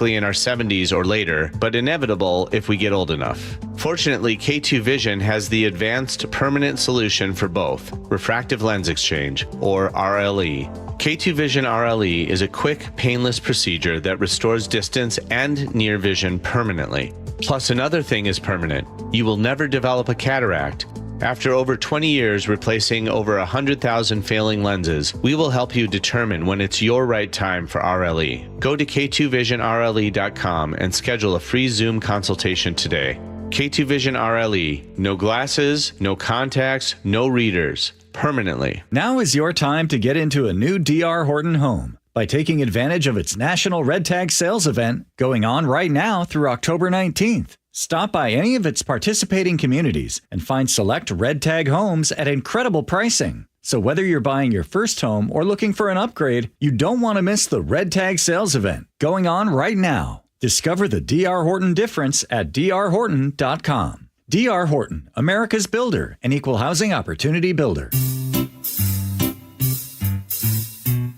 in our 70s or later, but inevitable if we get old enough. Fortunately, K2 Vision has the advanced permanent solution for both, refractive lens exchange, or RLE. K2 Vision RLE is a quick, painless procedure that restores distance and near vision permanently. Plus, another thing is permanent. You will never develop a cataract. After over 20 years replacing over 100,000 failing lenses, we will help you determine when it's your right time for RLE. Go to k2visionrle.com and schedule a free Zoom consultation today. K2 Vision RLE. No glasses, no contacts, no readers. Permanently. Now is your time to get into a new D.R. Horton home by taking advantage of its National Red Tag Sales event going on right now through October 19th. Stop by any of its participating communities and find select Red Tag homes at incredible pricing. So whether you're buying your first home or looking for an upgrade, you don't want to miss the Red Tag Sales event going on right now. Discover the D.R. Horton difference at drhorton.com. D.R. Horton, America's builder and equal housing opportunity builder.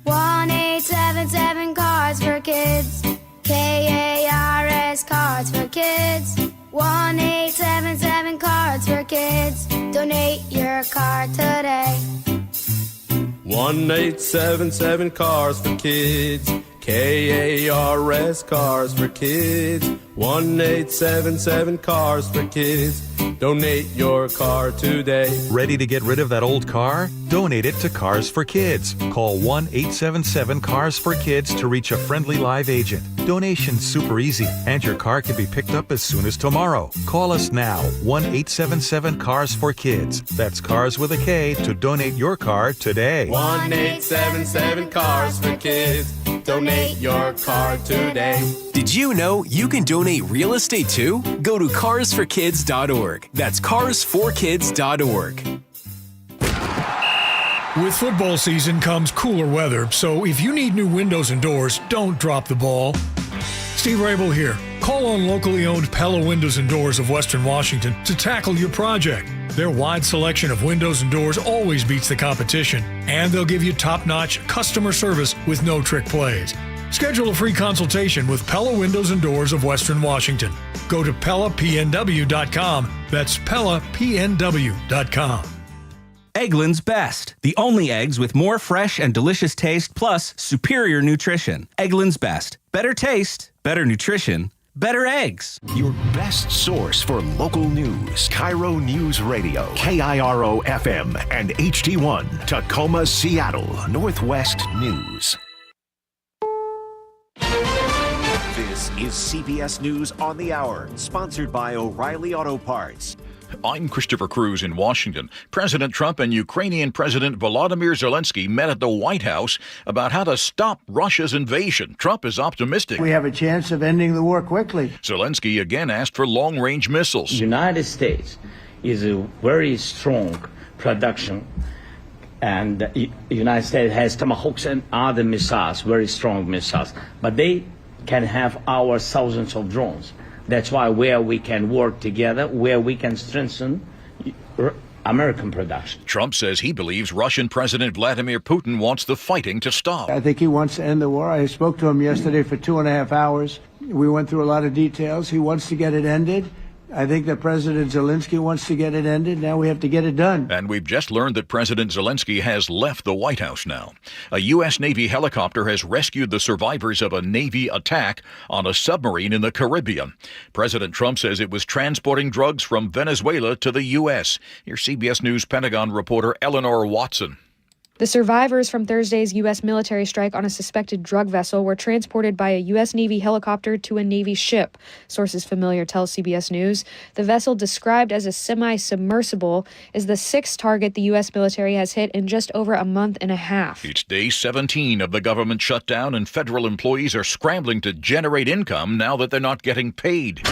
1-877 Cards for Kids. KARS Cards for Kids. 1-877 Cards for Kids. Donate your card today. 1-877 Cars for Kids. KARS Cars for Kids. 1-877 Cars for Kids. Donate your car today. Ready to get rid of that old car? Donate it to Cars for Kids. Call 1-877-CARS-FOR-KIDS to reach a friendly live agent. Donation's super easy, and your car can be picked up as soon as tomorrow. Call us now, 1-877-CARS-FOR-KIDS. That's Cars with a K to donate your car today. 1-877 Cars for Kids. Donate your car today. Did you know you can donate real estate too? Go to carsforkids.org. That's carsforkids.org. With football season comes cooler weather, so if you need new windows and doors, don't drop the ball. Steve Rabel here. Call on locally owned Pella Windows and Doors of Western Washington to tackle your project. Their wide selection of windows and doors always beats the competition, and they'll give you top-notch customer service with no trick plays. Schedule a free consultation with Pella Windows and Doors of Western Washington. Go to PellaPNW.com. That's PellaPNW.com. Eggland's Best, the only eggs with more fresh and delicious taste plus superior nutrition. Eggland's Best. Better taste, better nutrition, better eggs. Your best source for local news. KIRO Newsradio, KIRO FM and HD1, Tacoma, Seattle, Northwest News. This is CBS News on the Hour, sponsored by O'Reilly Auto Parts. I'm Christopher Cruz in Washington. President Trump and Ukrainian President Volodymyr Zelensky met at the White House about how to stop Russia's invasion. Trump is optimistic. We have a chance of ending the war quickly. Zelensky again asked for long-range missiles. The United States is a very strong production, and the United States has Tomahawks and other missiles, very strong missiles, but they can have our thousands of drones. That's why where we can work together, where we can strengthen American production. Trump says he believes Russian President Vladimir Putin wants the fighting to stop. I think he wants to end the war. I spoke to him yesterday for 2.5 hours. We went through a lot of details. He wants to get it ended. I think that President Zelensky wants to get it ended. Now we have to get it done. And we've just learned that President Zelensky has left the White House now. A U.S. Navy helicopter has rescued the survivors of a Navy attack on a submarine in the Caribbean. President Trump says it was transporting drugs from Venezuela to the U.S. Here's CBS News Pentagon reporter Eleanor Watson. The survivors from Thursday's U.S. military strike on a suspected drug vessel were transported by a U.S. Navy helicopter to a Navy ship. Sources familiar tell CBS News. The vessel, described as a semi-submersible, is the sixth target the U.S. military has hit in just over a month and a half. It's day 17 of the government shutdown, and federal employees are scrambling to generate income now that they're not getting paid.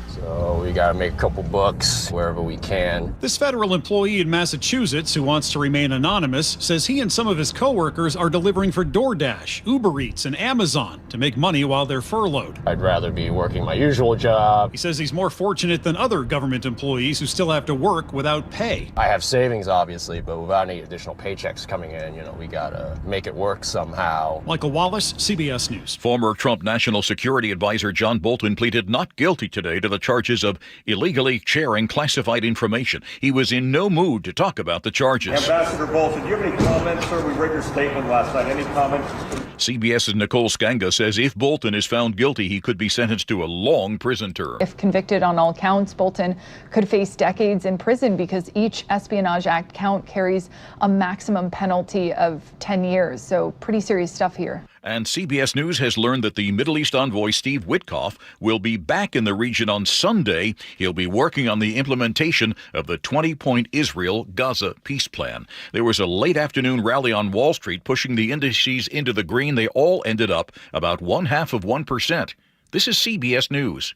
So We got to make a couple bucks wherever we can. This federal employee in Massachusetts who wants to remain anonymous says he and some of his coworkers are delivering for DoorDash, Uber Eats, and Amazon to make money while they're furloughed. I'd rather be working my usual job. He says he's more fortunate than other government employees who still have to work without pay. I have savings, obviously, but without any additional paychecks coming in, we got to make it work somehow. Michael Wallace, CBS News. Former Trump National Security Advisor John Bolton pleaded not guilty today to the charges of illegally sharing classified information. He was in no mood to talk about the charges. Ambassador Bolton, do you have any comments, sir? We read your statement last night. Any comments? CBS's Nicole Skanga says if Bolton is found guilty, he could be sentenced to a long prison term. If convicted on all counts, Bolton could face decades in prison because each Espionage Act count carries a maximum penalty of 10 years. So pretty serious stuff here. And CBS News has learned that the Middle East envoy Steve Witkoff will be back in the region on Sunday. He'll be working on the implementation of the 20-point Israel-Gaza peace plan. There was a late afternoon rally on Wall Street pushing the indices into the green. They all ended up about 0.5%. This is CBS News.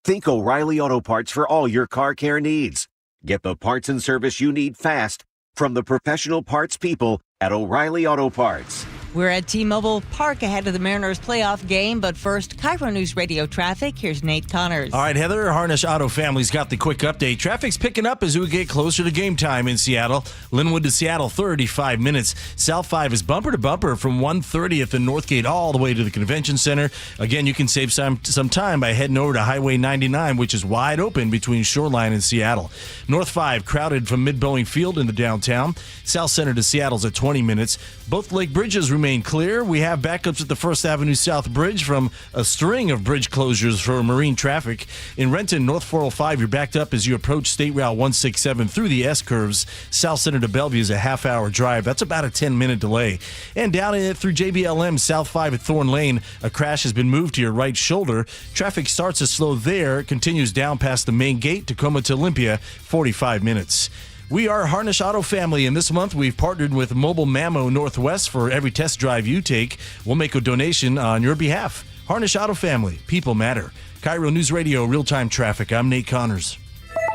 Think O'Reilly Auto Parts for all your car care needs. Get the parts and service you need fast from the professional parts people at O'Reilly Auto Parts. We're at T-Mobile Park ahead of the Mariners playoff game, but first, KIRO News Radio traffic. Here's Nate Connors. All right, Heather, Harnish Auto Family's got the quick update. Traffic's picking up as we get closer to game time in Seattle. Linwood to Seattle, 35 minutes. South 5 is bumper to bumper from 130th and Northgate all the way to the Convention Center. Again, you can save some time by heading over to Highway 99, which is wide open between Shoreline and Seattle. North 5 crowded from Mid-Boeing Field into downtown. South Center to Seattle's at 20 minutes. Both lake bridges remain clear. We have backups at the First Avenue South Bridge from a string of bridge closures for marine traffic. In Renton, North 405, you're backed up as you approach State Route 167 through the S-curves. South Center to Bellevue is a half-hour drive. That's about a 10-minute delay. And down through JBLM, South 5 at Thorn Lane, a crash has been moved to your right shoulder. Traffic starts to slow there, continues down past the main gate, Tacoma to Olympia, 45 minutes. We are Harnish Auto Family, and this month we've partnered with Mobile Mammo Northwest. For every test drive you take, we'll make a donation on your behalf. Harnish Auto Family, people matter. KIRO News Radio, real-time traffic. I'm Nate Connors.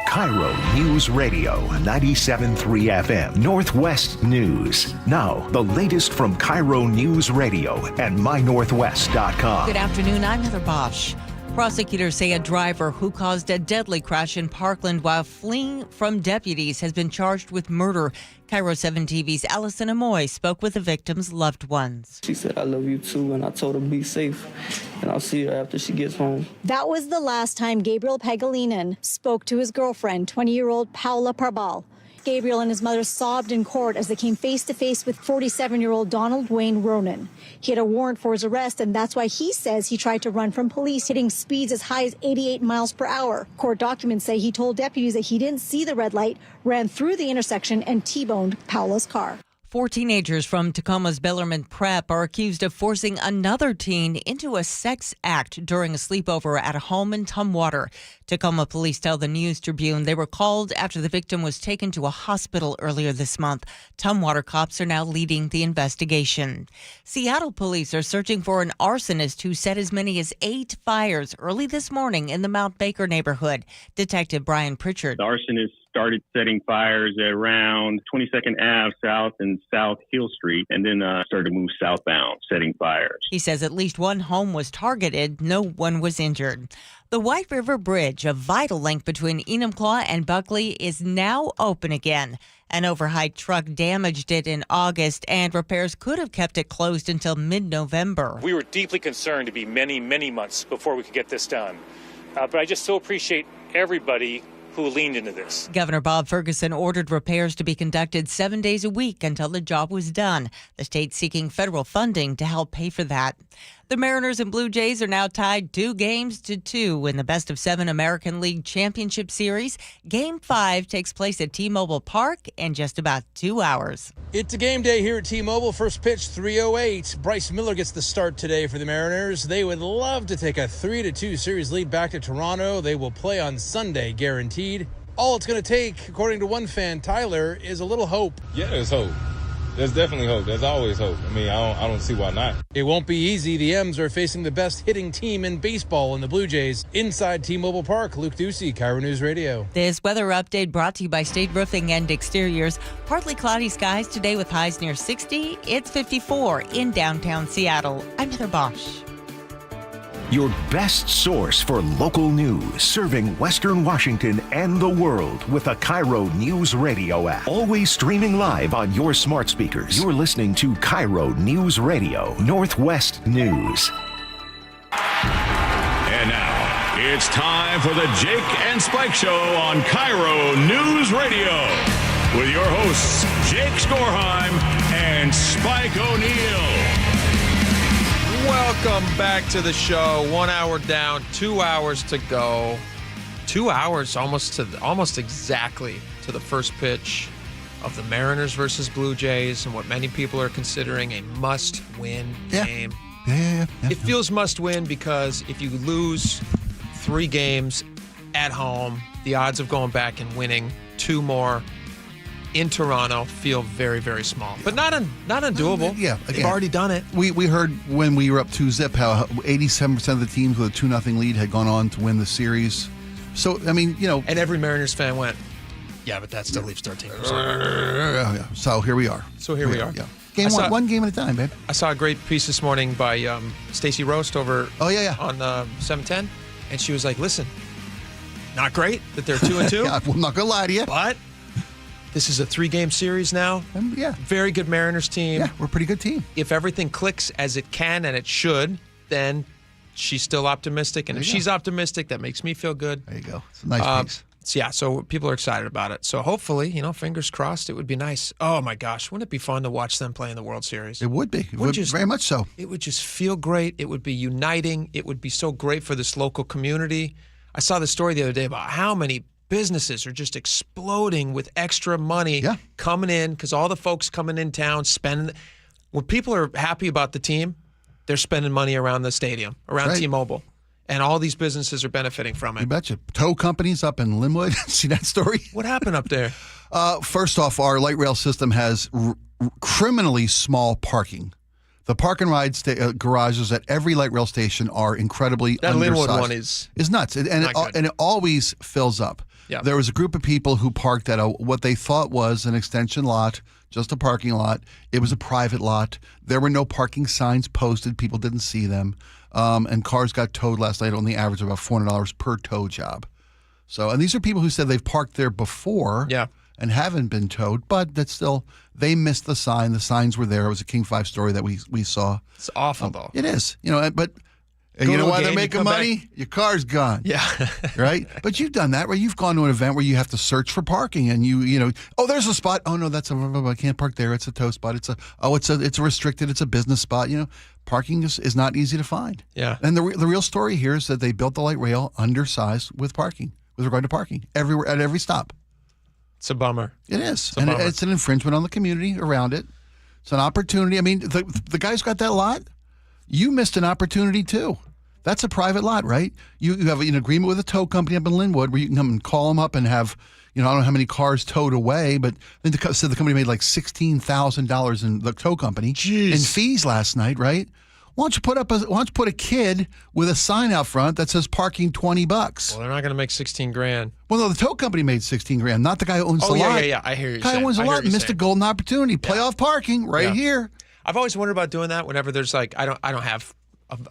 KIRO News Radio, 97.3 FM, Northwest News. Now, the latest from KIRO News Radio and mynorthwest.com. Good afternoon, I'm Heather Bosch. Prosecutors say a driver who caused a deadly crash in Parkland while fleeing from deputies has been charged with murder. KIRO 7 TV's Allison Amoy spoke with the victim's loved ones. She said, "I love you too," and I told her, "Be safe, and I'll see her after she gets home." That was the last time Gabriel Pagalinan spoke to his girlfriend, 20-year-old Paula Parbal. Gabriel and his mother sobbed in court as they came face-to-face with 47-year-old Donald Wayne Ronan. He had a warrant for his arrest, and that's why he says he tried to run from police, hitting speeds as high as 88 miles per hour. Court documents say he told deputies that he didn't see the red light, ran through the intersection, and T-boned Paula's car. 4 teenagers from Tacoma's Bellarmine Prep are accused of forcing another teen into a sex act during a sleepover at a home in Tumwater. Tacoma police tell the News Tribune they were called after the victim was taken to a hospital earlier this month. Tumwater cops are now leading the investigation. Seattle police are searching for an arsonist who set as many as 8 fires early this morning in the Mount Baker neighborhood. Detective Brian Pritchard. The arsonist started setting fires around 22nd Ave South and South Hill Street, and then started to move southbound, setting fires. He says at least one home was targeted. No one was injured. The White River Bridge, a vital link between Enumclaw and Buckley, is now open again. An overheight truck damaged it in August, and repairs could have kept it closed until mid-November. We were deeply concerned to be many, many months before we could get this done. But I just so appreciate everybody who leaned into this. Governor Bob Ferguson ordered repairs to be conducted 7 days a week until the job was done. The state seeking federal funding to help pay for that. The Mariners and Blue Jays are now tied 2-2 in the best-of-7 American League Championship Series. Game 5 takes place at T-Mobile Park in just about 2 hours. It's a game day here at T-Mobile. First pitch, 3:08. Bryce Miller gets the start today for the Mariners. They would love to take a 3-2 series lead back to Toronto. They will play on Sunday, guaranteed. All it's going to take, according to one fan, Tyler, is a little hope. Yeah, there's hope. There's definitely hope. There's always hope. I mean, I don't see why not. It won't be easy. The M's are facing the best hitting team in baseball in the Blue Jays. Inside T-Mobile Park, Luke Ducey, KIRO News Radio. This weather update brought to you by State Roofing and Exteriors. Partly cloudy skies today with highs near 60. It's 54 in downtown Seattle. I'm Heather Bosch. Your best source for local news, serving Western Washington and the world with the KIRO Newsradio App. Always streaming live on your smart speakers. You're listening to KIRO Newsradio, Northwest News. And now, it's time for the Jake and Spike Show on KIRO News Radio with your hosts, Jake Skorheim and Spike O'Neill. Welcome back to the show. 1 hour down, 2 hours to go. 2 hours almost exactly to the first pitch of the Mariners versus Blue Jays and what many people are considering a must-win game. Yeah. It feels must-win because if you lose 3 games at home, the odds of going back and winning 2 more in Toronto feel very, very small, but not undoable. Yeah, they've already done it. We heard when we were up 2-0 how 87% of the teams with a 2-0 lead had gone on to win the series. So I mean, and every Mariners fan went, yeah, but that still leaves 13%. So here we are. We are. Yeah. Game one game at a time, babe. I saw a great piece this morning by Stacey Roast over on 710, and she was like, listen, not great that they're 2-2. Yeah, I'm not gonna lie to you, but this is a 3-game series now. Very good Mariners team. Yeah, we're a pretty good team. If everything clicks as it can and it should, then she's still optimistic. And if she's optimistic, that makes me feel good. There you go. It's a nice piece. So people are excited about it. So hopefully, fingers crossed, it would be nice. Oh my gosh, wouldn't it be fun to watch them play in the World Series? It would be. It would very much so. It would just feel great. It would be uniting. It would be so great for this local community. I saw the story the other day about how many businesses are just exploding with extra money coming in because all the folks coming in town spending. When people are happy about the team, they're spending money around the stadium, around T-Mobile, and all these businesses are benefiting from it. You betcha. Tow companies up in Linwood. See that story? What happened up there? First off, our light rail system has criminally small parking. The park and ride garages at every light rail station are incredibly that undersized. Linwood one is nuts, and it always fills up. Yeah. There was a group of people who parked at what they thought was an extension lot, just a parking lot. It was a private lot. There were no parking signs posted. People didn't see them. And cars got towed last night on the average of about $400 per tow job. So, and these are people who said they've parked there before and haven't been towed, but that's still, they missed the sign. The signs were there. It was a King 5 story that we saw. It's awful, though. It is. But you know why they're making money? Back. Your car's gone. Yeah. Right? But you've done that, right? You've gone to an event where you have to search for parking and there's a spot. Oh no, I can't park there. It's a tow spot. It's a restricted, it's a business spot. Parking is not easy to find. Yeah. And the real story here is that they built the light rail undersized with regard to parking everywhere at every stop. It's a bummer. It is. It's an infringement on the community around it. It's an opportunity. I mean, the guy's got that lot. You missed an opportunity too. That's a private lot, right? You have an agreement with a tow company up in Linwood where you can come and call them up and have, I don't know how many cars towed away, but then the company made like $16,000 in the tow company in fees last night, right? Why don't you put a kid with a sign out front that says parking $20? Well, they're not going to make $16,000. Well, no, the tow company made $16,000, not the guy who owns the lot. Yeah. I hear you. The guy who owns the lot missed a golden opportunity. Playoff parking here. I've always wondered about doing that whenever there's I don't have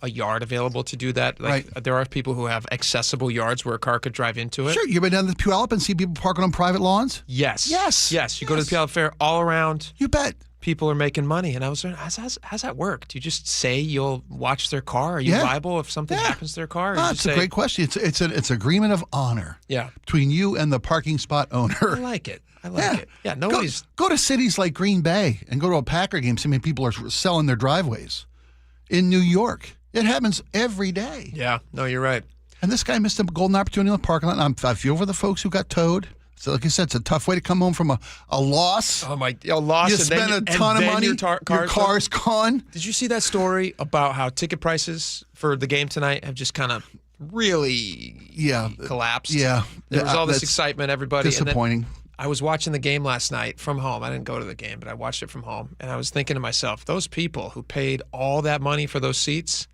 a yard available to do that. There are people who have accessible yards where a car could drive into it. Sure. You've been down to the Puyallup and see people parking on private lawns? Yes. You go to the Puyallup Fair, all around. You bet. People are making money. And I was wondering, how's that work? Do you just say you'll watch their car? Are you liable if something happens to their car? That's a great question. It's an agreement of honor between you and the parking spot owner. I like it. Yeah, nobody's... Go to cities like Green Bay and go to a Packer game. See how many people are selling their driveways. In New York, it happens every day. Yeah, no, you're right. And this guy missed a golden opportunity in the parking lot. I feel for the folks who got towed. So like I said, it's a tough way to come home from a loss. A loss. You spend a ton of money. Your car's gone. Did you see that story about how ticket prices for the game tonight have just kind of really collapsed? Yeah. There was all this excitement, everybody. Disappointing. I was watching the game last night from home. I didn't go to the game, but I watched it from home. And I was thinking to myself, those people who paid all that money for those seats,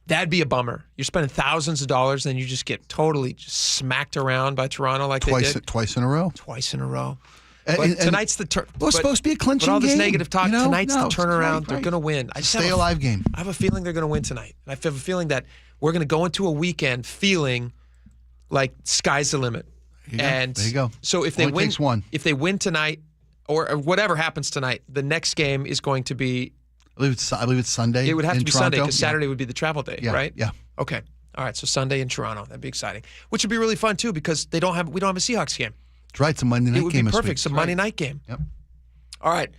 that'd be a bummer. You're spending thousands of dollars, and you just get totally just smacked around by Toronto like they did. Twice in a row. Twice in a row. But tonight's the turn. Well, it's supposed to be a clinching game. But all this game, negative talk, tonight's the turnaround. Right. They're going to win. I just Stay alive game. I have a feeling they're going to win tonight. And I have a feeling that we're going to go into a weekend feeling like sky's the limit. There you go. So if they Only win, takes one. if they win tonight, or whatever happens tonight, the next game is going to be. I believe it's Sunday. It would have in to be Toronto. Sunday because Saturday would be the travel day, right? Yeah. Okay. All right. So Sunday in Toronto, that'd be exciting. Which would be really fun too because we don't have a Seahawks game. That's right. It's a Monday night game. It would be this perfect. week. It's a Monday night game. Yep. All right.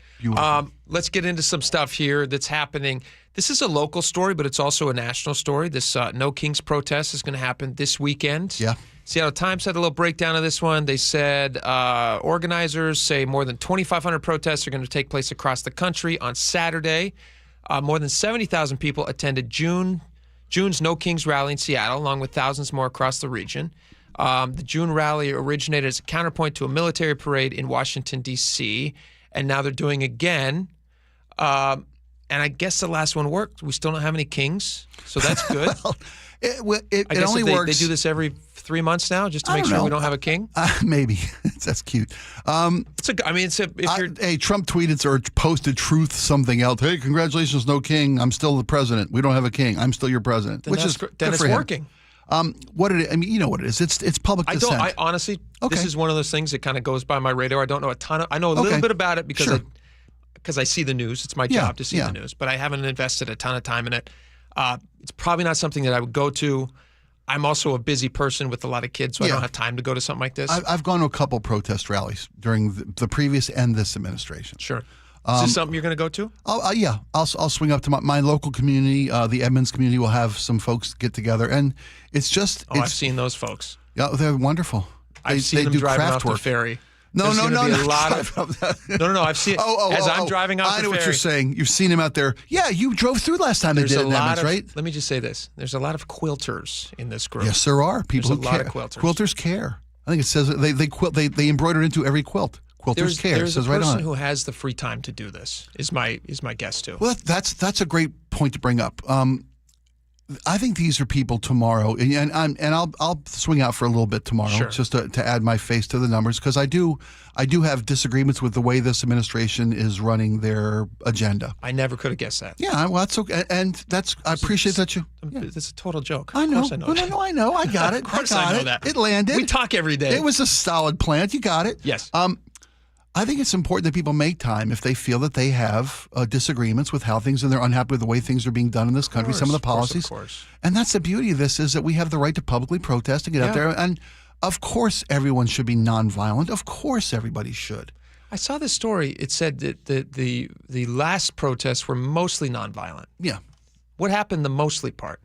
Let's get into some stuff here that's happening. This is a local story, but it's also a national story. This No Kings protest is going to happen this weekend. Yeah. Seattle Times had a little breakdown of this one. They said organizers say more than 2,500 protests are going to take place across the country on Saturday. More than 70,000 people attended June's No Kings rally in Seattle, along with thousands more across the region. The June rally originated as a counterpoint to a military parade in Washington, D.C., and now they're doing again. And I guess the last one worked. We still don't have any Kings, so that's good. It only works. They do this every 3 months now, just to make sure we don't have a king. Maybe that's cute. Hey, Trump tweeted or posted truth something else. Hey, congratulations, no king. I'm still the president. We don't have a king. I'm still your president. Then it's working. What it? I mean, you know what it is. It's public dissent. I honestly, this is one of those things that kind of goes by my radar. I don't know a ton of. I know a little bit about it because I see the news. It's my job to see the news, but I haven't invested a ton of time in it. It's probably not something that I would go to. I'm also a busy person with a lot of kids, so I don't have time to go to something like this. I've gone to a couple protest rallies during the previous and this administration. Sure. Is this something you're going to go to? Yeah. I'll swing up to my local community. The Edmonds community will have some folks get together, and it's just. I've seen those folks. Yeah, they're wonderful. I've seen them driving off the ferry. No. I've seen I'm driving off the ferry. I know what you're saying. You've seen him out there. Yeah, you drove through last time they did it in Edmonds, right? Let me just say this. There's a lot of quilters in this group. Yes, there are. People who care. There's a lot of quilters. Quilters care. I think it says they quilt. They embroider into every quilt. Quilters care. There's it says a person right on it. who has the free time to do this. Is my guess too. Well, that's a great point to bring up. I think these are people tomorrow, and I'll swing out for a little bit tomorrow, just to add my face to the numbers, because I do have disagreements with the way this administration is running their agenda. I never could have guessed that. Yeah, well, that's okay, and I appreciate that you. It's a total joke. I know. Of course I know. No, I know. I got it. Of course I know that. It landed. We talk every day. It was a solid plant. You got it. Yes. I think it's important that people make time if they feel that they have disagreements with how things and they're unhappy with the way things are being done in this country, some of the policies. Of course. And that's the beauty of this, is that we have the right to publicly protest and get out there. And of course, everyone should be nonviolent. Of course, everybody should. I saw this story. It said that the last protests were mostly nonviolent. Yeah. What happened, the mostly part?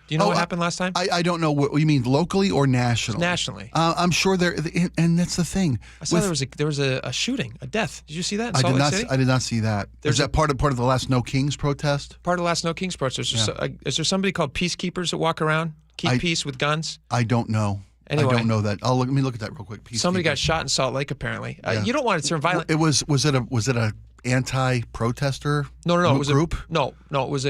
Do you know what happened last time? I don't know. What you mean, locally or nationally? Nationally. I'm sure there, and that's the thing. I saw there was a shooting, a death. Did you see that in Salt Lake City? I did not see that. Is that part of the last No Kings protest? Part of the last No Kings protest. Is there somebody called peacekeepers that walk around, keep peace with guns? I don't know. Anyway, I don't know that. Let me look at that real quick. Somebody got shot in Salt Lake, apparently. You don't want it to turn violent. Was it a anti-protester? No. It was group. It was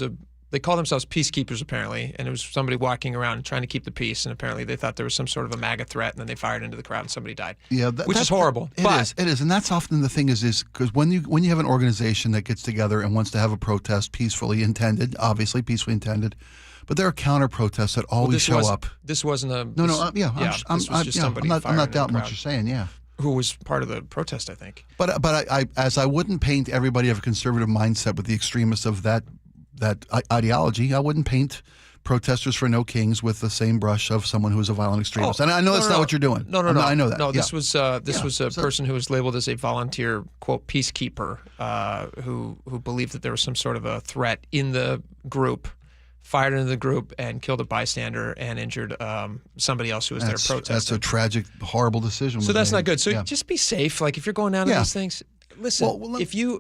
a. They call themselves peacekeepers, apparently, and it was somebody walking around and trying to keep the peace, and apparently they thought there was some sort of a MAGA threat, and then they fired into the crowd and somebody died. Yeah, which is horrible. It is, and that's often the thing is because when you have an organization that gets together and wants to have a protest peacefully intended, obviously peacefully intended, but there are counter protests that always show up. This wasn't a no. I'm not doubting what you're saying. Yeah. Who was part of the protest, I think. But I wouldn't paint everybody of a conservative mindset with the extremists of that ideology. I wouldn't paint protesters for No Kings with the same brush of someone who is a violent extremist. And I know that's not what you're doing. No. I know that. No, this was a person who was labeled as a volunteer, quote, peacekeeper, who believed that there was some sort of a threat in the group, fired into the group and killed a bystander and injured somebody else who was there protesting. That's a tragic, horrible decision. So that's not good. So just be safe. Like if you're going down to these things, listen,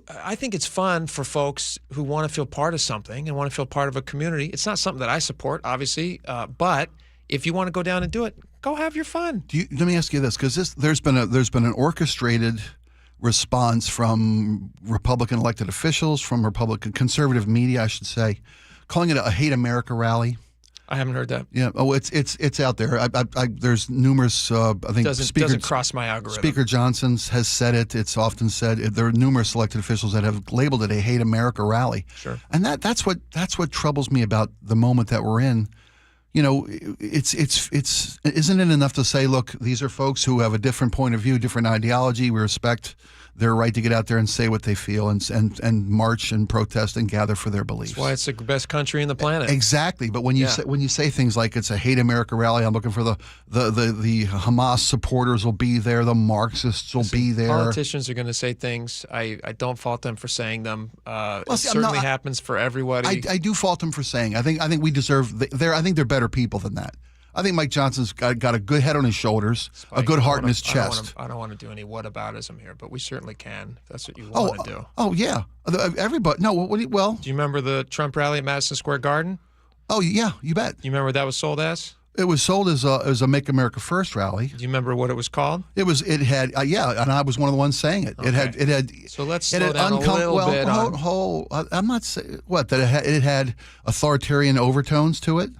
I think it's fun for folks who want to feel part of something and want to feel part of a community. It's not something that I support, obviously, but if you want to go down and do it, Go have your fun. Let me ask you this, because there's been an orchestrated response from Republican elected officials, from Republican conservative media, I should say, calling it a Hate America rally. I haven't heard that. Yeah. Oh, it's out there. There's numerous. I think doesn't cross my algorithm. Speaker Johnson has said it. It's often said. There are numerous elected officials that have labeled it a Hate America rally. Sure. And that's what troubles me about the moment that we're in. You know, it's isn't it enough to say, look, these are folks who have a different point of view, different ideology. We respect their right to get out there and say what they feel and march and protest and gather for their beliefs. That's why it's the best country in the planet. Exactly. But when you say things like it's a Hate America rally, I'm looking for the Hamas supporters will be there, the Marxists will be there. Politicians are going to say things. I don't fault them for saying them. It certainly happens for everybody. I do fault them for saying. I think we deserve. I think they're better people than that. I think Mike Johnson's got a good head on his shoulders, a good heart in his chest. I don't want to do any whataboutism here, but we certainly can. If that's what you want to do. Oh yeah, everybody. No, well. Do you remember the Trump rally at Madison Square Garden? Oh yeah, you bet. You remember what that was sold as? It was sold as a Make America First rally. Do you remember what it was called? It had and I was one of the ones saying it. Okay. It had. So let's slow down a little bit. I'm not saying that it had authoritarian overtones to it.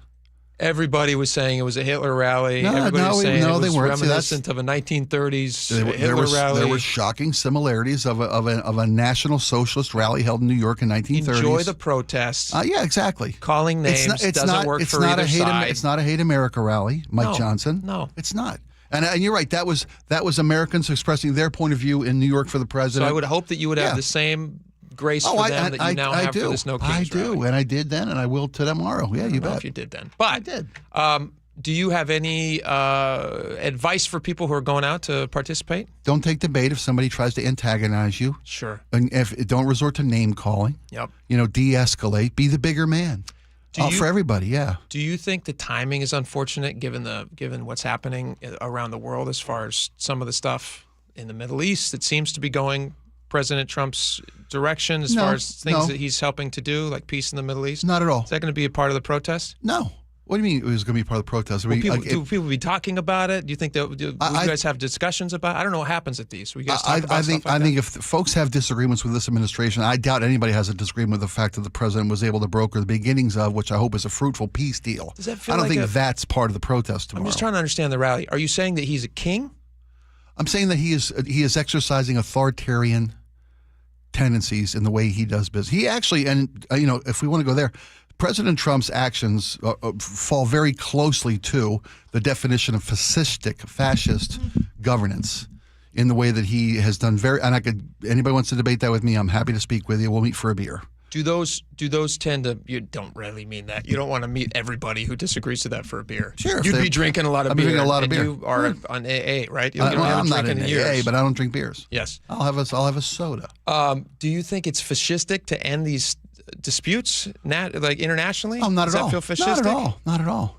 Everybody was saying it was a Hitler rally. Everybody was saying it was reminiscent of a 1930s Hitler rally. There were shocking similarities of a National Socialist rally held in New York in 1930s. Enjoy the protests. Yeah, exactly. Calling names doesn't work for either side. It's not a Hate America rally, Mike Johnson. No, it's not. And you're right. That was Americans expressing their point of view in New York for the president. So I would hope that you would have the same grace for them that you now have for this No Kings I do, rally. And I did then, and I will tomorrow. Yeah, you bet. I don't know if you did then. But I did. Do you have any advice for people who are going out to participate? Don't take the bait if somebody tries to antagonize you. Sure. And don't resort to name calling. Yep. De-escalate. Be the bigger man. For everybody, yeah. Do you think the timing is unfortunate given what's happening around the world as far as some of the stuff in the Middle East that seems to be going President Trump's direction as far as things that he's helping to do, like peace in the Middle East? Not at all. Is that going to be a part of the protest? No. What do you mean it was going to be part of the protest? Do people be talking about it? Do you think that you guys have discussions about it? I don't know what happens at these. I think if folks have disagreements with this administration, I doubt anybody has a disagreement with the fact that the president was able to broker the beginnings of, which I hope is a fruitful peace deal. Does that feel I don't think that's part of the protest tomorrow. I'm just trying to understand the rally. Are you saying that he's a king? I'm saying that he is exercising authoritarian tendencies in the way he does business. He actually, if we want to go there, President Trump's actions fall very closely to the definition of fascist governance in the way that he has done anybody wants to debate that with me, I'm happy to speak with you. We'll meet for a beer. Do those tend to, you don't really mean that. You don't want to meet everybody who disagrees with that for a beer. Sure. You'd be drinking a lot of beer. I'm drinking a lot of beer. You are on AA, right? I'm not in AA, but I don't drink beers. Yes. I'll have a soda. Do you think it's fascistic to end these disputes internationally? Oh, not at all. Does that feel fascistic? Not at all.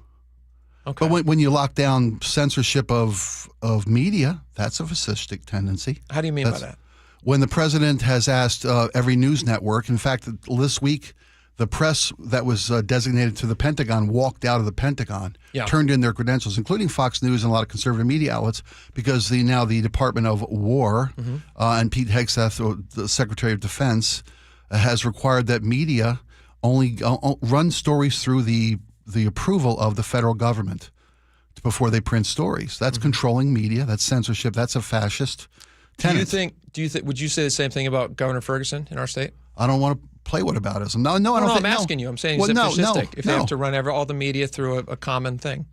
Okay. But when you lock down censorship of media, that's a fascistic tendency. How do you mean by that? When the president has asked every news network, in fact, this week, the press that was designated to the Pentagon walked out of the Pentagon, turned in their credentials, including Fox News and a lot of conservative media outlets, because now the Department of War and Pete Hegseth, the Secretary of Defense, has required that media only run stories through the approval of the federal government before they print stories. That's controlling media. That's censorship. That's a fascist tenet. Do you think? Would you say the same thing about Governor Ferguson in our state? I don't want to play whataboutism. No, I don't think. I'm asking you. I'm saying is it fascistic if they have to run all the media through a common thing?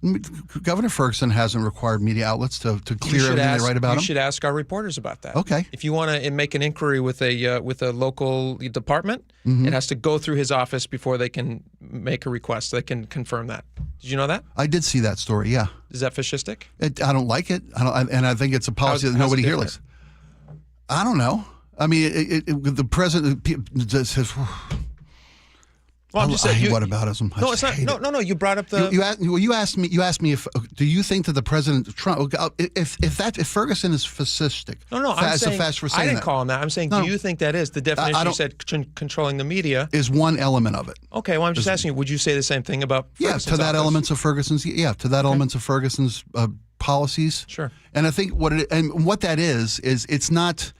Governor Ferguson hasn't required media outlets to clear everything they write about him. You should ask our reporters about that. Okay. If you want to make an inquiry with a local department, it has to go through his office before they can make a request. They can confirm that. Did you know that? I did see that story. Yeah. Is that fascistic? I don't like it. And I think it's a policy that nobody here likes. I don't know. I mean, the president says. Well, I'm just saying. Whataboutism. No, it's not. No. You brought up the. You asked me if. Do you think that the president Trump, if Ferguson is fascistic? No. I'm saying. I didn't call him that. I'm saying. Do you think that is the definition? You said controlling the media is one element of it. Okay. Well, I'm just asking you. Would you say the same thing about? To that elements of Ferguson's policies. Sure. And I think what that is it's not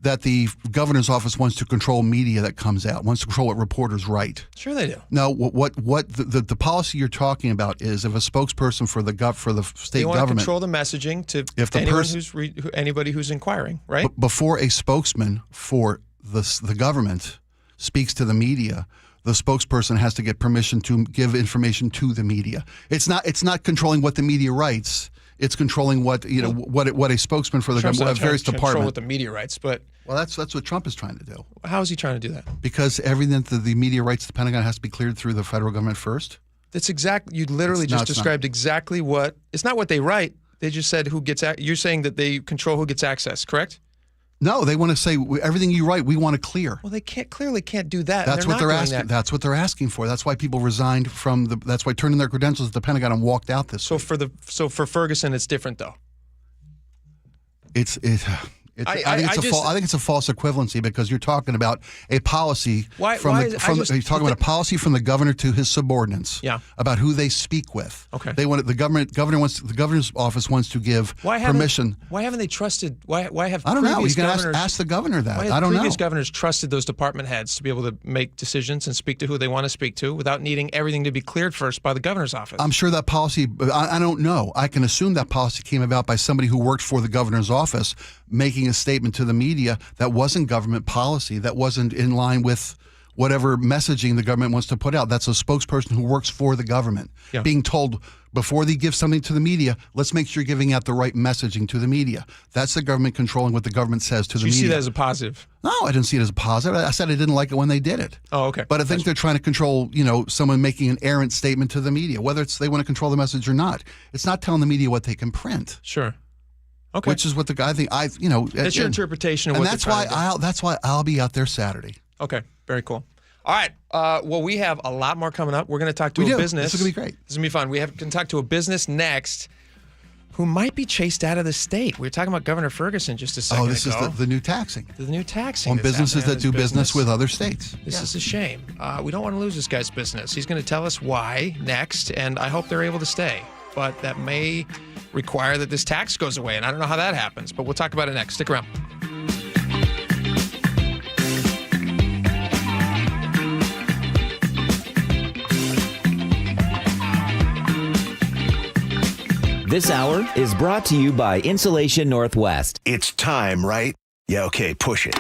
that the governor's office wants to control media that comes out, wants to control what reporters write. Sure they do. No, what the policy you're talking about is if a spokesperson for the state they want government to control the messaging to anybody who's inquiring, right? Before a spokesman for the government speaks to the media, the spokesperson has to get permission to give information to the media. It's not controlling what the media writes. It's controlling what a spokesman for the various departments. Control what the media writes, but that's what Trump is trying to do. How is he trying to do that? Because everything that the media writes to the Pentagon has to be cleared through the federal government first. That's exactly. You literally just described exactly what. It's not what they write. They just said who gets. You're saying that they control who gets access, correct? No, they want to say everything you write, we want to clear. Well, they clearly can't do that. That's what they're asking. That's what they're asking for. That's why people resigned from the. That's why turned in their credentials at the Pentagon and walked out this. So for Ferguson, it's different though. I think it's a false equivalency because you're talking about a policy you're talking about a policy from the governor to his subordinates about who they speak with. Okay. They want the governor's office wants to give permission. Why haven't they trusted? Why have I don't know. You can governors, ask the governor that. Why I don't know. Previous governors trusted those department heads to be able to make decisions and speak to who they want to speak to without needing everything to be cleared first by the governor's office. I'm sure that policy. I don't know. I can assume that policy came about by somebody who worked for the governor's office, making a statement to the media that wasn't government policy, that wasn't in line with whatever messaging the government wants to put out. That's a spokesperson who works for the government being told before they give something to the media, let's make sure you're giving out the right messaging to the media. That's the government controlling what the government says to the media. You see that as a positive? No, I didn't see it as a positive. I said I didn't like it when they did it. Oh, okay. But I think they're trying to control, someone making an errant statement to the media, whether it's they want to control the message or not. It's not telling the media what they can print. Sure. Okay. Which is what the guy think. That's your interpretation of and what that's why I'll be out there Saturday. Okay. Very cool. All right. Well, we have a lot more coming up. We're going to talk to a business. This is going to be great. This is going to be fun. We can talk to a business next who might be chased out of the state. We were talking about Governor Ferguson just a second ago. Oh, this is the new taxing. The new taxing. On businesses that do business with other states. This is a shame. We don't want to lose this guy's business. He's going to tell us why next, and I hope they're able to stay. But that may require that this tax goes away, and I don't know how that happens, but we'll talk about it next. Stick around. This hour is brought to you by Insulation Northwest. It's time, right? Yeah, okay, push it.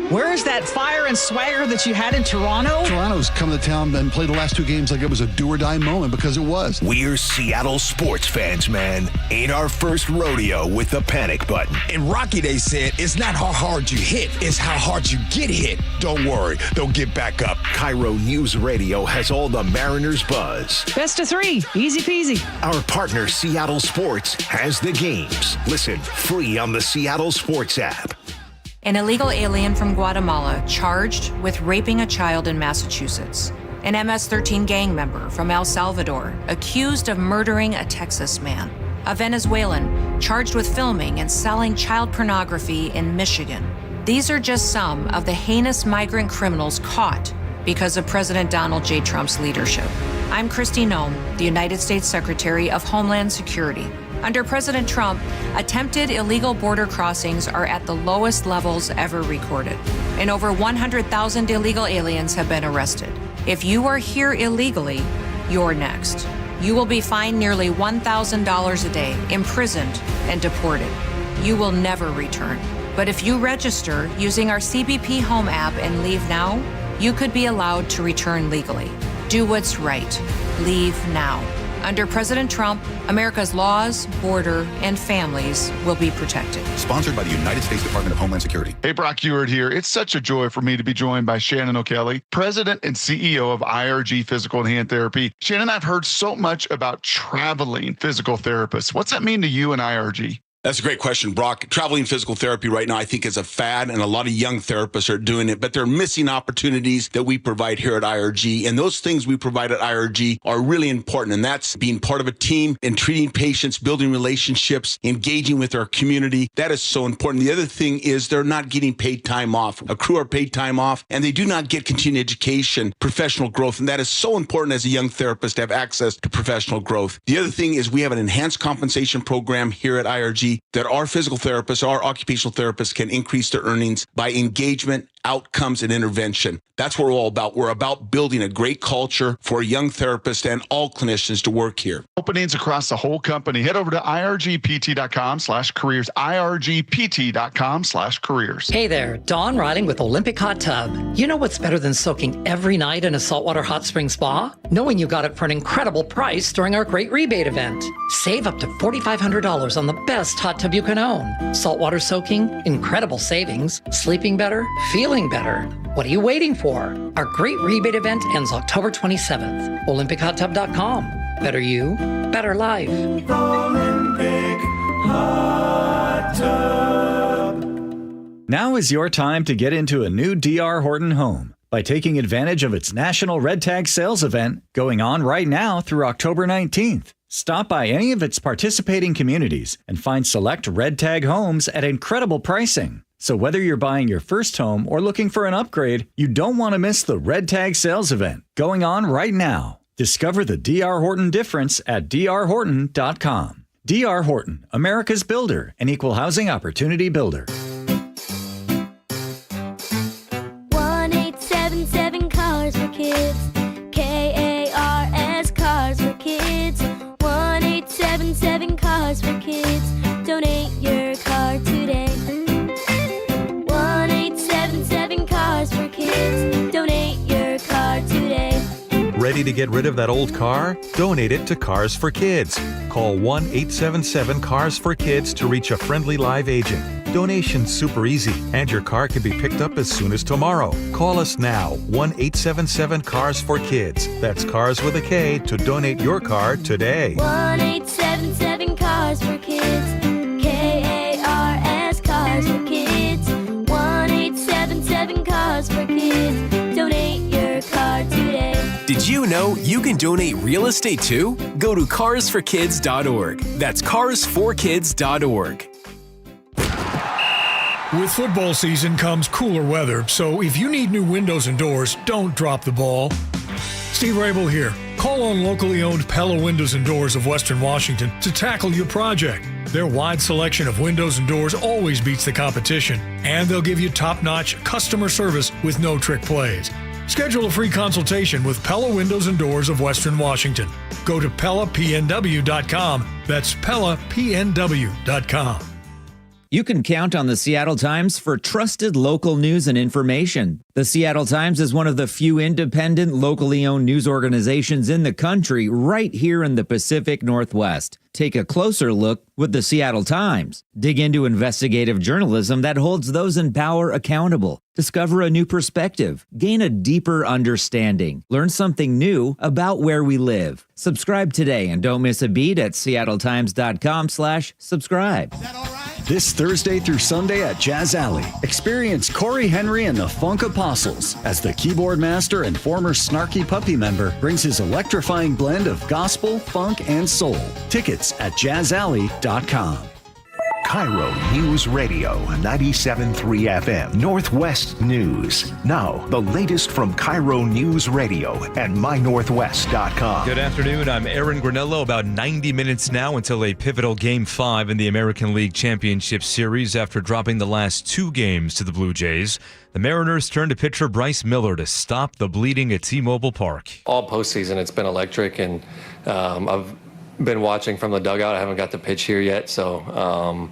Where is that fire and swagger that you had in Toronto? Toronto's come to town and played the last two games like it was a do-or-die moment because it was. We're Seattle sports fans, man. Ain't our first rodeo with the panic button. And Rocky, they said, it's not how hard you hit, it's how hard you get hit. Don't worry, they'll get back up. KIRO Newsradio has all the Mariners buzz. Best of three, easy peasy. Our partner, Seattle Sports, has the games. Listen, free on the Seattle Sports app. An illegal alien from Guatemala charged with raping a child in Massachusetts. An MS-13 gang member from El Salvador accused of murdering a Texas man. A Venezuelan charged with filming and selling child pornography in Michigan. These are just some of the heinous migrant criminals caught because of President Donald J. Trump's leadership. I'm Kristi Noem, the United States Secretary of Homeland Security. Under President Trump, attempted illegal border crossings are at the lowest levels ever recorded, and over 100,000 illegal aliens have been arrested. If you are here illegally, you're next. You will be fined nearly $1,000 a day, imprisoned, and deported. You will never return. But if you register using our CBP Home app and leave now, you could be allowed to return legally. Do what's right. Leave now. Under President Trump, America's laws, border, and families will be protected. Sponsored by the United States Department of Homeland Security. Hey, Brock Ewart here. It's such a joy for me to be joined by Shannon O'Kelly, President and CEO of IRG Physical and Hand Therapy. Shannon, I've heard so much about traveling physical therapists. What's that mean to you and IRG? That's a great question, Brock. Traveling physical therapy right now, I think, is a fad, and a lot of young therapists are doing it, but they're missing opportunities that we provide here at IRG. And those things we provide at IRG are really important, and that's being part of a team and treating patients, building relationships, engaging with our community. That is so important. The other thing is they're not getting paid time off. A crew are paid time off, and they do not get continuing education, professional growth, and that is so important as a young therapist to have access to professional growth. The other thing is we have an enhanced compensation program here at IRG that our physical therapists, our occupational therapists can increase their earnings by engagement, outcomes, and intervention. That's what we're all about. We're about building a great culture for young therapists and all clinicians to work here. Openings across the whole company. Head over to irgpt.com/careers, irgpt.com/careers. Hey there, Dawn Riding with Olympic Hot Tub. You know what's better than soaking every night in a saltwater hot spring spa? Knowing you got it for an incredible price during our great rebate event. Save up to $4,500 on the best hot tub you can own. Saltwater soaking, incredible savings, sleeping better, feeling better. What are you waiting for? Our great rebate event ends October 27th. OlympicHotTub.com. Better you, better life. Olympic Hot Tub. Now is your time to get into a new D.R. Horton home by taking advantage of its National Red Tag Sales event going on right now through October 19th. Stop by any of its participating communities and find select Red Tag homes at incredible pricing. So whether you're buying your first home or looking for an upgrade, you don't want to miss the Red Tag Sales event going on right now. Discover the D.R. Horton difference at drhorton.com. D.R. Horton, America's builder and equal housing opportunity builder. 1-877 Cars for Kids. KARS Cars for Kids. 1-877 Cars for Kids. Donate your car today. 1-877 Cars for Kids. Donate your car today. Ready to get rid of that old car? Donate it to Cars for Kids. Call 1-877-CARS-FOR-KIDS to reach a friendly live agent. Donation's super easy, and your car can be picked up as soon as tomorrow. Call us now, 1-877-CARS-FOR-KIDS. That's Cars with a K to donate your car today. 1-877 Cars for Kids. KARS Cars for Kids. 1-877 Cars for Kids. Donate your car today. Did you know you can donate real estate too? Go to carsforkids.org. That's carsforkids.org. With football season comes cooler weather, so if you need new windows and doors, don't drop the ball. Steve Rabel here. Call on locally owned Pella Windows and Doors of Western Washington to tackle your project. Their wide selection of windows and doors always beats the competition, and they'll give you top-notch customer service with no trick plays. Schedule a free consultation with Pella Windows and Doors of Western Washington. Go to PellaPNW.com. That's PellaPNW.com. You can count on the Seattle Times for trusted local news and information. The Seattle Times is one of the few independent, locally owned news organizations in the country right here in the Pacific Northwest. Take a closer look with the Seattle Times. Dig into investigative journalism that holds those in power accountable. Discover a new perspective. Gain a deeper understanding. Learn something new about where we live. Subscribe today and don't miss a beat at seattletime.com/subscribe. This Thursday through Sunday at Jazz Alley, experience Corey Henry and the Funk Apostles as the keyboard master and former Snarky Puppy member brings his electrifying blend of gospel, funk, and soul. Tickets at jazzalley.com. KIRO News Radio 97.3 FM Northwest News. Now, the latest from KIRO News Radio and mynorthwest.com. Good afternoon. I'm Aaron Granello. About 90 minutes now until a pivotal Game 5 in the American League Championship Series after dropping the last 2 games to the Blue Jays. The Mariners turn to pitcher Bryce Miller to stop the bleeding at T-Mobile Park. All postseason, it's been electric, and I've been watching from the dugout. I haven't got to pitch here yet, so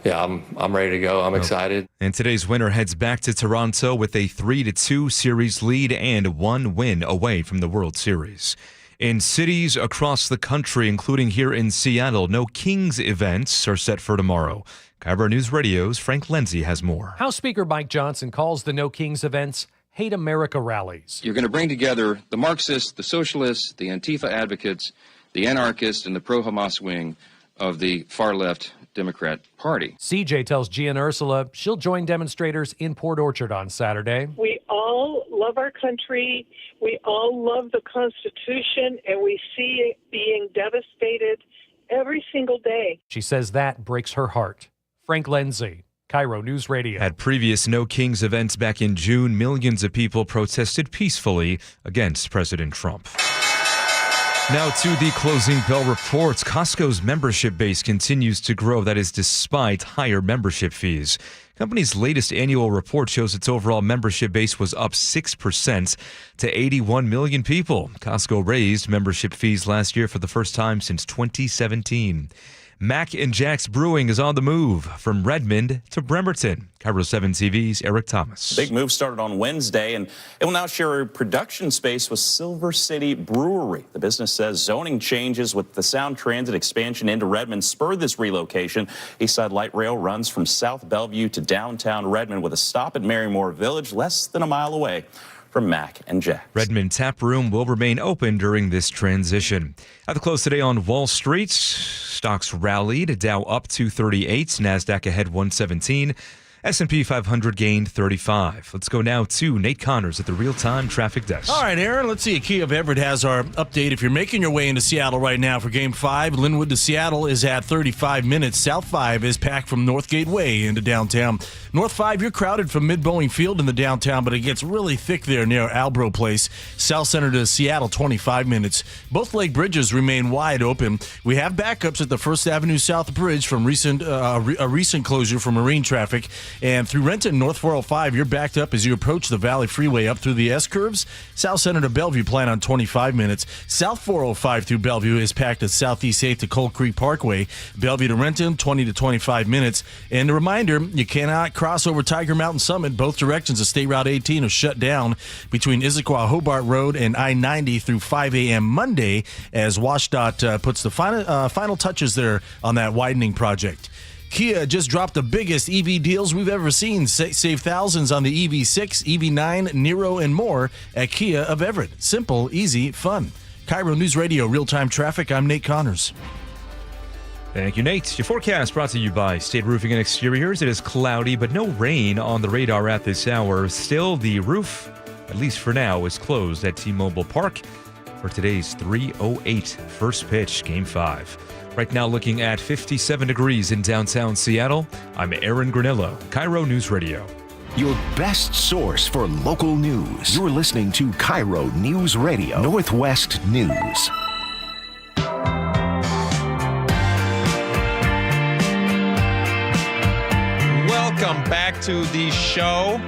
I'm ready to go. I'm excited. And today's winner heads back to Toronto with a 3-2 series lead and 1 win away from the World Series. In cities across the country, including here in Seattle, no Kings events are set for tomorrow. KIRO News Radio's Frank Lindsay has more. House Speaker Mike Johnson calls the No Kings events Hate America rallies. You're going to bring together the Marxists, the socialists, the Antifa advocates, the anarchists, and the pro-Hamas wing of the far left Democrat Party. CJ tells Gia and Ursula she'll join demonstrators in Port Orchard on Saturday. We all love our country. We all love the Constitution, and we see it being devastated every single day. She says that breaks her heart. Frank Lenzi, KIRO Newsradio. At previous No Kings events back in June, millions of people protested peacefully against President Trump. Now to the closing bell reports. Costco's membership base continues to grow. That is despite higher membership fees. Company's latest annual report shows its overall membership base was up 6% to 81 million people. Costco raised membership fees last year for the first time since 2017. Mac and Jack's Brewing is on the move from Redmond to Bremerton. KIRO 7 TV's Eric Thomas. Big move started on Wednesday, and it will now share a production space with Silver City Brewery. The business says zoning changes with the Sound Transit expansion into Redmond spurred this relocation. Eastside Light Rail runs from South Bellevue to downtown Redmond with a stop at Marymore Village, less than a mile away from Mac and Jack. Redmond Tap Room will remain open during this transition. At the close today on Wall Street, stocks rallied. Dow up 238, NASDAQ ahead 117. S&P 500 gained 35. Let's go now to Nate Connors at the real-time traffic desk. All right, Aaron, let's see. Kia of Everett has our update. If you're making your way into Seattle right now for Game 5, Linwood to Seattle is at 35 minutes. South 5 is packed from Northgate Way into downtown. North 5, you're crowded from Mid-Boeing Field into downtown, but it gets really thick there near Albro Place. South Center to Seattle, 25 minutes. Both lake bridges remain wide open. We have backups at the First Avenue South Bridge from a recent closure for marine traffic. And through Renton, North 405, you're backed up as you approach the Valley Freeway up through the S-curves. South Center to Bellevue plan on 25 minutes. South 405 through Bellevue is packed at Southeast 8th to Cold Creek Parkway. Bellevue to Renton, 20 to 25 minutes. And a reminder, you cannot cross over Tiger Mountain Summit. Both directions of State Route 18 are shut down between Issaquah Hobart Road and I-90 through 5 a.m. Monday as WashDOT puts the final touches there on that widening project. Kia just dropped the biggest EV deals we've ever seen. Save thousands on the EV6, EV9, Niro, and more at Kia of Everett. Simple, easy, fun. KIRO News Radio, real-time traffic. I'm Nate Connors. Thank you, Nate. Your forecast brought to you by State Roofing and Exteriors. It is cloudy, but no rain on the radar at this hour. Still, the roof, at least for now, is closed at T-Mobile Park for today's 3:08 first pitch, Game 5. Right now looking at 57 degrees in downtown Seattle. I'm Aaron Granillo, KIRO News Radio. Your best source for local news. You're listening to KIRO News Radio, Northwest News. Welcome back to the show.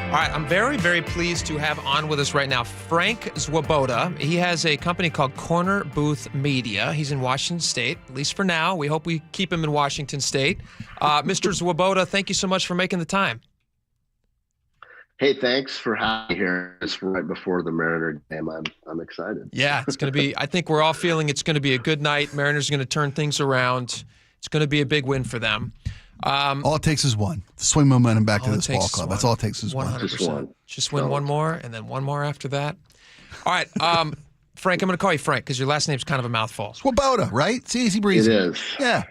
All right, I'm very, very pleased to have on with us right now Frank Swoboda. He has a company called Corner Booth Media. He's in Washington State, at least for now. We hope we keep him in Washington State. Mr. Swoboda, thank you so much for making the time. Hey, thanks for having me here. It's right before the Mariner game. I'm excited. Yeah, it's going to be, I think we're all feeling it's going to be a good night. Mariners are going to turn things around. It's going to be a big win for them. All it takes is one. Swing momentum back to this ball club. That's all it takes is 100%. Just win one more, and then one more after that. All right, Frank, I'm going to call you Frank because your last name's kind of a mouthful. Swoboda, right? It's easy breezy. It is. Yeah.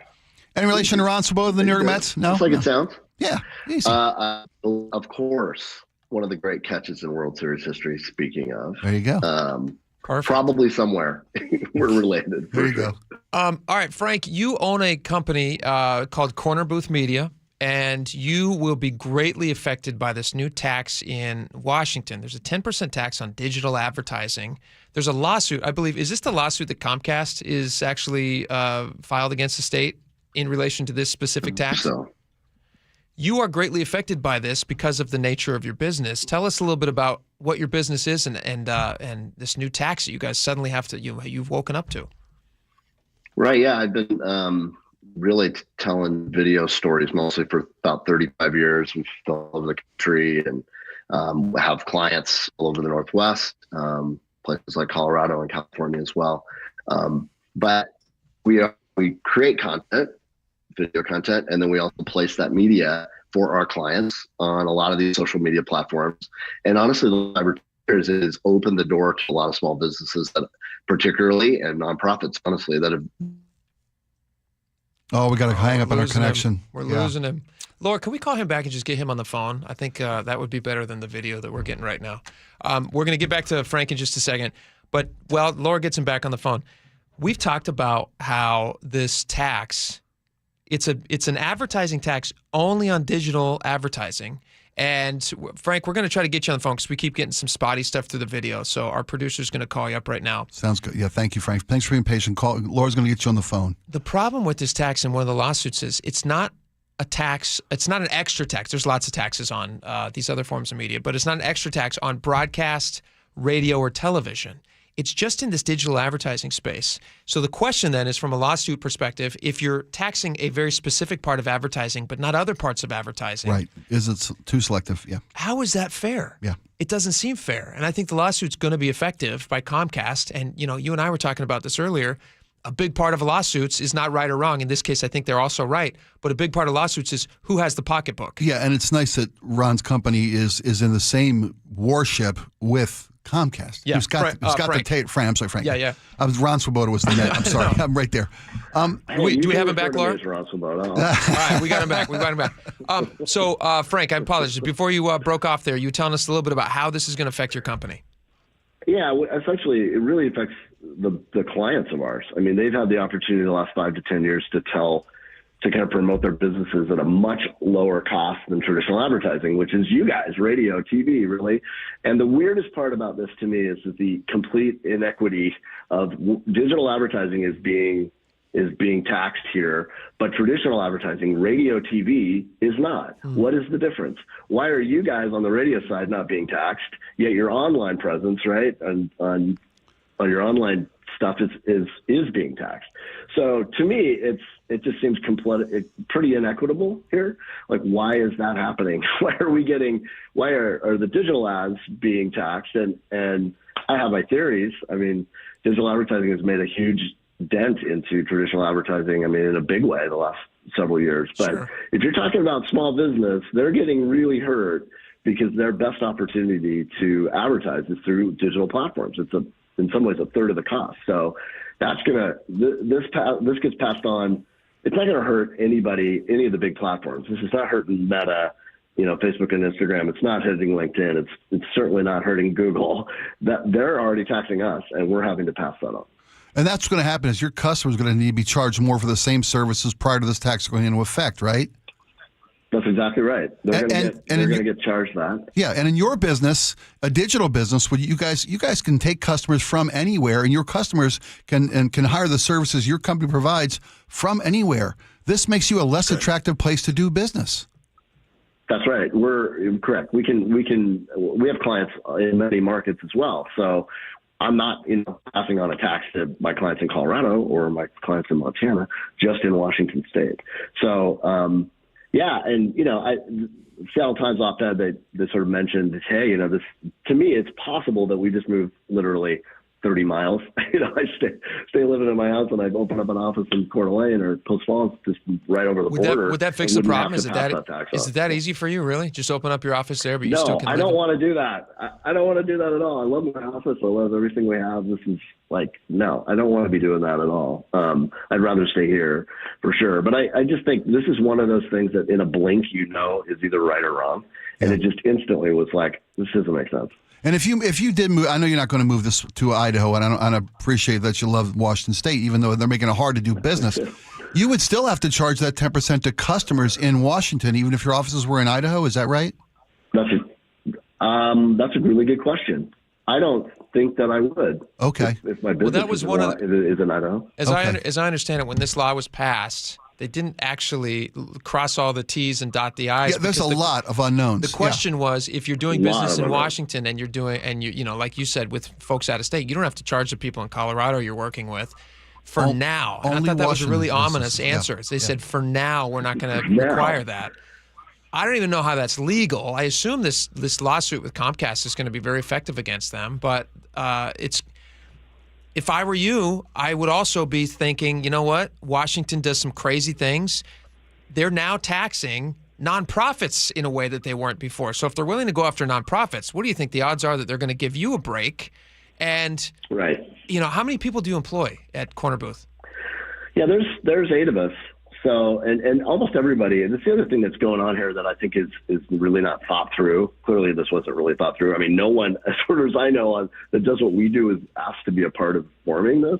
Any relation to Ron Swoboda of the New York Mets? No? Just like it sounds? Yeah, easy. Of course, one of the great catches in World Series history, speaking of. There you go. Probably somewhere we're related. There you go. All right, Frank, you own a company called Corner Booth Media, and you will be greatly affected by this new tax in Washington. There's a 10% tax on digital advertising. There's a lawsuit, I believe. Is this the lawsuit that Comcast is actually filed against the state in relation to this specific tax? So. You are greatly affected by this because of the nature of your business. Tell us a little bit about what your business is and this new tax that you guys suddenly have to you've woken up to. Right. Yeah, I've been really telling video stories mostly for about 35 years. We've all over the country and have clients all over the Northwest, places like Colorado and California as well. But we create content, video content, and then we also place that media for our clients on a lot of these social media platforms. And honestly, the has opened the door to a lot of small businesses that particularly and nonprofits, honestly, that have Oh, we got to hang up on our connection. We're losing him. Laura, can we call him back and just get him on the phone? I think that would be better than the video that we're getting right now. We're going to get back to Frank in just a second. But while Laura gets him back on the phone, we've talked about how this tax, it's an advertising tax only on digital advertising. And Frank, we're going to try to get you on the phone because we keep getting some spotty stuff through the video. So our producer's going to call you up right now. Sounds good. Yeah, thank you, Frank. Thanks for being patient. Laura's going to get you on the phone. The problem with this tax in one of the lawsuits is it's not a tax. It's not an extra tax. There's lots of taxes on these other forms of media, but it's not an extra tax on broadcast, radio, or television. It's just in this digital advertising space. So the question then is, from a lawsuit perspective, if you're taxing a very specific part of advertising but not other parts of advertising. Right. Is it too selective? Yeah. How is that fair? Yeah. It doesn't seem fair. And I think the lawsuit's going to be effective by Comcast. And, you and I were talking about this earlier. A big part of lawsuits is not right or wrong. In this case, I think they're also right. But a big part of lawsuits is who has the pocketbook. Yeah, and it's nice that Ron's company is in the same warship with Comcast. Yeah, Who's got Frank. Frank. I'm sorry, Frank. Yeah. Ron Swoboda was the net. I'm sorry. I'm right there. Do we have him back, Laura? Ron Swoboda. All right, we got him back. So, Frank, I apologize. Before you broke off there, you were telling us a little bit about how this is going to affect your company. Yeah, essentially, it really affects the clients of ours. I mean, they've had the opportunity the last 5 to 10 years to kind of promote their businesses at a much lower cost than traditional advertising, which is you guys, radio, TV, really. And the weirdest part about this to me is that the complete inequity of digital advertising is being taxed here, but traditional advertising, radio, TV, is not. What is the difference? Why are you guys on the radio side not being taxed, yet your online presence, right, on your online stuff is being taxed? So to me, it just seems pretty inequitable here. Like, why is that happening? Why are the digital ads being taxed? And I have my theories. I mean, digital advertising has made a huge dent into traditional advertising, I mean, in a big way the last several years. But if you're talking about small business, they're getting really hurt because their best opportunity to advertise is through digital platforms. It's in some ways a third of the cost. So that's this gets passed on. It's not going to hurt anybody, any of the big platforms. This is not hurting Meta, Facebook and Instagram. It's not hitting LinkedIn. It's certainly not hurting Google. That they're already taxing us, and we're having to pass that on. And that's what's going to happen is your customers are going to need to be charged more for the same services prior to this tax going into effect, right? That's exactly right. They're going to get charged that. Yeah, and in your business, a digital business, you guys can take customers from anywhere, and your customers can hire the services your company provides from anywhere. This makes you a less attractive place to do business. That's right. We're correct. We have clients in many markets as well. So I'm not, passing on a tax to my clients in Colorado or my clients in Montana, just in Washington State. So, and Seattle Times op-ed, they sort of mentioned, hey, this, to me, it's possible that we just move literally 30 miles. I stay living in my house, and I open up an office in Coeur d'Alene or Post Falls, just right over the border. Would that fix the problem? Is it that easy for you, really? Just open up your office there, but you still can live? No, I don't want to do that. I don't want to do that at all. I love my office. I love everything we have. This is no, I don't want to be doing that at all. I'd rather stay here for sure. But I just think this is one of those things that in a blink, is either right or wrong. And it just instantly was like, this doesn't make sense. And if you did move, I know you're not going to move this to Idaho, and I appreciate that you love Washington State, even though they're making it hard to do business. You would still have to charge that 10% to customers in Washington, even if your offices were in Idaho. Is that right? That's a really good question. I don't think that I would. Okay. If my business is in Idaho. As I understand it, when this law was passed, they didn't actually cross all the T's and dot the I's. Yeah, there's a lot of unknowns. The question was, if you're doing business in Washington and you're doing, like you said, with folks out of state, you don't have to charge the people in Colorado you're working with for now. And I thought that was a really ominous answer. They said, for now, we're not going to require that. I don't even know how that's legal. I assume this lawsuit with Comcast is going to be very effective against them, but if I were you, I would also be thinking, you know what? Washington does some crazy things. They're now taxing nonprofits in a way that they weren't before. So if they're willing to go after nonprofits, what do you think the odds are that they're going to give you a break? And, how many people do you employ at Corner Booth? Yeah, there's 8 of us. So, and almost everybody, and it's the other thing that's going on here that I think is really not thought through. Clearly, this wasn't really thought through. I mean, no one, as far as I know, that does what we do is asked to be a part of forming this,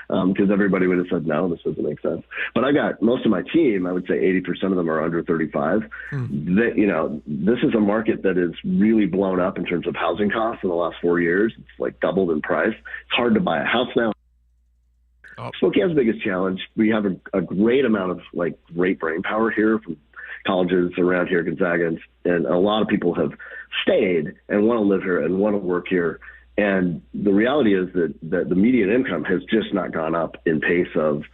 because everybody would have said, no, this doesn't make sense. But I got most of my team, I would say 80% of them are under 35. They, you know, this is a market that is really blown up in terms of housing costs in the last 4 years. It's like doubled in price. It's hard to buy a house now. Spokane's biggest challenge, we have a great amount of like great brain power here from colleges around here, Gonzaga, and a lot of people have stayed and want to live here and want to work here. And the reality is that the median income has just not gone up in pace of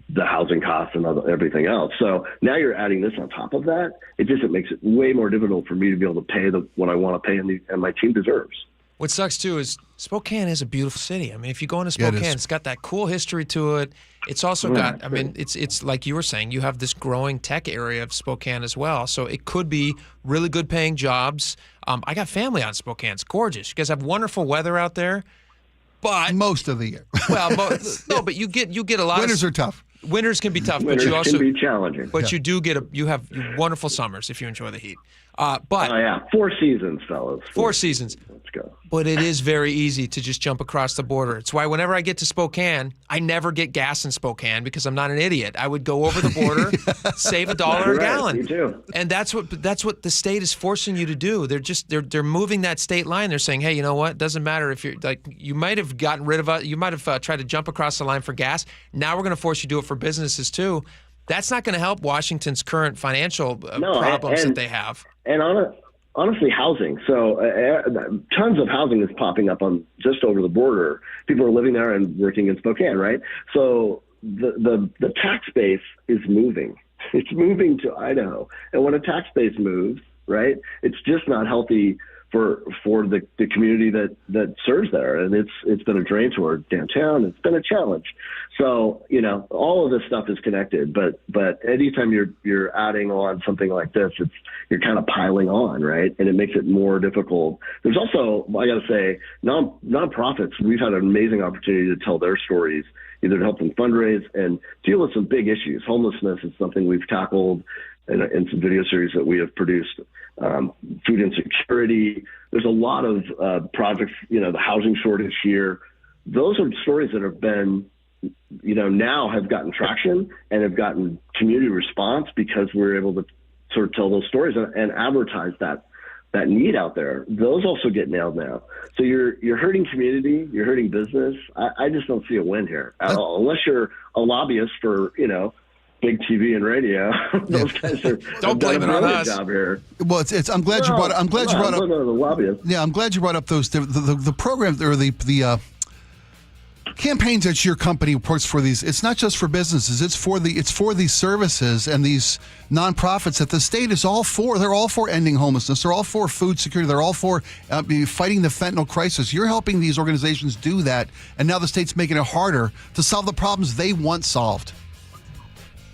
the housing costs and everything else. So now you're adding this on top of that. It makes it way more difficult for me to be able to pay what I want to pay and my team deserves. What sucks, too, is Spokane is a beautiful city. I mean, if you go into Spokane, it's got that cool history to it. It's also got, I mean, it's like you were saying, you have this growing tech area of Spokane as well. So it could be really good paying jobs. I got family out in Spokane. It's gorgeous. You guys have wonderful weather out there. But most of the year. Well, no, but you get a lot Winters are tough. Winters can be tough, Winters but you also can be challenging. But you do you have wonderful summers if you enjoy the heat. But 4 seasons, fellas. 4 seasons. Let's go. But it is very easy to just jump across the border. It's why whenever I get to Spokane, I never get gas in Spokane because I'm not an idiot. I would go over the border, save $1 a gallon. Me too. And that's what the state is forcing you to do. They're moving that state line. They're saying, hey, you know what? It doesn't matter if you're like you might have gotten rid of you might have tried to jump across the line for gas. Now we're going to force you to do it for businesses too. That's not going to help Washington's current financial problems that they have. And honestly, housing. So tons of housing is popping up on just over the border. People are living there and working in Spokane, right? So the tax base is moving. It's moving to Idaho. And when a tax base moves, right, it's just not healthy for the community that serves there. And it's been a drain toward downtown. It's been a challenge. So, you know, all of this stuff is connected, but anytime you're adding on something like this, you're kind of piling on, right? And it makes it more difficult. There's also, I got to say, nonprofits, we've had an amazing opportunity to tell their stories, either to help them fundraise and deal with some big issues. Homelessness is something we've tackled in some video series that we have produced. Food insecurity. There's a lot of projects, you know, the housing shortage here. Those are stories that have been, you know, now have gotten traction and have gotten community response because we're able to sort of tell those stories and advertise that need out there. Those also get nailed now. So you're hurting community, you're hurting business. I just don't see a win here at all, unless you're a lobbyist for, you know, big TV and radio. Those guys don't blame it on us. Job here. Well, I'm glad you brought up. I'm glad you brought up the lobbyists. Yeah, I'm glad you brought up those the programs or the campaigns that your company works for. These, it's not just for businesses. It's for these services and these nonprofits that the state is all for. They're all for ending homelessness. They're all for food security. They're all for fighting the fentanyl crisis. You're helping these organizations do that, and now the state's making it harder to solve the problems they once solved.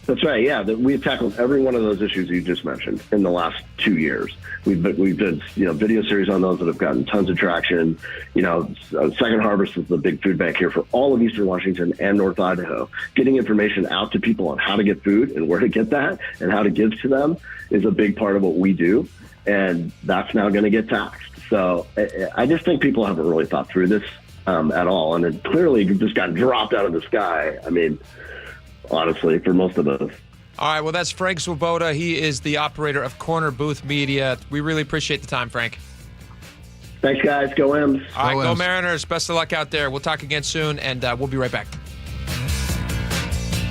That's right. Yeah, we've tackled every one of those issues you just mentioned in the last 2 years. We've done video series on those that have gotten tons of traction. You know, Second Harvest is the big food bank here for all of Eastern Washington and North Idaho. Getting information out to people on how to get food and where to get that and how to give to them is a big part of what we do, and that's now going to get taxed. So I just think people haven't really thought through this at all, and it clearly just got dropped out of the sky. I mean, honestly, for most of us. All right, well, that's Frank Swoboda. He is the operator of Corner Booth Media. We really appreciate the time, Frank. Thanks, guys. Go M's. All right, go Mariners. Best of luck out there. We'll talk again soon, and we'll be right back.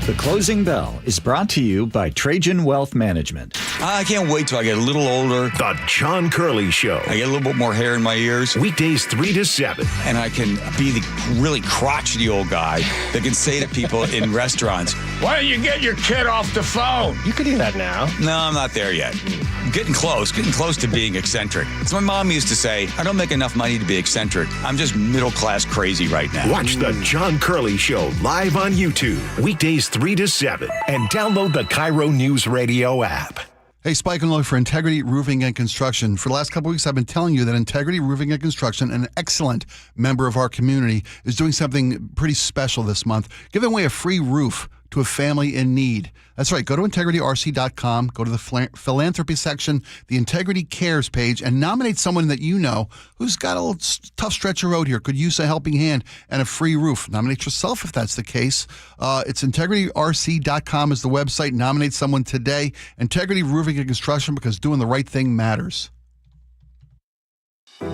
The Closing Bell is brought to you by Trajan Wealth Management. I can't wait till I get a little older. The John Curley Show. I get a little bit more hair in my ears. Weekdays 3 to 7. And I can be the really crotchety old guy that can say to people in restaurants, "Why don't you get your kid off the phone?" You can do that now. No, I'm not there yet. I'm getting close to being eccentric. As my mom used to say, I don't make enough money to be eccentric. I'm just middle-class crazy right now. Watch The John Curley Show live on YouTube. Weekdays 3 to 7. And download the KIRO Newsradio app. Hey, Spike O'Neill for Integrity Roofing and Construction. For the last couple of weeks, I've been telling you that Integrity Roofing and Construction, an excellent member of our community, is doing something pretty special this month, giving away a free roof to a family in need. That's right. Go to integrityrc.com, go to the philanthropy section, the Integrity Cares page, and nominate someone that you know who's got a little tough stretch of road here, could use a helping hand and a free roof. Nominate yourself if that's the case. It's integrityrc.com is the website. Nominate someone today. Integrity Roofing and Construction, because doing the right thing matters.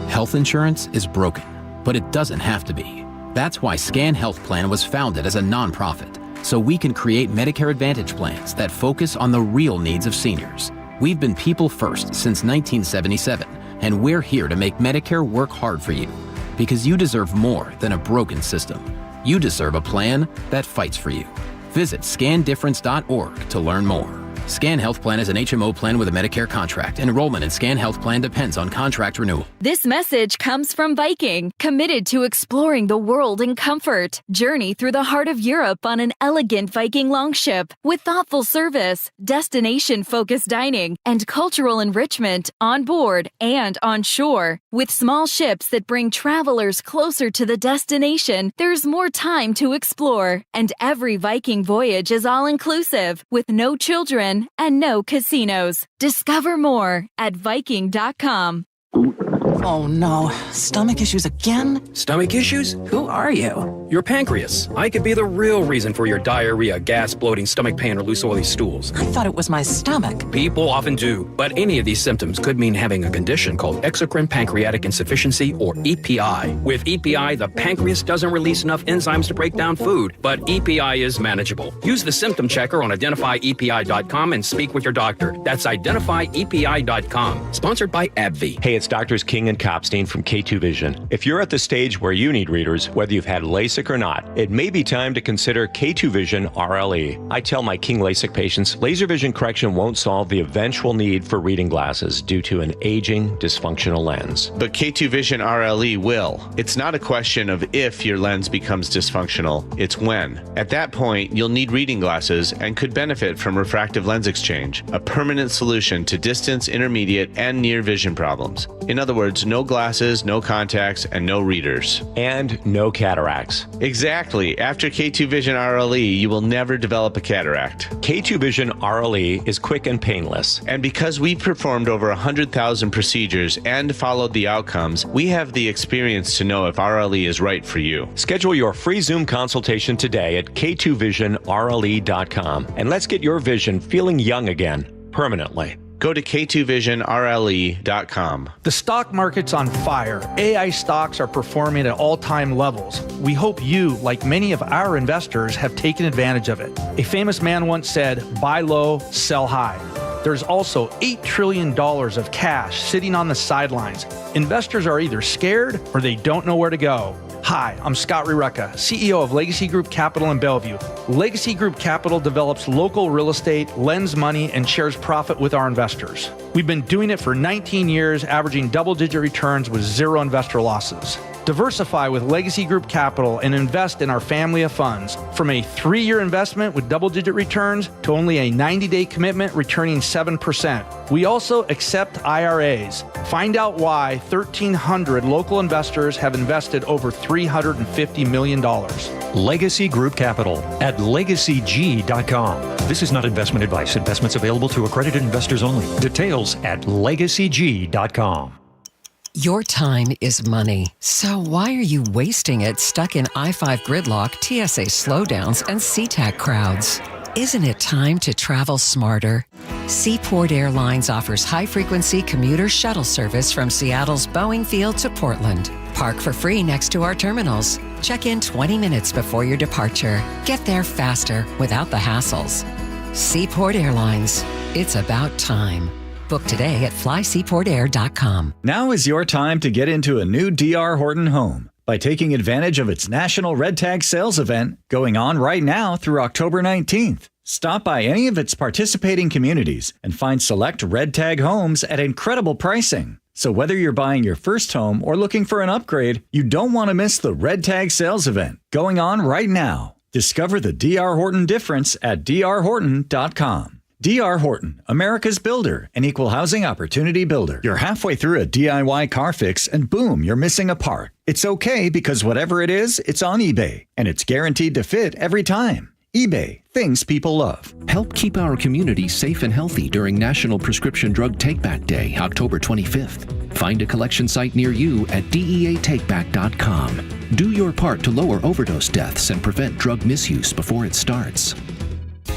Health insurance is broken, but it doesn't have to be. That's why Scan Health Plan was founded as a nonprofit, so we can create Medicare Advantage plans that focus on the real needs of seniors. We've been people first since 1977, and we're here to make Medicare work hard for you, because you deserve more than a broken system. You deserve a plan that fights for you. Visit scandifference.org to learn more. Scan Health Plan is an HMO plan with a Medicare contract. Enrollment in Scan Health Plan depends on contract renewal. This message comes from Viking, committed to exploring the world in comfort. Journey through the heart of Europe on an elegant Viking longship with thoughtful service, destination-focused dining, and cultural enrichment on board and on shore. With small ships that bring travelers closer to the destination, there's more time to explore. And every Viking voyage is all-inclusive, with no children and no casinos. Discover more at Viking.com. Oh no, stomach issues again? Stomach issues? Who are you? Your pancreas. I could be the real reason for your diarrhea, gas, bloating, stomach pain, or loose oily stools. I thought it was my stomach. People often do, but any of these symptoms could mean having a condition called exocrine pancreatic insufficiency, or EPI. With EPI, the pancreas doesn't release enough enzymes to break down food, but EPI is manageable. Use the symptom checker on identifyepi.com and speak with your doctor. That's identifyepi.com. Sponsored by AbbVie. Hey, it's Doctors King and Kopstein from K2 Vision. If you're at the stage where you need readers, whether you've had LASIK or not, it may be time to consider K2 Vision RLE. I tell my King LASIK patients, laser vision correction won't solve the eventual need for reading glasses due to an aging, dysfunctional lens. But K2 Vision RLE will. It's not a question of if your lens becomes dysfunctional, it's when. At that point, you'll need reading glasses and could benefit from refractive lens exchange, a permanent solution to distance, intermediate, and near vision problems. In other words, no glasses, no contacts, and no readers. And no cataracts. Exactly. After K2 Vision RLE, you will never develop a cataract. K2 Vision RLE is quick and painless. And because we've performed over 100,000 procedures and followed the outcomes, we have the experience to know if RLE is right for you. Schedule your free Zoom consultation today at k2visionrle.com, and let's get your vision feeling young again, permanently. Go to k2visionrle.com. The stock market's on fire. AI stocks are performing at all-time levels. We hope you, like many of our investors, have taken advantage of it. A famous man once said, buy low, sell high. There's also $8 trillion of cash sitting on the sidelines. Investors are either scared or they don't know where to go. Hi, I'm Scott Rireka, CEO of Legacy Group Capital in Bellevue. Legacy Group Capital develops local real estate, lends money, and shares profit with our investors. We've been doing it for 19 years, averaging double-digit returns with zero investor losses. Diversify with Legacy Group Capital and invest in our family of funds. From a 3-year investment with double-digit returns to only a 90-day commitment returning 7%. We also accept IRAs. Find out why 1,300 local investors have invested over $350 million. Legacy Group Capital at LegacyG.com. This is not investment advice. Investments available to accredited investors only. Details at LegacyG.com. Your time is money. So why are you wasting it stuck in I-5 gridlock, TSA slowdowns, and SeaTac crowds? Isn't it time to travel smarter? Seaport Airlines offers high-frequency commuter shuttle service from Seattle's Boeing Field to Portland. Park for free next to our terminals. Check in 20 minutes before your departure. Get there faster without the hassles. Seaport Airlines. It's about time. Book today at flyseaportair.com. Now is your time to get into a new D.R. Horton home by taking advantage of its National Red Tag Sales event going on right now through October 19th. Stop by any of its participating communities and find select Red Tag homes at incredible pricing. So whether you're buying your first home or looking for an upgrade, you don't want to miss the Red Tag Sales event going on right now. Discover the D.R. Horton difference at drhorton.com. D.R. Horton, America's builder, an equal housing opportunity builder. You're halfway through a DIY car fix and boom, you're missing a part. It's okay because whatever it is, it's on eBay and it's guaranteed to fit every time. eBay, things people love. Help keep our community safe and healthy during National Prescription Drug Takeback Day, October 25th. Find a collection site near you at deatakeback.com. Do your part to lower overdose deaths and prevent drug misuse before it starts.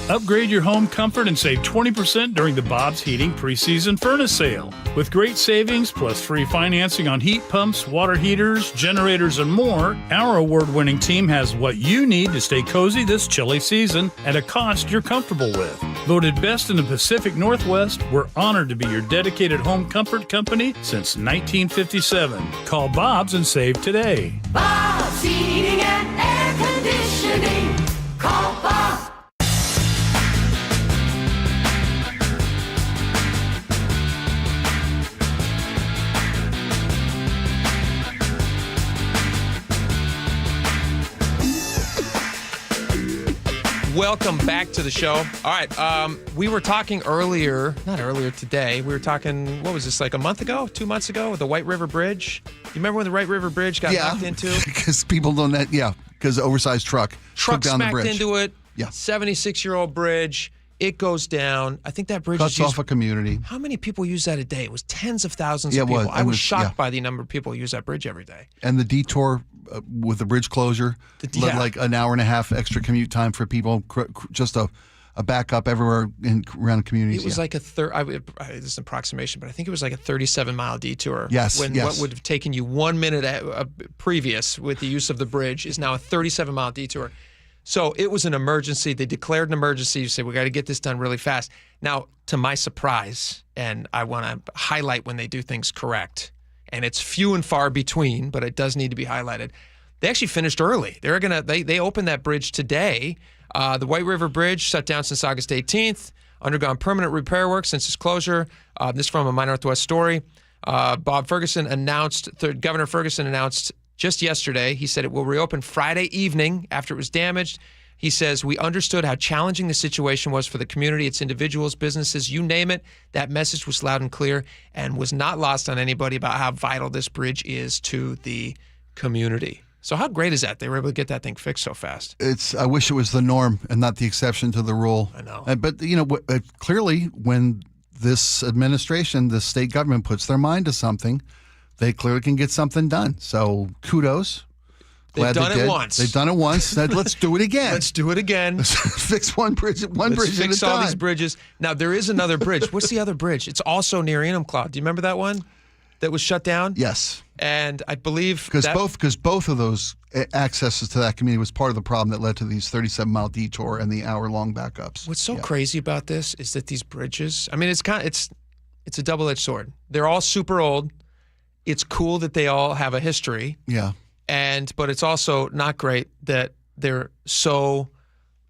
Upgrade your home comfort and save 20% during the Bob's Heating preseason furnace sale. With great savings plus free financing on heat pumps, water heaters, generators, and more, our award-winning team has what you need to stay cozy this chilly season at a cost you're comfortable with. Voted best in the Pacific Northwest, we're honored to be your dedicated home comfort company since 1957. Call Bob's and save today. Bob's Heating and Air Conditioning. Call Bob. Welcome back to the show. All right, we were talking not earlier today, we were talking, what was this, like a month ago, 2 months ago, with the White River Bridge? You remember when the White River Bridge got knocked into? Because people don't, because the oversized truck took down the bridge. Smacked into it, Yeah. 76-year-old bridge, it goes down. I think that bridge Cuts is used, off a community. How many people use that a day? It was tens of thousands of it people. was. I was shocked yeah. by the number of people who use that bridge every day. And the detour with the bridge closure, like an hour and a half extra commute time for people, just a backup everywhere around the communities. It was like this is an approximation, but I think it was like a 37-mile detour. Yes, When what would have taken you 1 minute previous with the use of the bridge is now a 37-mile detour. So it was an emergency. They declared an emergency. You say, we got to get this done really fast. Now, to my surprise, and I want to highlight when they do things correct, and it's few and far between, but it does need to be highlighted. They actually finished early. They opened that bridge today. The White River Bridge shut down since August 18th, undergone permanent repair work since its closure. This is from a My Northwest story. Governor Ferguson announced just yesterday, he said it will reopen Friday evening after it was damaged. He says, we understood how challenging the situation was for the community, its individuals, businesses, you name it. That message was loud and clear and was not lost on anybody about how vital this bridge is to the community. So how great is that? They were able to get that thing fixed so fast. I wish it was the norm and not the exception to the rule. I know. But, clearly when this administration, the state government puts their mind to something, they clearly can get something done. So kudos. They've done it once. They've done it once. Let's do it again. Let's do it again. Let's fix one bridge at a time. Let's fix all these bridges. Now, there is another bridge. What's the other bridge? It's also near Enumclaw. Do you remember that one that was shut down? Yes. And I believe because both of those accesses to that community was part of the problem that led to these 37-mile detour and the hour-long backups. What's so crazy about this is that these bridges, I mean, it's a double-edged sword. They're all super old. It's cool that they all have a history. Yeah. But it's also not great that they're so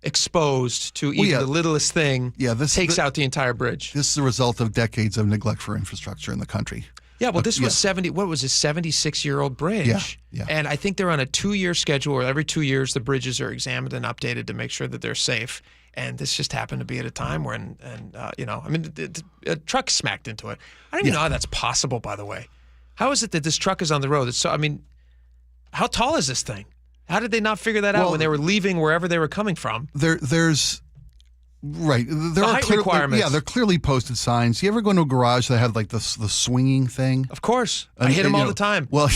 exposed to even the littlest thing takes out the entire bridge. This is the result of decades of neglect for infrastructure in the country. Yeah, well, this was 76-year-old bridge. Yeah. And I think they're on a 2-year schedule where every 2 years the bridges are examined and updated to make sure that they're safe. And this just happened to be at a time when, a truck smacked into it. I don't even know how that's possible, by the way. How is it that this truck is on the road? How tall is this thing? How did they not figure that out when they were leaving wherever they were coming from? There's right. There are height requirements. They're clearly posted signs. You ever go into a garage that had like the swinging thing? Of course, I hit them all the time. Well,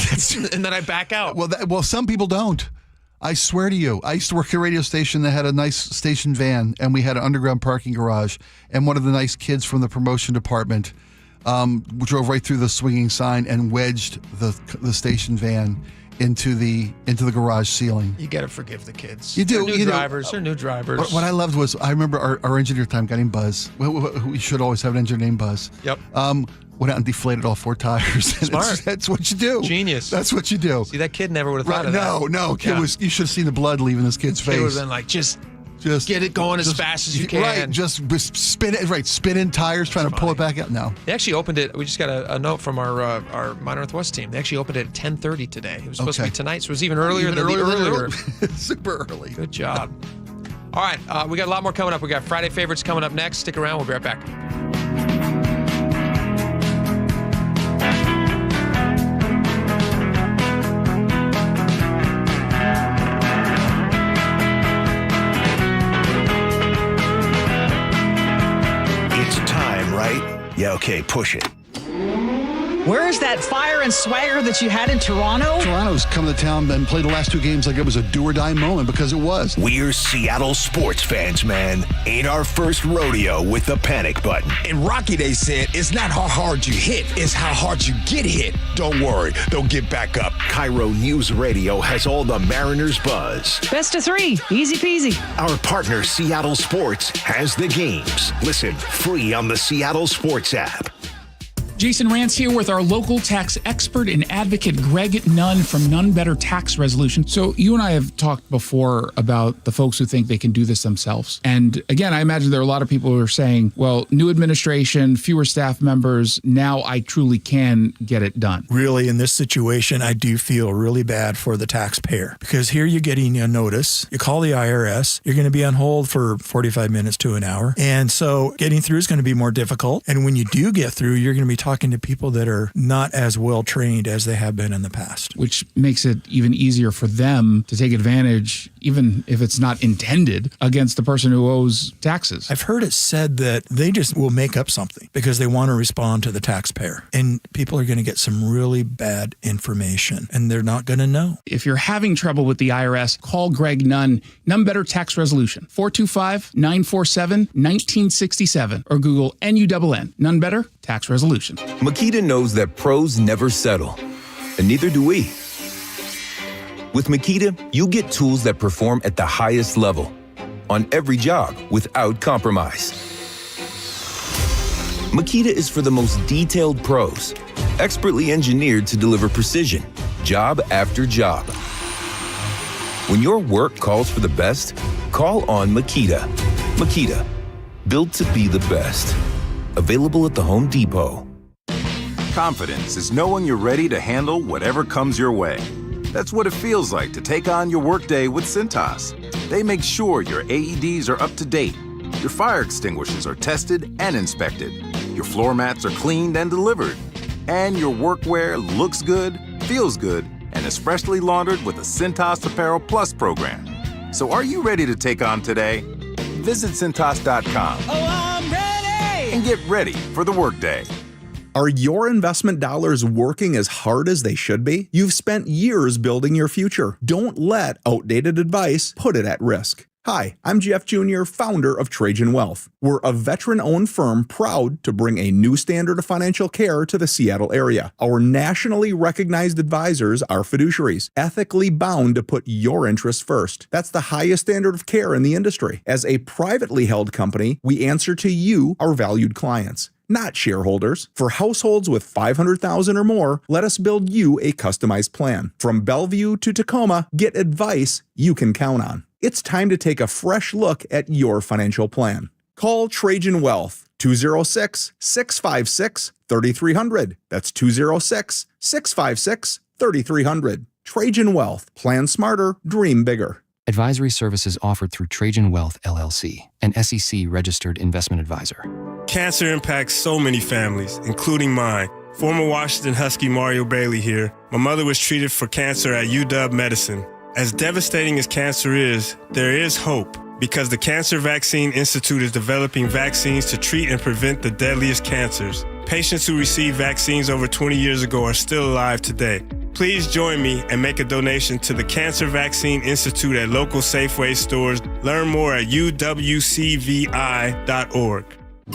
and then I back out. Well, some people don't. I swear to you, I used to work at a radio station that had a nice station van, and we had an underground parking garage. And one of the nice kids from the promotion department drove right through the swinging sign and wedged the station van into the garage ceiling. You got to forgive the kids. You do. They're new drivers. What I loved was, I remember our engineer at the time, guy named Buzz. We should always have an engineer named Buzz. Yep. Went out and deflated all 4 tires. Smart. That's what you do. Genius. That's what you do. See, that kid never would have thought of that. No. Kid you should have seen the blood leaving this kid's face. He would have been like, just get it going as fast as you can. Right, just spin it. Right, spin in tires, trying to pull it back out. No, they actually opened it. We just got a note from our My Northwest team. They actually opened it at 10:30 today. It was supposed to be tonight, so it was even earlier than earlier. Super early. Good job. All right, we got a lot more coming up. We got Friday favorites coming up next. Stick around. We'll be right back. Yeah, okay, push it. Where's that fire and swagger that you had in Toronto? Toronto's come to town and played the last 2 games like it was a do-or-die moment, because it was. We're Seattle sports fans, man. Ain't our first rodeo with the panic button. And Rocky, they said, it's not how hard you hit, it's how hard you get hit. Don't worry, they'll get back up. KIRO Newsradio has all the Mariners buzz. Best of 3. Easy peasy. Our partner, Seattle Sports, has the games. Listen free on the Seattle Sports app. Jason Rance here with our local tax expert and advocate, Greg Nunn from None Better Tax Resolution. So you and I have talked before about the folks who think they can do this themselves. And again, I imagine there are a lot of people who are saying, well, new administration, fewer staff members, now I truly can get it done. Really, in this situation, I do feel really bad for the taxpayer, because here you're getting a notice. You call the IRS, you're going to be on hold for 45 minutes to an hour. And so getting through is going to be more difficult. And when you do get through, you're going to be talking to people that are not as well trained as they have been in the past. Which makes it even easier for them to take advantage, even if it's not intended, against the person who owes taxes. I've heard it said that they just will make up something because they want to respond to the taxpayer. And people are going to get some really bad information, and they're not going to know. If you're having trouble with the IRS, call Greg Nunn, None Better Tax Resolution, 425-947-1967, or Google NUNN, None Better Tax Resolution. Makita knows that pros never settle, and neither do we. With Makita, you get tools that perform at the highest level on every job without compromise. Makita is for the most detailed pros, expertly engineered to deliver precision, job after job. When your work calls for the best, call on Makita. Makita, built to be the best. Available at the Home Depot. Confidence is knowing you're ready to handle whatever comes your way. That's what it feels like to take on your workday with Cintas. They make sure your AEDs are up to date, your fire extinguishers are tested and inspected, your floor mats are cleaned and delivered, and your workwear looks good, feels good, and is freshly laundered with the Cintas Apparel Plus program. So are you ready to take on today? Visit Cintas.com. Oh, I'm ready! And get ready for the workday. Are your investment dollars working as hard as they should be? You've spent years building your future. Don't let outdated advice put it at risk. Hi, I'm Jeff Jr., founder of Trajan Wealth. We're a veteran-owned firm proud to bring a new standard of financial care to the Seattle area. Our nationally recognized advisors are fiduciaries, ethically bound to put your interests first. That's the highest standard of care in the industry. As a privately held company, we answer to you, our valued clients, not shareholders. For households with $500,000 or more, let us build you a customized plan. From Bellevue to Tacoma, get advice you can count on. It's time to take a fresh look at your financial plan. Call Trajan Wealth, 206-656-3300. That's 206-656-3300. Trajan Wealth. Plan smarter, dream bigger. Advisory services offered through Trajan Wealth, LLC, an SEC-registered investment advisor. Cancer impacts so many families, including mine. Former Washington Husky Mario Bailey here. My mother was treated for cancer at UW Medicine. As devastating as cancer is, there is hope, because the Cancer Vaccine Institute is developing vaccines to treat and prevent the deadliest cancers. Patients who received vaccines over 20 years ago are still alive today. Please join me and make a donation to the Cancer Vaccine Institute at local Safeway stores. Learn more at uwcvi.org.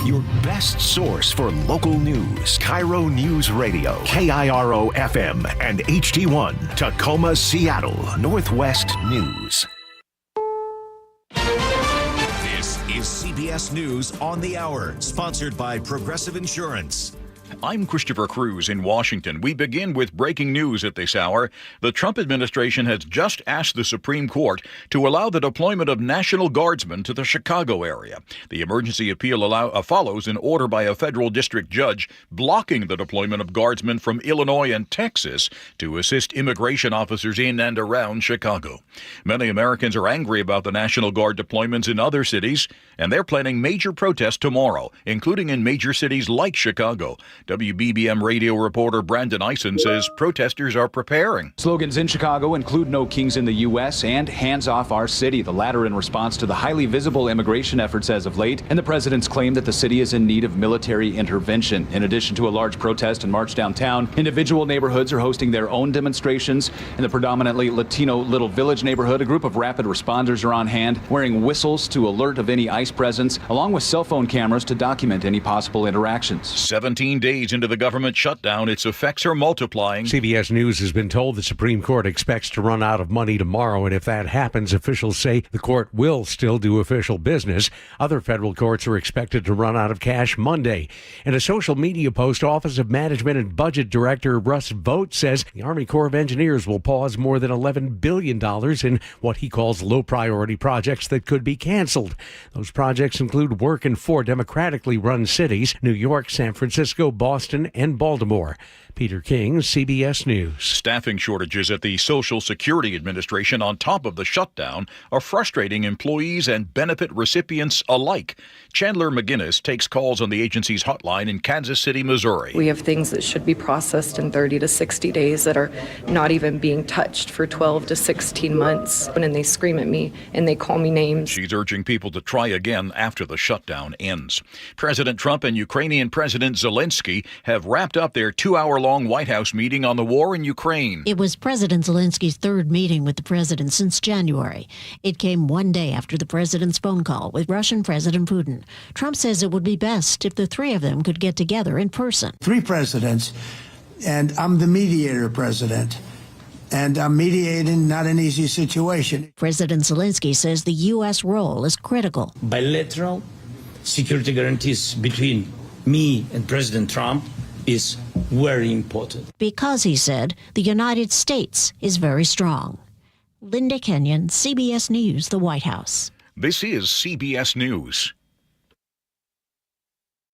Your best source for local news, KIRO News Radio, KIRO FM and HD1, Tacoma, Seattle, Northwest News. This is CBS News on the Hour, sponsored by Progressive Insurance. I'm Christopher Cruz in Washington. We begin with breaking news at this hour. The Trump administration has just asked the Supreme Court to allow the deployment of National Guardsmen to the Chicago area. The emergency appeal follows an order by a federal district judge blocking the deployment of Guardsmen from Illinois and Texas to assist immigration officers in and around Chicago. Many Americans are angry about the National Guard deployments in other cities, and they're planning major protests tomorrow, including in major cities like Chicago. WBBM radio reporter Brandon Eisen says protesters are preparing. Slogans in Chicago include "No Kings in the U.S." and "Hands off our city," the latter in response to the highly visible immigration efforts as of late, and the president's claim that the city is in need of military intervention. In addition to a large protest and march downtown, individual neighborhoods are hosting their own demonstrations. In the predominantly Latino Little Village neighborhood, a group of rapid responders are on hand, wearing whistles to alert of any ICE presence, along with cell phone cameras to document any possible interactions. 17 days into the government shutdown, its effects are multiplying. CBS News has been told the Supreme Court expects to run out of money tomorrow, and if that happens, officials say the court will still do official business. Other federal courts are expected to run out of cash Monday. In a social media post, Office of Management and Budget Director Russ Vought says the Army Corps of Engineers will pause more than $11 billion in what he calls low-priority projects that could be canceled. Those projects include work in 4 democratically run cities: New York, San Francisco, Boston, and Baltimore. Peter King, CBS News. Staffing shortages at the Social Security Administration on top of the shutdown are frustrating employees and benefit recipients alike. Chandler McGinnis takes calls on the agency's hotline in Kansas City, Missouri. We have things that should be processed in 30 to 60 days that are not even being touched for 12 to 16 months. And they scream at me and they call me names. She's urging people to try again after the shutdown ends. President Trump and Ukrainian President Zelensky have wrapped up their 2-hour-long White House meeting on the war in Ukraine. It was President Zelensky's 3rd meeting with the president since January. It came one day after the president's phone call with Russian President Putin. Trump says it would be best if the 3 of them could get together in person. 3 presidents, and I'm the mediator president. And I'm mediating not an easy situation. President Zelensky says the U.S. role is critical. Bilateral security guarantees between me and President Trump is very important. Because, he said, the United States is very strong. Linda Kenyon, CBS News, the White House. This is CBS News.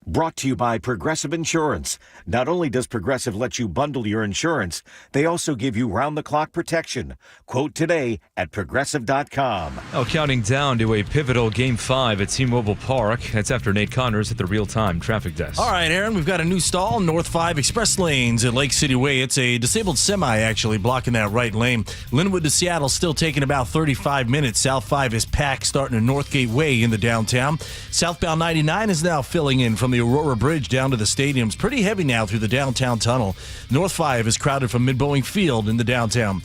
Brought to you by Progressive Insurance. Not only does Progressive let you bundle your insurance, they also give you round-the-clock protection. Quote today at Progressive.com. Now counting down to a pivotal Game 5 at T-Mobile Park. That's after Nate Connors at the real-time traffic desk. All right, Aaron, we've got a new stall, North 5 Express Lanes at Lake City Way. It's a disabled semi, actually, blocking that right lane. Linwood to Seattle still taking about 35 minutes. South 5 is packed starting at Northgate Way in the downtown. Southbound 99 is now filling in from the Aurora Bridge down to the stadiums. Pretty heavy now through the downtown tunnel. North 5 is crowded from Mid-Boeing Field in the downtown.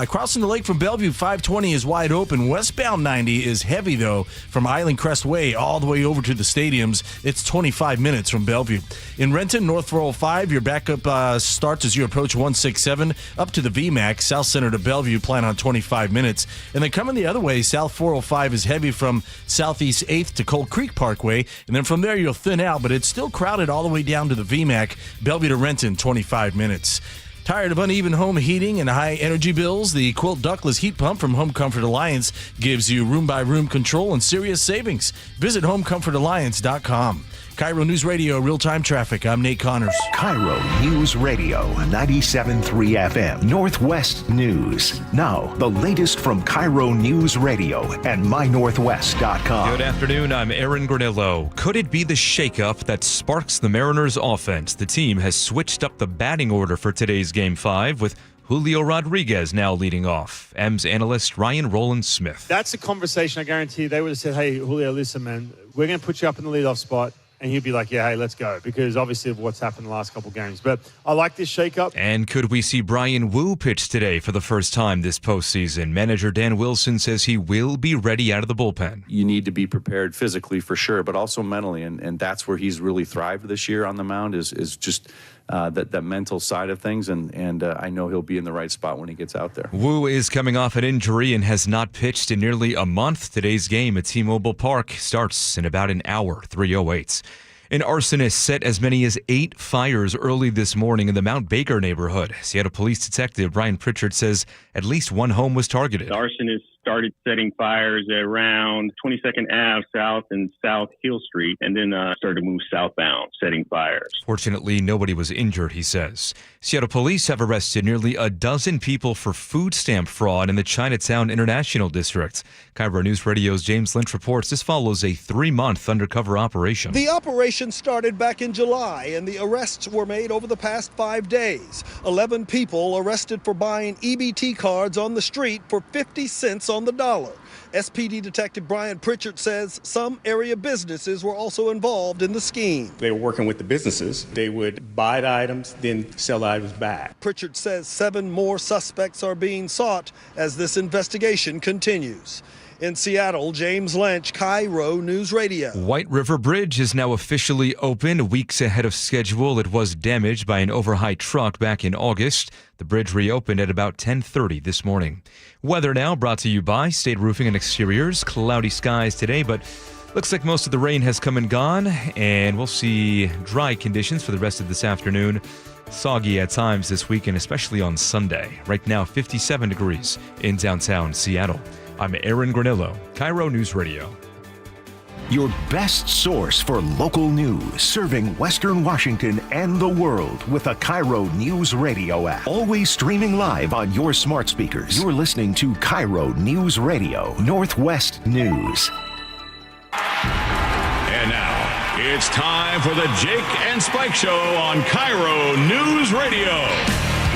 Crossing the lake from Bellevue, 520 is wide open. Westbound 90 is heavy, though, from Island Crest Way all the way over to the stadiums. It's 25 minutes from Bellevue. In Renton, North 405, your backup starts as you approach 167 up to the VMAX. South Center to Bellevue, plan on 25 minutes. And then coming the other way, South 405 is heavy from Southeast 8th to Cold Creek Parkway. And then from there, you'll thin out, but it's still crowded all the way down to the VMAC. Bellevue to Renton, 25 minutes. Tired of uneven home heating and high energy bills? The Quilt ductless heat pump from Home Comfort Alliance gives you room-by-room control and serious savings. Visit homecomfortalliance.com. KIRO News Radio, real-time traffic. I'm Nate Connors. KIRO News Radio, 97.3 FM, Northwest News. Now, the latest from KIRO News Radio and mynorthwest.com. Good afternoon, I'm Aaron Granillo. Could it be the shakeup that sparks the Mariners' offense? The team has switched up the batting order for today's Game 5 with Julio Rodriguez now leading off. M's analyst Ryan Rowland-Smith. That's a conversation I guarantee they would have said, hey, Julio, listen, man, we're going to put you up in the leadoff spot. And he'd be like, yeah, hey, let's go. Because obviously of what's happened the last couple of games. But I like this shakeup. And could we see Brian Wu pitch today for the first time this postseason? Manager Dan Wilson says he will be ready out of the bullpen. You need to be prepared physically for sure, but also mentally. And that's where he's really thrived this year on the mound is just that mental side of things. And I know he'll be in the right spot when he gets out there. Wu is coming off an injury and has not pitched in nearly a month. Today's game at T-Mobile Park starts in about an hour, 3:08. An arsonist set as many as 8 fires early this morning in the Mount Baker neighborhood. Seattle Police Detective Brian Pritchard says at least one home was targeted. The arsonist started setting fires around 22nd Ave South and South Hill Street, and then started to move southbound, setting fires. Fortunately, nobody was injured, he says. Seattle police have arrested nearly a dozen people for food stamp fraud in the Chinatown International District. KIRO News Radio's James Lynch reports this follows a 3-month undercover operation. The operation started back in July, and the arrests were made over the past 5 days. 11 people arrested for buying EBT cards on the street for 50 cents on the dollar. SPD Detective Brian Pritchard says some area businesses were also involved in the scheme. They were working with the businesses. They would buy the items, then sell the items back. Pritchard says 7 more suspects are being sought as this investigation continues. In Seattle, James Lynch, KIRO News Radio. White River Bridge is now officially open, weeks ahead of schedule. It was damaged by an overhigh truck back in August. The bridge reopened at about 10:30 this morning. Weather now brought to you by State Roofing and Exteriors. Cloudy skies today, but looks like most of the rain has come and gone, and we'll see dry conditions for the rest of this afternoon. Soggy at times this weekend, especially on Sunday. Right now, 57 degrees in downtown Seattle. I'm Aaron Granillo, KIRO News Radio. Your best source for local news, serving Western Washington and the world with a KIRO News Radio app. Always streaming live on your smart speakers. You're listening to KIRO News Radio, Northwest News. And now, it's time for the Jake and Spike Show on KIRO News Radio.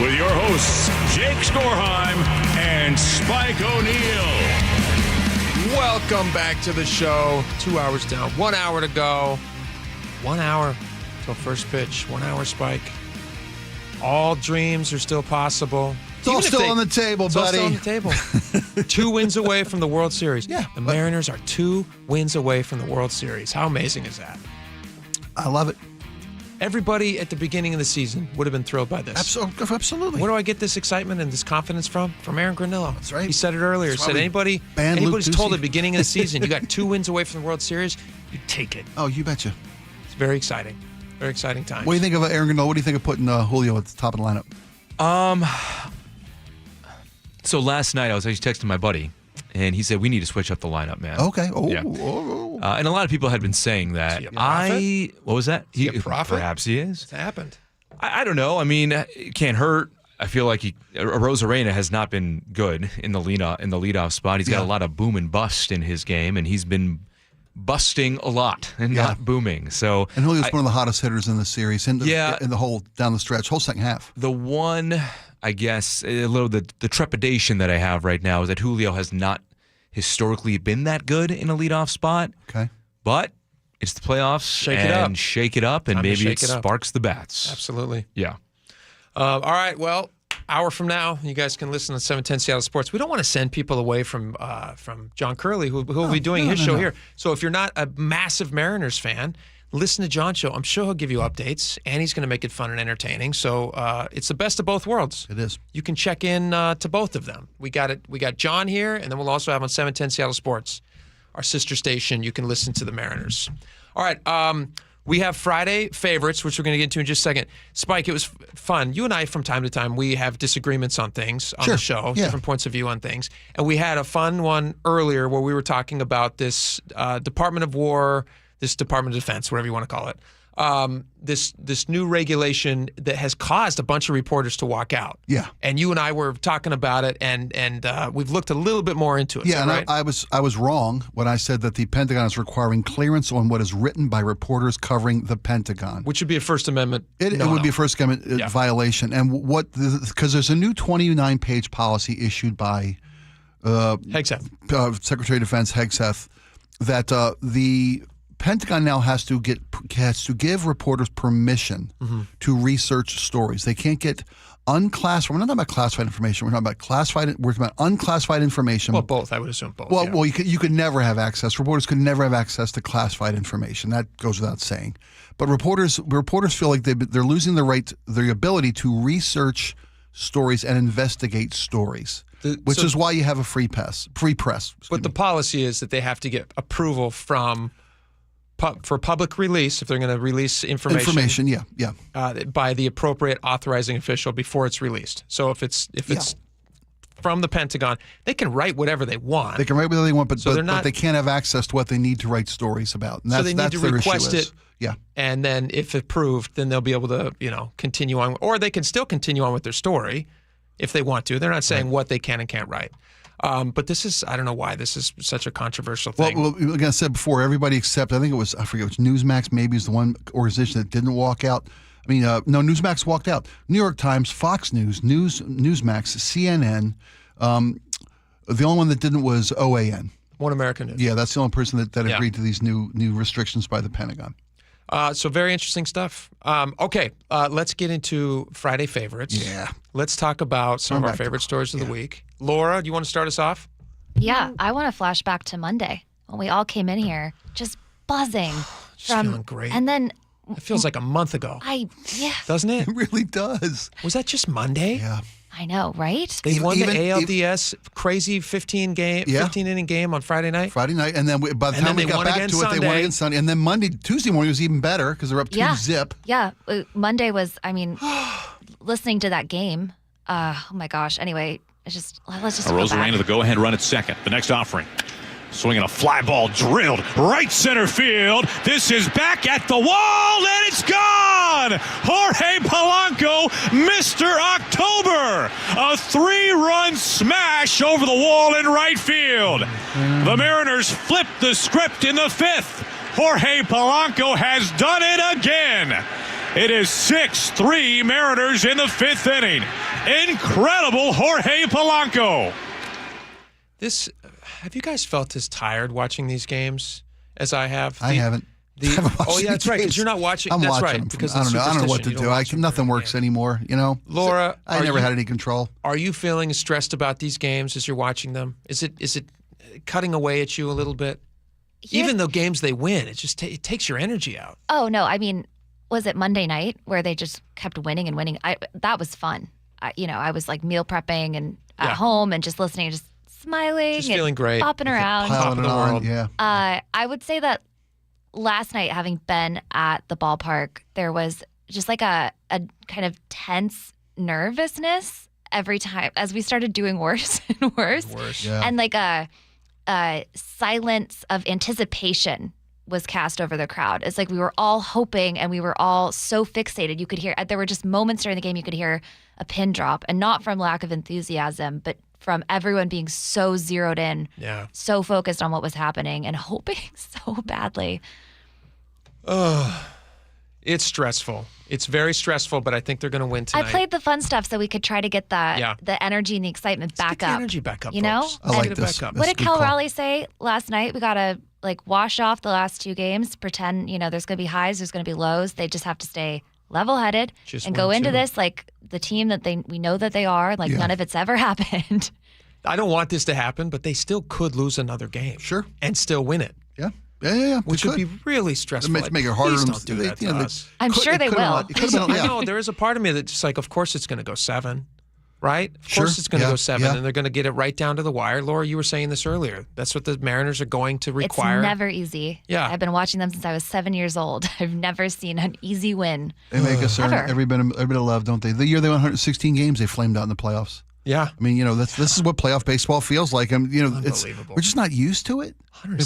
With your hosts, Jake Skorheim and Spike O'Neill. Welcome back to the show. 2 hours down, 1 hour to go. 1 hour till first pitch. 1 hour, Spike. All dreams are still possible. It's all still on the table, buddy. All still on the table. 2 wins away from the World Series. Yeah. The Mariners are 2 wins away from the World Series. How amazing is that? I love it. Everybody at the beginning of the season would have been thrilled by this. Absolutely. Where do I get this excitement and this confidence from? From Aaron Granillo. That's right. He said it earlier. He said anybody's told at the beginning of the season, you got 2 wins away from the World Series, you take it. Oh, you betcha. It's very exciting. Very exciting times. What do you think of Aaron Granillo? What do you think of putting Julio at the top of the lineup? So last night I was actually texting my buddy, and he said we need to switch up the lineup, man. Okay. Yeah. And a lot of people had been saying that. What was that? Is he a prophet? Perhaps he is. It's happened. I don't know. I mean, it can't hurt. I feel like Rosarena has not been good in the leadoff spot. He's got a lot of boom and bust in his game, and he's been busting a lot and not booming. So and Julio's one of the hottest hitters in the series. In the whole down the stretch, whole second half. The one, I guess, the trepidation that I have right now is that Julio has not historically been that good in a leadoff spot. Okay. But it's the playoffs. Shake it up, and Time maybe it sparks the bats. Absolutely. Yeah. All right. Well, hour from now, you guys can listen to 710 Seattle Sports. We don't want to send people away from John Curley, who will be doing his show here. So if you're not a massive Mariners fan, listen to John's show. I'm sure he'll give you updates, and he's going to make it fun and entertaining. So it's the best of both worlds. It is. You can check in to both of them. We got John here, and then we'll also have on 710 Seattle Sports, our sister station. You can listen to the Mariners. All right. We have Friday favorites, which we're going to get into in just a second. Spike, it was fun. You and I, from time to time, we have disagreements on things on the show, different points of view on things. And we had a fun one earlier where we were talking about this Department of War, this Department of Defense, whatever you want to call it, this new regulation that has caused a bunch of reporters to walk out. Yeah. And you and I were talking about it, and we've looked a little bit more into it. Yeah, and right? I was wrong when I said that the Pentagon is requiring clearance on what is written by reporters covering the Pentagon. Which would be a First Amendment. It would be a First Amendment violation. And because there's a new 29-page policy issued by Hegseth. Secretary of Defense Hegseth that the Pentagon now has to give reporters permission to research stories. They can't get unclassified. We're not talking about classified information. We're talking about classified. We're talking about unclassified information. Well, both. I would assume both. Well, you could never have access. Reporters could never have access to classified information. That goes without saying. But reporters feel like they're losing their ability to research stories and investigate stories. Which is why you have a free press. But the policy is that they have to get approval for public release, if they're going to release information. By the appropriate authorizing official before it's released. So if it's from the Pentagon. They can write whatever they want. They can write whatever they want, but, So they're but not- they can't have access to what they need to write stories about. And So that's, they need that's to their request issue is. it. Yeah. And then if approved, then they'll be able to, continue on. Or they can still continue on with their story if they want to. They're not saying what they can and can't write. But this is, I don't know why this is such a controversial thing. Well, like I said before, everybody except, I think it was, I forget which, Newsmax maybe is the one organization that didn't walk out. I mean, no, Newsmax walked out. New York Times, Fox News, Newsmax, CNN. The only one that didn't was OAN. One American News. Yeah, that's the only person that agreed to these new restrictions by the Pentagon. So very interesting stuff. Okay, let's get into Friday favorites. Yeah. Let's talk about some of our favorite stories of the week. Laura, do you want to start us off? Yeah, I want to flash back to Monday when we all came in here just buzzing. Feeling great. And then It feels like a month ago. Doesn't it? It really does. Was that just Monday? Yeah. I know, right? They won the ALDS crazy 15 inning game on Friday night. Friday night, and then by the time we got back to it, they won against Sunday. And then Tuesday morning was even better because they're up 2-0. Yeah, Monday was, listening to that game. Oh my gosh. Anyway, let's just Rosarena, the go-ahead run at second. The next offering. Swinging a fly ball drilled right center field. This is back at the wall, and it's gone! Jorge Polanco, Mr. October. A 3-run smash over the wall in right field. The Mariners flipped the script in the 5th. Jorge Polanco has done it again. It is 6-3 Mariners in the 5th inning. Incredible Jorge Polanco. Have you guys felt as tired watching these games as I have? I haven't. That's right, because you're not watching. I'm that's watching right. them Because I don't know what to do. Nothing works anymore, Laura, I never had any control. Are you feeling stressed about these games as you're watching them? Is it cutting away at you a little bit? Even though games they win, it just it takes your energy out. Oh, no. Was it Monday night where they just kept winning and winning? That was fun. I was like meal prepping and at home and just listening, just smiling, just feeling great, bopping around, top of the world. Yeah. I would say that last night, having been at the ballpark, there was just like a kind of tense nervousness every time as we started doing worse and worse. Yeah. And like a silence of anticipation was cast over the crowd. It's like we were all hoping and we were all so fixated. You could hear, there were just moments during the game you could hear a pin drop, and not from lack of enthusiasm, but from everyone being so zeroed in, so focused on what was happening and hoping so badly. It's stressful. It's very stressful, but I think they're going to win tonight. I played the fun stuff so we could try to get the energy and the excitement back up. The energy back up, you know? folks. I like this. What did Cal Raleigh say last night? We got to wash off the last 2 games, pretend, there's going to be highs, there's going to be lows. They just have to stay level-headed and go into this like the team that we know that they are, none of it's ever happened. I don't want this to happen, but they still could lose another game. Sure. And still win it. Yeah. Yeah. Which would be really stressful. Make it harder. Please don't do that to us. I'm sure they will. I know. There is a part of me that's just like, of course it's going to go 7. Right? Of course it's going to go 7, and they're going to get it right down to the wire. Laura, you were saying this earlier. That's what the Mariners are going to require. It's never easy. Yeah. I've been watching them since I was 7 years old. I've never seen an easy win. They make us earn every bit of love, don't they? The year they won 116 games, they flamed out in the playoffs. Yeah. I mean, this is what playoff baseball feels like. We're just not used to it.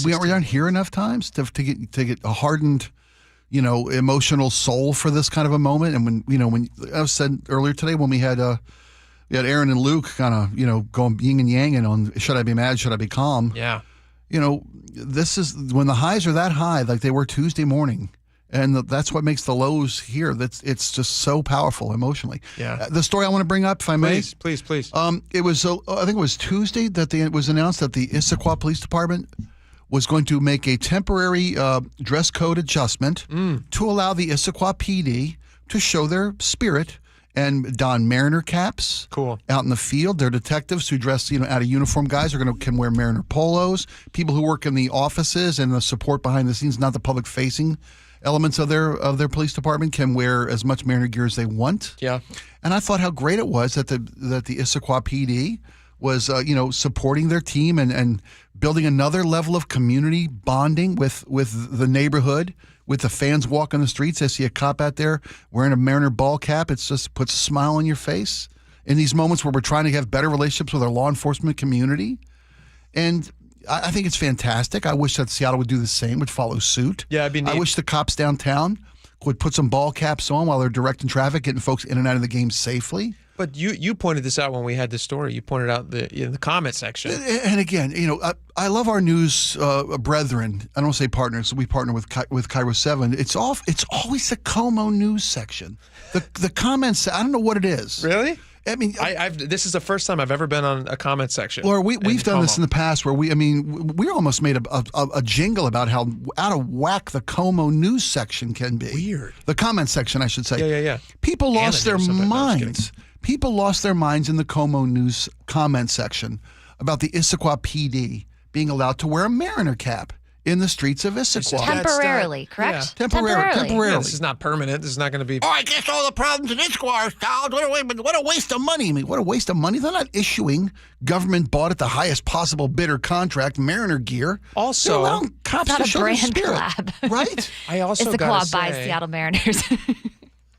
We aren't here enough times to get a hardened, emotional soul for this kind of a moment. And when I said earlier today when we had Aaron and Luke kind of, going yin and yang on should I be mad, should I be calm? Yeah. This is when the highs are that high, like they were Tuesday morning. And that's what makes the lows here. It's just so powerful emotionally. Yeah. The story I want to bring up, if I may. Please. It was, I think it was Tuesday that it was announced that the Issaquah Police Department was going to make a temporary dress code adjustment to allow the Issaquah PD to show their spirit and don Mariner caps. Cool. Out in the field. Their detectives who dress, out of uniform guys can wear Mariner polos. People who work in the offices and the support behind the scenes, not the public facing elements of their police department, can wear as much Mariner gear as they want. Yeah. And I thought how great it was that the Issaquah PD was supporting their team and building another level of community bonding with the neighborhood, with the fans walking the streets. They see a cop out there wearing a Mariner ball cap. It just puts a smile on your face. in these moments where we're trying to have better relationships with our law enforcement community. And I think it's fantastic. I wish that Seattle would do the same, would follow suit. Yeah, it'd be neat. I wish the cops downtown would put some ball caps on while they're directing traffic, getting folks in and out of the game safely. But you pointed this out when we had this story. You pointed out in the comment section. And again, I love our news brethren. I don't want to say partners. We partner with KIRO 7. It's always the Como news section. The comments. I don't know what it is. Really? I mean, this is the first time I've ever been on a comment section. Laura, we've done this in the past where we almost made a jingle about how out of whack the Como news section can be. Weird. The comment section, I should say. Yeah. People lost their minds. People lost their minds in the Como news comment section about the Issaquah PD being allowed to wear a Mariner cap in the streets of Issaquah. Temporarily, correct? Yeah. Temporarily. Yeah, this is not permanent. This is not going to be. Oh, I guess all the problems in Issaquah are solved. What a waste of money. I mean, what a waste of money. They're not issuing government bought at the highest possible bidder contract Mariner gear. Also, cops not to a show brand their spirit. collab. Right? I also Issaquah buys Seattle Mariners.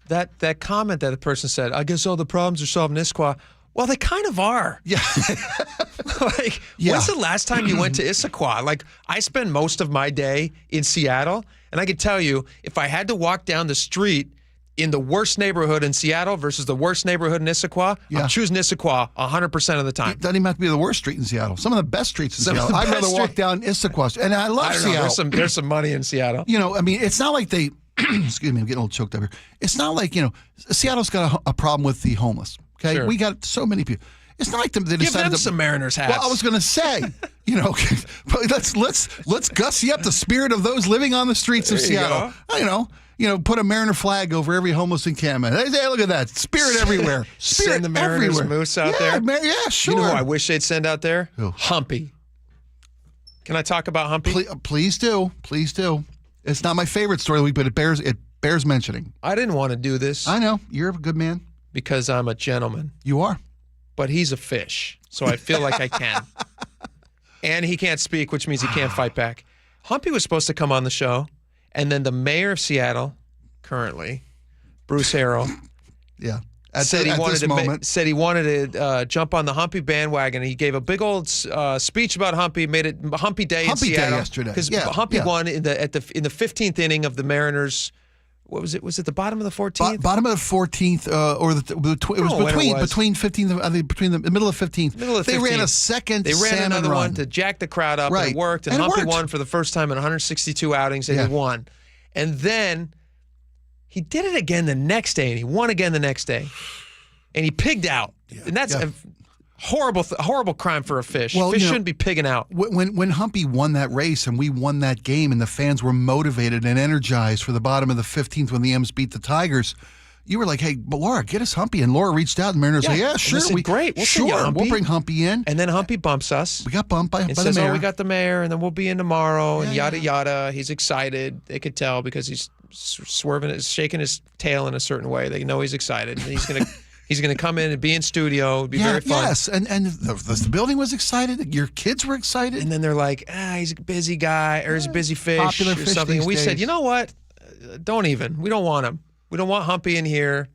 that comment that the person said, I guess all the problems are solved in Issaquah. Well, they kind of are. Yeah. When's the last time you went to Issaquah? Like, I spend most of my day in Seattle, and I can tell you, if I had to walk down the street in the worst neighborhood in Seattle versus the worst neighborhood in Issaquah, I'm choosing Issaquah 100% of the time. It doesn't even have to be the worst street in Seattle. Some of the best streets in Seattle. I'd rather walk down Issaquah. And I love Seattle. There's some money in Seattle. I mean, it's not like they, excuse me, I'm getting a little choked up here. It's not like, Seattle's got a problem with the homeless. Okay, Sure. We got so many people. It's not like they Give decided them to, some Mariners hats. Well, I was going to say, but let's gussy up the spirit of those living on the streets of Seattle. Put a Mariner flag over every homeless encampment. Hey, look at that spirit everywhere. Spirit Send the Mariners everywhere. moose out there. Yeah, sure. You know who I wish they'd send out there? Humpy. Can I talk about Humpy? Please do. It's not my favorite story of the week, but it bears mentioning. I didn't want to do this. I know. You're a good man. Because I'm a gentleman. You are. But he's a fish, so I feel like I can. And he can't speak, which means he can't fight back. Humpy was supposed to come on the show, and then the mayor of Seattle, currently, Bruce Harrell, said he wanted to jump on the Humpy bandwagon. He gave a big old speech about Humpy, made it Humpy Day in Seattle. Humpy Day yesterday. Because Humpy won in the 15th inning of the Mariners. What was it? Was it the bottom of the 14th? Bottom of the 14th, between 15th. I think between the middle of 15th. They ran a second. They ran salmon another run one to jack the crowd up, and it worked. And Humpy won for the first time in 162 outings, and he won. And then he did it again the next day, and he won again the next day, and he pigged out. And that's a horrible crime for a fish. Well, fish shouldn't be pigging out. When Humpy won that race and we won that game and the fans were motivated and energized for the bottom of the 15th when the M's beat the Tigers, you were like, hey, but Laura, get us Humpy. And Laura reached out and Mariners said, yeah, sure. Great. We'll bring Humpy in. And then Humpy bumps us. We got bumped by the says, mayor. we got the mayor, and then we'll be in tomorrow, and yada, yada. He's excited. They could tell because he's shaking his tail in a certain way. They know he's excited. And he's going to... He's going to come in and be in studio. It'd be very fun. Yes, and the building was excited. Your kids were excited. And then they're like, he's a busy guy, or he's a busy fish, Popular or fish something. And we these said, days. you know what? We don't want him. We don't want Humpy in here.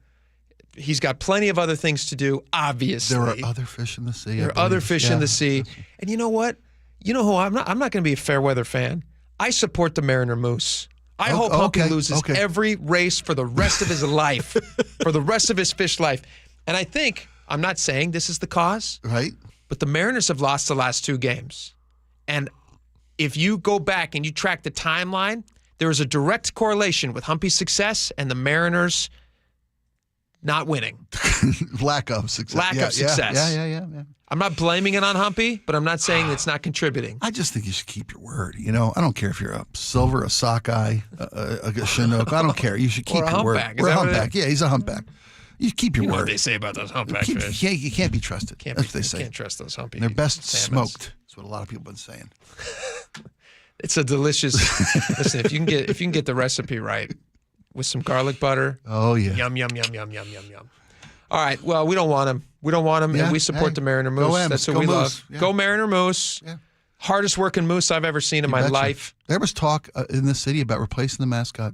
He's got plenty of other things to do, obviously. There are other fish in the sea. There are other fish in the sea. And you know what? You know who I'm not going to be a fair weather fan. I support the Mariner Moose. I hope Humpy loses every race for the rest of his life, for the rest of his fish life. And I think, I'm not saying this is the cause, right? But the Mariners have lost the last 2 games. And if you go back and you track the timeline, there is a direct correlation with Humpy's success and the Mariners not winning. Lack of success. Lack of success. Yeah. I'm not blaming it on Humpy, but I'm not saying it's not contributing. I just think you should keep your word. I don't care if you're a silver, a sockeye, a chinook. I don't care. You should keep your word. We're a humpback. Yeah, he's a humpback. You keep your word. word. What they say about those humpback fish. You can't be trusted. That's what they say. You can't trust those humpy. They're best salmons. smoked. That's what a lot of people have been saying. It's a delicious. Listen, if you can get the recipe right with some garlic butter. Oh yeah. Yum yum yum yum yum yum yum. All right. Well, we don't want him. And we support the Mariner Moose. That's what we love. Yeah. Go Mariner Moose. Yeah. Hardest working moose I've ever seen in my life. There was talk in the city about replacing the mascot.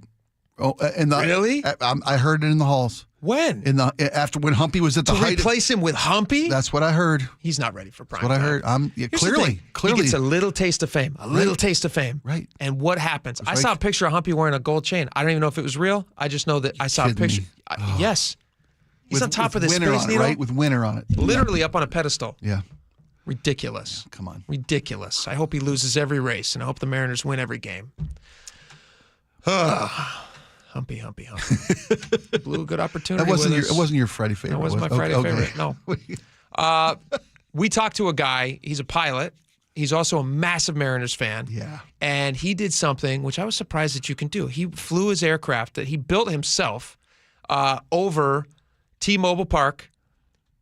Oh, Really? I heard it in the halls. When? After when Humpy was at the height. To replace him with Humpy? That's what I heard. He's not ready for prime That's what time. I heard. Clearly. He gets a little taste of fame. A little taste of fame. Right. And what happens? I saw a picture of Humpy wearing a gold chain. I don't even know if it was real. I just know that I saw a picture. Yes. He's on top of this Winner Space on it, Needle. right? With Winner on it. Literally up on a pedestal. Yeah. Ridiculous. Yeah, come on. Ridiculous. I hope he loses every race, and I hope the Mariners win every game. Humpy. Blew a good opportunity. It wasn't your Friday favorite. That wasn't my Friday favorite. No. We talked to a guy. He's a pilot. He's also a massive Mariners fan. Yeah. And he did something which I was surprised that you can do. He flew his aircraft that he built himself over T-Mobile Park,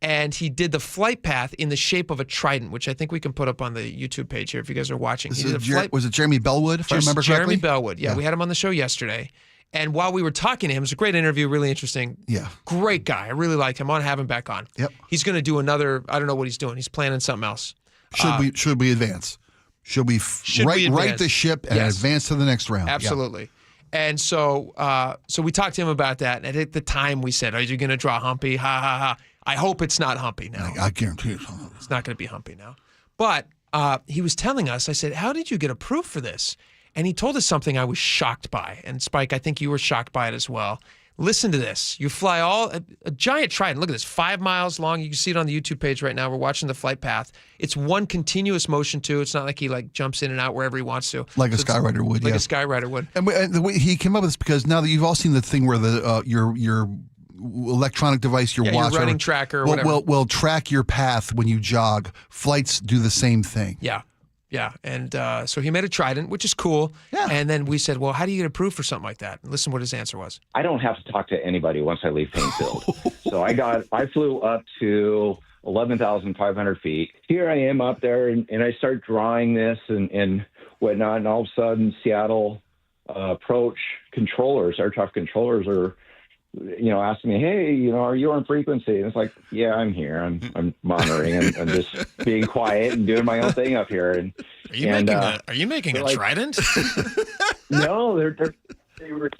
and he did the flight path in the shape of a trident, which I think we can put up on the YouTube page here if you guys are watching. Was it Jeremy Bellwood, if I remember correctly? Jeremy Bellwood. Yeah, we had him on the show yesterday. And while we were talking to him, it was a great interview, really interesting. Yeah. Great guy. I really like him. I want to have him back on. Yep. He's going to do another, I don't know what he's doing. He's planning something else. Should we advance? Should we right the ship and advance to the next round? Absolutely. Yeah. And so we talked to him about that. And at the time we said, are you going to draw Humpy? Ha, ha, ha. I hope it's not Humpy now. I guarantee it's not. It's not going to be Humpy now. But he was telling us, I said, how did you get approved for this? And he told us something I was shocked by. And Spike, I think you were shocked by it as well. Listen to this. You fly a giant trident. Look at this, 5 miles long. You can see it on the YouTube page right now. We're watching the flight path. It's one continuous motion, too. It's not like he jumps in and out wherever he wants to. Like a Skyrider would, Like a Skyrider would. And the way he came up with this, because now that you've all seen the thing where your electronic device, your watch, your running tracker or whatever, will track your path when you jog. Flights do the same thing. Yeah. Yeah, and so he made a trident, which is cool. Yeah. And then we said, well, how do you get approved for something like that? And listen what his answer was. I don't have to talk to anybody once I leave Painfield. So I flew up to 11,500 feet. Here I am up there, and I start drawing this and whatnot, and all of a sudden Seattle approach controllers, air traffic controllers are, asking me, hey, are you on frequency? And it's like, yeah, I'm here. I'm monitoring. I'm just being quiet and doing my own thing up here. And are you making a trident? No, they were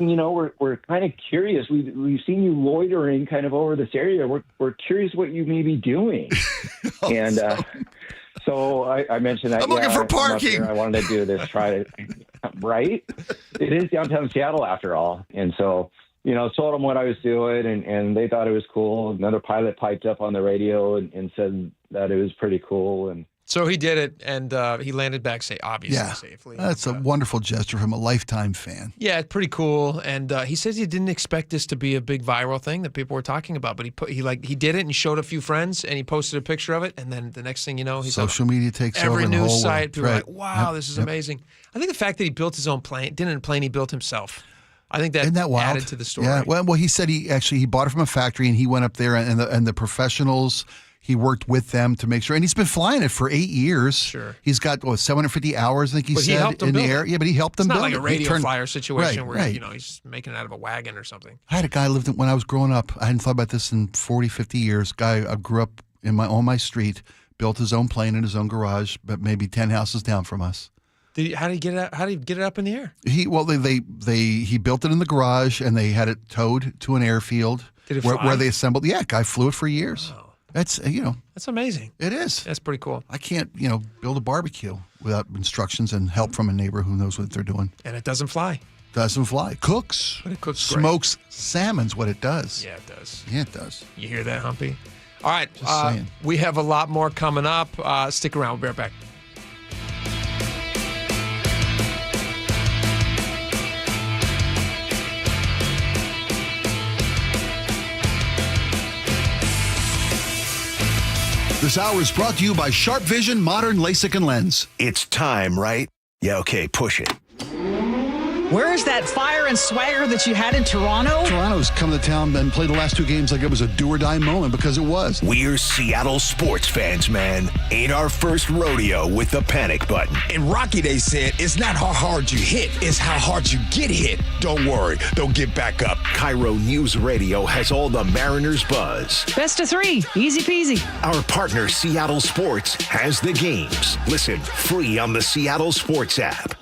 saying, we're kind of curious. We've seen you loitering kind of over this area. We're curious what you may be doing. And so I mentioned that. I'm looking for parking. I wanted to do this trident. Right? It is downtown Seattle after all. And so, told them what I was doing, and they thought it was cool. Another pilot piped up on the radio and said that it was pretty cool. And so he did it, and he landed back safely. That's a wonderful gesture from a lifetime fan. Yeah, pretty cool. And he says he didn't expect this to be a big viral thing that people were talking about, but he did it and showed a few friends, and he posted a picture of it, and then the next thing you know, he's social media takes over every the whole news site. People are right. like, wow, this is amazing. I think the fact that he built his own plane, didn't a plane he built himself. I think that added to the story. Yeah, well, he said he bought it from a factory, and he went up there, and the professionals, he worked with them to make sure, and he's been flying it for 8 years. Sure, he's got 750 hours, I think he said, in the air. Yeah, but he helped them build it. It's not like a radio flyer situation where right. He's making it out of a wagon or something. I had a guy lived when I was growing up. I hadn't thought about this in 40, 50 years. Guy I grew up on my street, built his own plane in his own garage, but maybe 10 houses down from us. How did he get it? How did he get it up in the air? He built it in the garage, and they had it towed to an airfield where they assembled. Yeah, guy flew it for years. Wow. That's that's amazing. It is. That's pretty cool. I can't build a barbecue without instructions and help from a neighbor who knows what they're doing. And it doesn't fly. Doesn't fly. Cooks. But it cooks smokes great. Salmon's what it does. Yeah, it does. Yeah, it does. You hear that, Humpy? All right. Just saying. We have a lot more coming up. Stick around. We'll be right back. This hour is brought to you by Sharp Vision Modern LASIK and Lens. It's time, right? Yeah, okay, push it. Where is that fire and swagger that you had in Toronto? Toronto's come to town and played the last 2 games like it was a do-or-die moment, because it was. We're Seattle sports fans, man. Ain't our first rodeo with the panic button. In Rocky, they said, it's not how hard you hit, it's how hard you get hit. Don't worry, they'll get back up. KIRO Newsradio has all the Mariners buzz. Best of 3, easy peasy. Our partner, Seattle Sports, has the games. Listen free on the Seattle Sports app.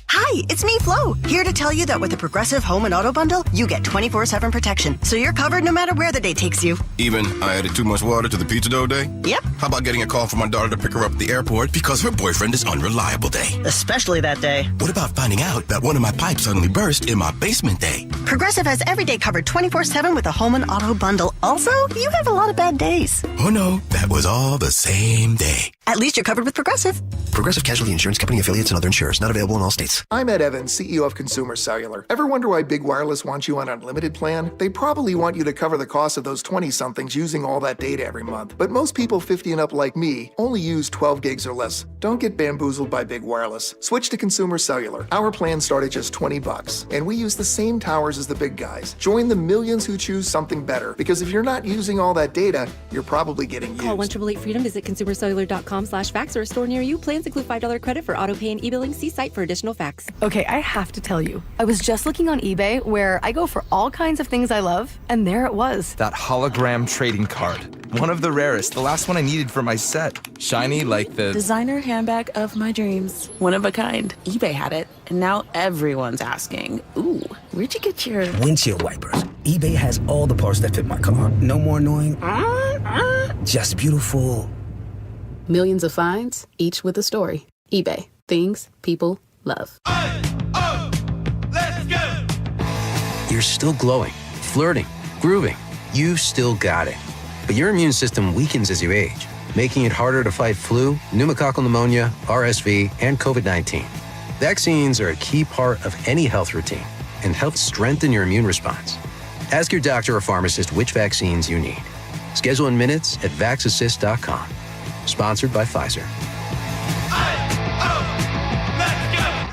How Hi, it's me, Flo, here to tell you that with the Progressive Home and Auto Bundle, you get 24/7 protection, so you're covered no matter where the day takes you. Even I added too much water to the pizza dough day? Yep. How about getting a call from my daughter to pick her up at the airport because her boyfriend is unreliable day? Especially that day. What about finding out that one of my pipes suddenly burst in my basement day? Progressive has every day covered 24/7 with the Home and Auto Bundle. Also, you have a lot of bad days. Oh no, that was all the same day. At least you're covered with Progressive. Progressive Casualty Insurance Company affiliates and other insurers. Not available in all states. I'm Ed Evans, CEO of Consumer Cellular. Ever wonder why Big Wireless wants you on an unlimited plan? They probably want you to cover the cost of those 20-somethings using all that data every month. But most people 50 and up like me only use 12 gigs or less. Don't get bamboozled by Big Wireless. Switch to Consumer Cellular. Our plans start at just $20, and we use the same towers as the big guys. Join the millions who choose something better, because if you're not using all that data, you're probably getting used. Call 1-888-FREEDOM, visit consumercellular.com/facts or a store near you. Plans include $5 credit for auto pay and e-billing. See site for additional facts. Okay, I have to tell you, I was just looking on eBay where I go for all kinds of things I love, and there it was. That hologram trading card. One of the rarest, the last one I needed for my set. Shiny like the designer handbag of my dreams. One of a kind. eBay had it, and now everyone's asking, ooh, where'd you get your windshield wipers? eBay has all the parts that fit my car. No more annoying, just beautiful. Millions of finds, each with a story. eBay. Things people love. Let's go! You're still glowing, flirting, grooving. You still got it. But your immune system weakens as you age, making it harder to fight flu, pneumococcal pneumonia, RSV, and COVID-19. Vaccines are a key part of any health routine and help strengthen your immune response. Ask your doctor or pharmacist which vaccines you need. Schedule in minutes at vaxassist.com. Sponsored by Pfizer.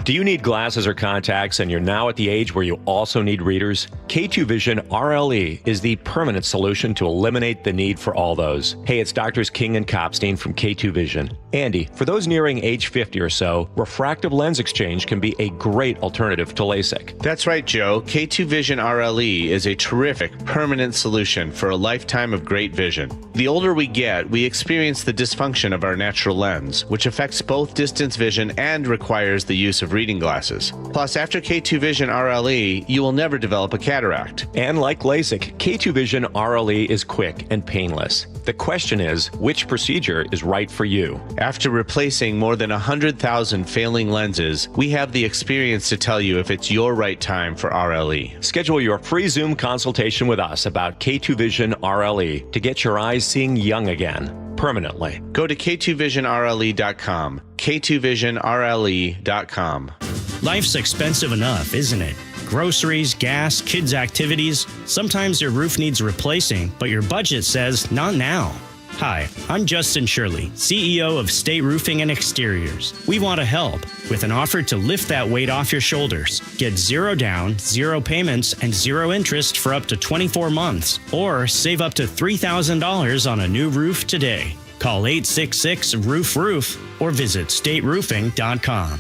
Do you need glasses or contacts and you're now at the age where you also need readers? K2 Vision RLE is the permanent solution to eliminate the need for all those. Hey, it's Doctors King and Kopstein from K2 Vision. Andy, for those nearing age 50 or so, refractive lens exchange can be a great alternative to LASIK. That's right, Joe. K2 Vision RLE is a terrific permanent solution for a lifetime of great vision. The older we get, we experience the dysfunction of our natural lens, which affects both distance vision and requires the use of reading glasses. Plus, after K2 Vision RLE, you will never develop a cataract. And like LASIK, K2 Vision RLE is quick and painless. The question is, which procedure is right for you? After replacing more than 100,000 failing lenses, we have the experience to tell you if it's your right time for RLE. Schedule your free Zoom consultation with us about K2 Vision RLE to get your eyes seeing young again. Permanently. Go to k2visionrle.com. k2visionrle.com. Life's expensive enough, isn't it? Groceries, gas, kids' activities. Sometimes your roof needs replacing, but your budget says not now. Hi, I'm Justin Shirley, CEO of State Roofing and Exteriors. We want to help with an offer to lift that weight off your shoulders. Get 0 down, 0 payments, and 0 interest for up to 24 months. Or save up to $3,000 on a new roof today. Call 866-ROOF-ROOF or visit stateroofing.com.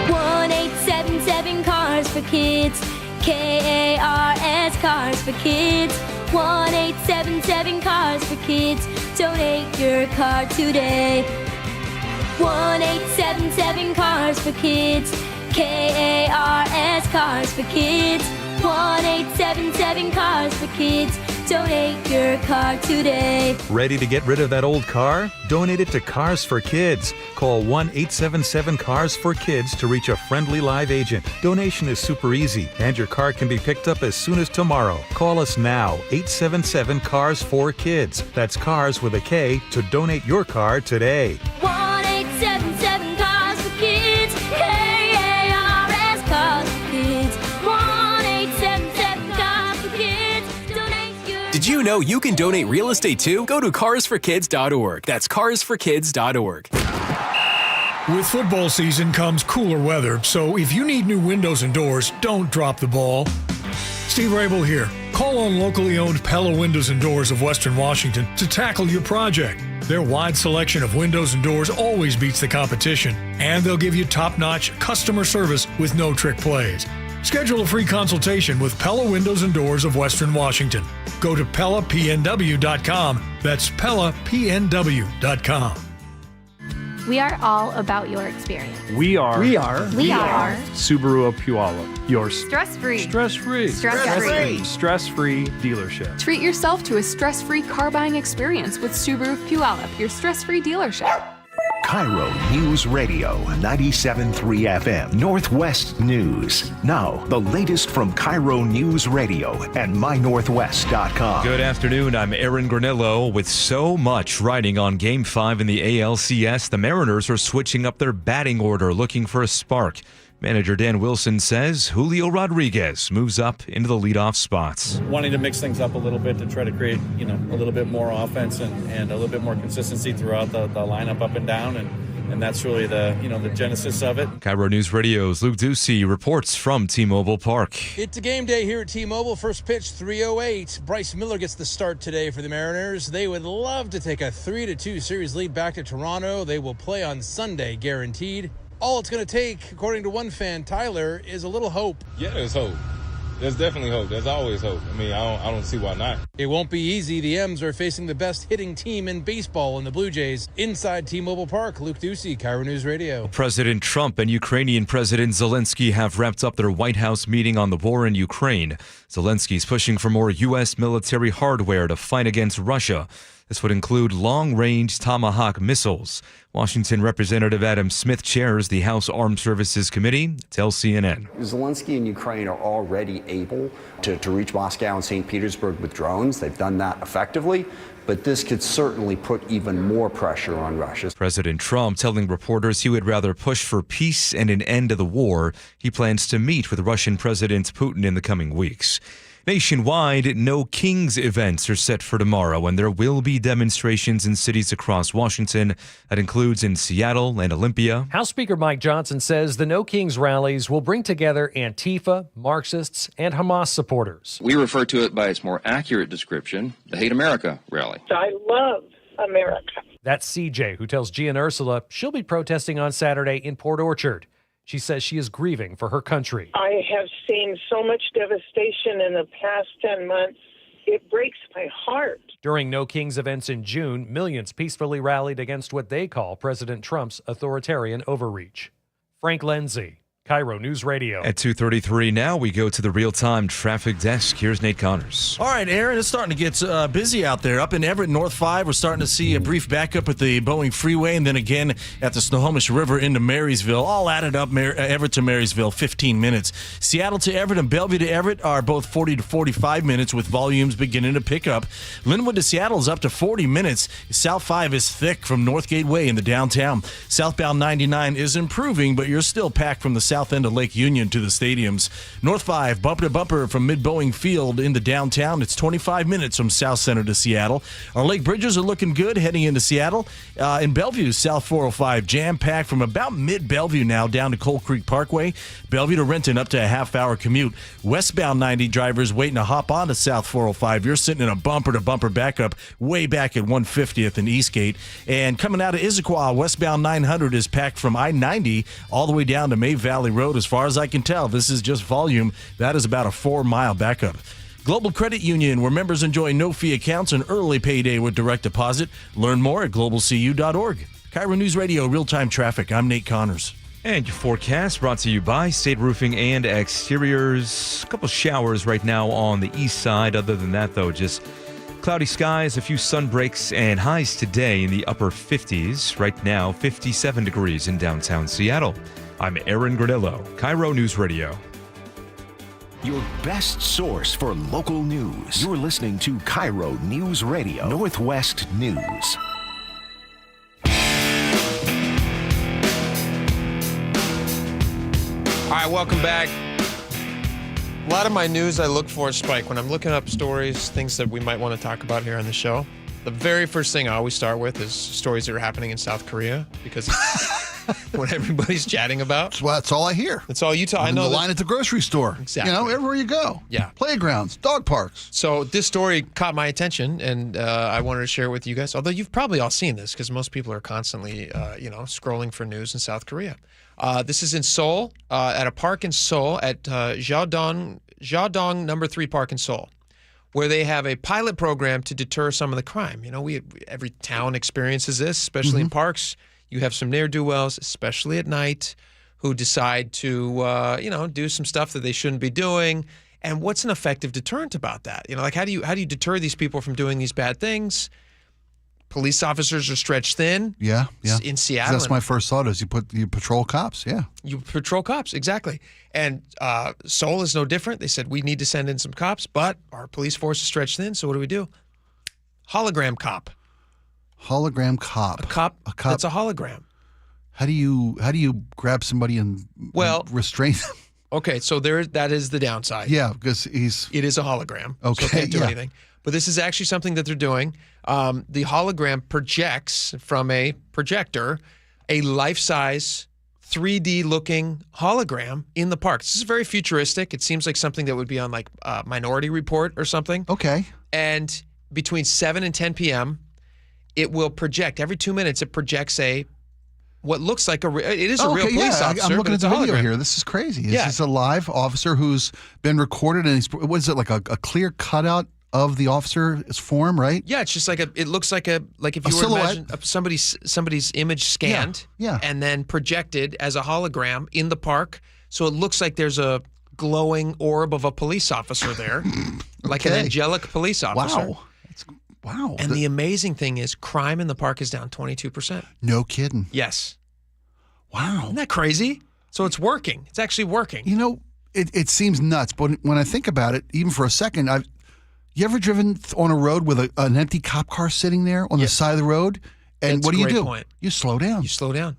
1-877 Cars for Kids. KARS Cars for Kids. 1-877 Cars for Kids. Donate your car today. 1-877 Cars for Kids. KARS Cars for Kids. 1-877 Cars for Kids. Donate your car today. Ready to get rid of that old car? Donate it to Cars for Kids. Call 1-877-CARS-FOR-KIDS to reach a friendly live agent. Donation is super easy, and your car can be picked up as soon as tomorrow. Call us now, 877-CARS-FOR-KIDS. That's Cars with a K to donate your car today. 1-877 Cars for Kids. KARS Cars for Kids. 1-877 Cars for Kids. Donate your. Did you know you can donate real estate too? Go to carsforkids.org. That's carsforkids.org. With football season comes cooler weather, so if you need new windows and doors, don't drop the ball. Steve Rabel here. Call on locally owned Pella Windows and Doors of Western Washington to tackle your project. Their wide selection of windows and doors always beats the competition, and they'll give you top-notch customer service with no trick plays. Schedule a free consultation with Pella Windows and Doors of Western Washington. Go to PellaPNW.com. That's PellaPNW.com. We are all about your experience. We are Subaru of Puyallup, your stress-free stress-free dealership. Treat yourself to a stress-free car buying experience with Subaru of Puyallup, your stress-free dealership. KIRO News Radio 97.3 FM Northwest News. Now, the latest from KIRO News Radio and mynorthwest.com. Good afternoon. I'm Aaron Granillo. With so much riding on Game 5 in the ALCS, the Mariners are switching up their batting order, looking for a spark. Manager Dan Wilson says Julio Rodriguez moves up into the leadoff spots. Wanting to mix things up a little bit to try to create, a little bit more offense and a little bit more consistency throughout the lineup up and down. And that's really the genesis of it. KIRO News Radio's Luke Ducey reports from T-Mobile Park. It's a game day here at T-Mobile. First pitch, 3:08. Bryce Miller gets the start today for the Mariners. They would love to take a 3-2 series lead back to Toronto. They will play on Sunday, guaranteed. All it's going to take, according to one fan, Tyler, is a little hope. Yeah, there's hope. There's definitely hope. There's always hope. I don't see why not. It won't be easy. The M's are facing the best hitting team in baseball in the Blue Jays. Inside T-Mobile Park, Luke Ducey, KIRO News Radio. President Trump and Ukrainian President Zelensky have wrapped up their White House meeting on the war in Ukraine. Zelensky's pushing for more U.S. military hardware to fight against Russia. This would include long-range Tomahawk missiles. Washington Representative Adam Smith chairs the House Armed Services Committee. Tells CNN. Zelensky and Ukraine are already able to reach Moscow and St. Petersburg with drones. They've done that effectively, but this could certainly put even more pressure on Russia. President Trump telling reporters he would rather push for peace and an end to the war. He plans to meet with Russian President Putin in the coming weeks. Nationwide, No Kings events are set for tomorrow, and there will be demonstrations in cities across Washington. That includes in Seattle and Olympia. House Speaker Mike Johnson says the No Kings rallies will bring together Antifa, Marxists, and Hamas supporters. We refer to it by its more accurate description, the Hate America rally. I love America. That's CJ, who tells Gia and Ursula she'll be protesting on Saturday in Port Orchard. She says she is grieving for her country. I have seen so much devastation in the past 10 months. It breaks my heart. During No Kings events in June, millions peacefully rallied against what they call President Trump's authoritarian overreach. Frank Lenzi, KIRO News Radio. At 2:33 now, we go to the real-time traffic desk. Here's Nate Connors. All right, Aaron, it's starting to get busy out there. Up in Everett, North 5, we're starting to see a brief backup at the Boeing Freeway, and then again at the Snohomish River into Marysville. All added up, Everett to Marysville, 15 minutes. Seattle to Everett and Bellevue to Everett are both 40 to 45 minutes with volumes beginning to pick up. Linwood to Seattle is up to 40 minutes. South 5 is thick from North Gateway into downtown. Southbound 99 is improving, but you're still packed from the south end of Lake Union to the stadiums. North 5, bumper to bumper from mid-Boeing Field into downtown. It's 25 minutes from South Center to Seattle. Our lake bridges are looking good heading into Seattle. In Bellevue, South 405, jam-packed from about mid-Bellevue now down to Coal Creek Parkway. Bellevue to Renton up to a half-hour commute. Westbound 90 drivers waiting to hop onto South 405. You're sitting in a bumper-to-bumper backup way back at 150th and Eastgate. And coming out of Issaquah, westbound 900 is packed from I-90 all the way down to May Valley Road. As far as I can tell, this is just volume. That is about a 4-mile backup. Global Credit Union, where members enjoy no-fee accounts and early payday with direct deposit. Learn more at globalcu.org. KIRO News Radio, real-time traffic. I'm Nate Connors. And your forecast brought to you by State Roofing and Exteriors. A couple showers right now on the east side. Other than that, though, just cloudy skies, a few sun breaks, and highs today in the upper 50s. Right now, 57 degrees in downtown Seattle. I'm Aaron Granillo, KIRO News Radio. Your best source for local news. You're listening to KIRO News Radio, Northwest News. All right, welcome back. A lot of my news I look for, Spike, when I'm looking up stories, things that we might want to talk about here on the show. The very first thing I always start with is stories that are happening in South Korea, because what everybody's chatting about. That's all I hear. That's all you talk. I know the line at the grocery store. Exactly. Everywhere you go. Yeah. Playgrounds, dog parks. So this story caught my attention, and I wanted to share it with you guys. Although you've probably all seen this, because most people are constantly, scrolling for news in South Korea. This is in Seoul, at a park in Seoul at Jaodong number 3 Park in Seoul, where they have a pilot program to deter some of the crime. Every town experiences this, especially in parks. You have some ne'er-do-wells, especially at night, who decide to, do some stuff that they shouldn't be doing. And what's an effective deterrent about that? Like how do you deter these people from doing these bad things? Police officers are stretched thin. Yeah. In Seattle. That's my first thought is you patrol cops. Yeah. You patrol cops, exactly. And Seoul is no different. They said, we need to send in some cops, but our police force is stretched thin. So what do? Hologram cop. Hologram cop. A cop that's a hologram. How do you grab somebody and restrain them? Okay, so that is the downside. Yeah, because it is a hologram. Okay, so it can't do anything. But this is actually something that they're doing. The hologram projects from a projector a life-size 3D-looking hologram in the park. This is very futuristic. It seems like something that would be on like Minority Report or something. Okay. And between 7 and 10 p.m., it will project. Every 2 minutes, it projects what looks like a real police officer. I'm looking at the video hologram. here. This is crazy. Yeah. This is a live officer who's been recorded, and what is it, like a clear cutout of the officer's form, right? Yeah, it's just it looks like if you were to silhouette. imagine somebody's image scanned and then projected as a hologram in the park. So it looks like there's a glowing orb of a police officer there, like an angelic police officer. Wow. And the amazing thing is crime in the park is down 22%. No kidding. Yes. Wow. Isn't that crazy? So it's working. It's actually working. It seems nuts, but when I think about it, even for a second, you ever driven on a road with an empty cop car sitting there on the side of the road? And what do you do? Point. You slow down.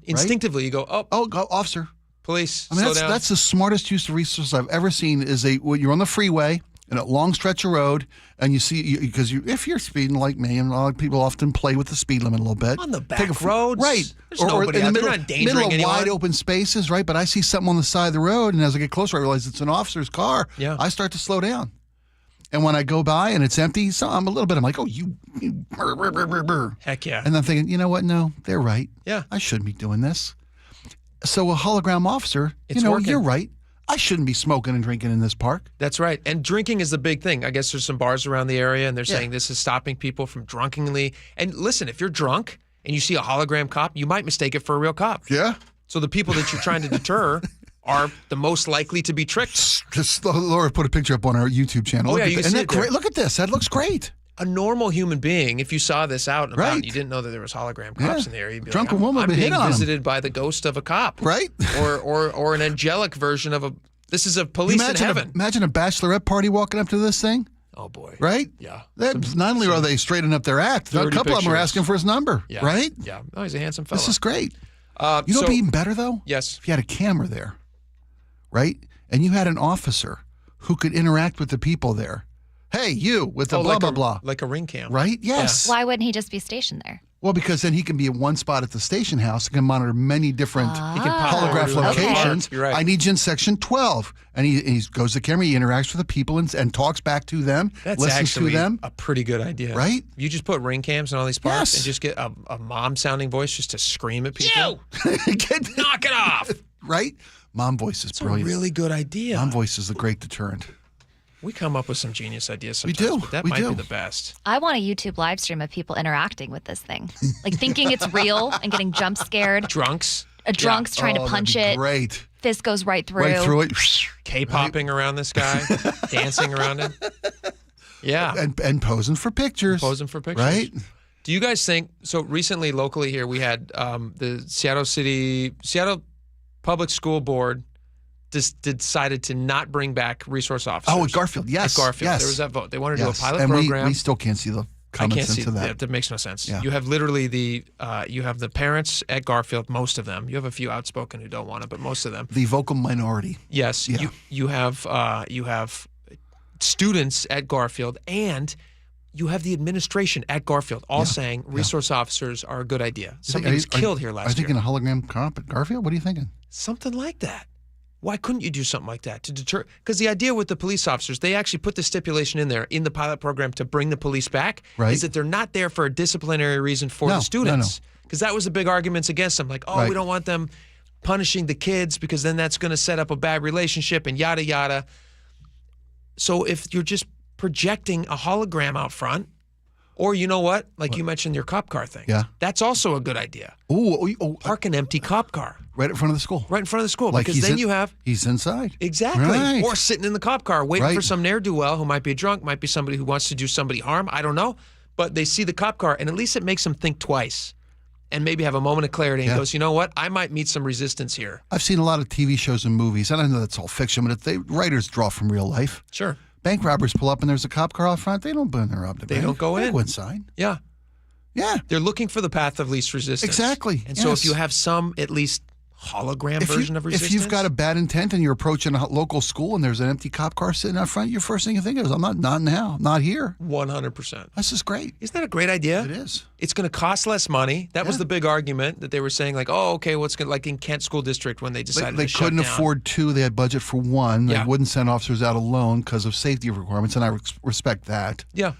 Instinctively, you go, go, officer. Police, slow down. That's the smartest use of resources I've ever seen when you're on the freeway in a long stretch of road, and you see, because if you're speeding like me, and a lot of people often play with the speed limit a little bit. On the back roads. Right. There's nobody out there. They're not endangering middle of anyone. wide open spaces, right? But I see something on the side of the road, and as I get closer, I realize it's an officer's car. Yeah. I start to slow down. And when I go by and it's empty, so I'm like, oh, you heck yeah. And I'm thinking, you know what? No, they're right. Yeah. I shouldn't be doing this. So a hologram officer, working. You're right. I shouldn't be smoking and drinking in this park. That's right. And drinking is the big thing. I guess there's some bars around the area, and they're saying this is stopping people from drunkenly. And listen, if you're drunk and you see a hologram cop, you might mistake it for a real cop. Yeah. So the people that you're trying to deter are the most likely to be tricked. Just Laura put a picture up on our YouTube channel. Oh, yeah, you can see it there. Look at this. That looks great. A normal human being, if you saw this out and about, and you didn't know that there was hologram cops in there, you'd be drunken like, woman I'm being hit on visited by the ghost of a cop. Right. or an angelic version of this is a police in heaven. Imagine a bachelorette party walking up to this thing. Oh, boy. Right? Yeah. Not only are they straightening up their act, a couple of them are asking for his number. Yeah. Right? Yeah. Oh, he's a handsome fellow. This is great. You know what would be even better, though? Yes. If you had a camera there, right? And you had an officer who could interact with the people there. Hey, you, with the blah, blah, blah. Like a ring cam. Right? Yes. Why wouldn't he just be stationed there? Well, because then he can be at one spot at the station house and can monitor many different holograph locations. You're right. I need you in section 12. And he goes to the camera, he interacts with the people and talks back to them, That's listens actually to them. a pretty good idea. Right? You just put ring cams in all these parks and just get a mom-sounding voice just to scream at people. Knock it off! Right? Mom voice is brilliant. That's a really good idea. Mom voice is a great deterrent. We come up with some genius ideas sometimes. We do. But that We might do. be the best. I want a YouTube live stream of people interacting with this thing, like thinking it's real and getting jump scared. Drunks. A drunk's trying to punch it. Great. Fist goes right through. Right through it. K-popping around this guy, dancing around him. Yeah. And posing for pictures. Posing for pictures. Right? Do you guys think, so recently locally here we had the Seattle Public School Board decided to not bring back resource officers. Oh, at Garfield, yes. At Garfield, yes. There was that vote. They wanted to do a pilot and program. We still can't see the comments into that. Yeah, that makes no sense. Yeah. You have literally you have the parents at Garfield, most of them. You have a few outspoken who don't want it, but most of them. The vocal minority. Yes. Yeah. You have students at Garfield, and you have the administration at Garfield all saying resource officers are a good idea. Somebody was killed here last year. Are you thinking a hologram cop at Garfield? What are you thinking? Something like that. Why couldn't you do something like that to deter? Because the idea with the police officers, they actually put the stipulation in there in the pilot program to bring the police back, is that they're not there for a disciplinary reason for the students. Because that was the big arguments against them. Like, we don't want them punishing the kids because then that's going to set up a bad relationship and yada, yada. So if you're just projecting a hologram out front, Or you know what? Like you mentioned your cop car thing. Yeah. That's also a good idea. Park an empty cop car. Right in front of the school. Right in front of the school. Like because then you have... He's inside. Exactly. Right. Or sitting in the cop car waiting for some ne'er-do-well who might be a drunk, might be somebody who wants to do somebody harm. I don't know. But they see the cop car, and at least it makes them think twice and maybe have a moment of clarity and goes, you know what? I might meet some resistance here. I've seen a lot of TV shows and movies, and I know that's all fiction, but writers draw from real life. Sure. Bank robbers pull up and there's a cop car out front. They don't rob the bank. They don't go in. They go inside. Yeah. Yeah. They're looking for the path of least resistance. Exactly. And so if you have some, at least, hologram version of resistance. If you've got a bad intent and you're approaching a local school and there's an empty cop car sitting out front, your first thing you think is, not now, not here. 100%. This is great. Isn't that a great idea? It is. It's going to cost less money. That was the big argument that they were saying, like, oh, okay, what's going like in Kent School District when they decided they to shut couldn't down. afford two. They had budget for one. They Yeah. wouldn't send officers out alone because of safety requirements, and I respect that. Yeah.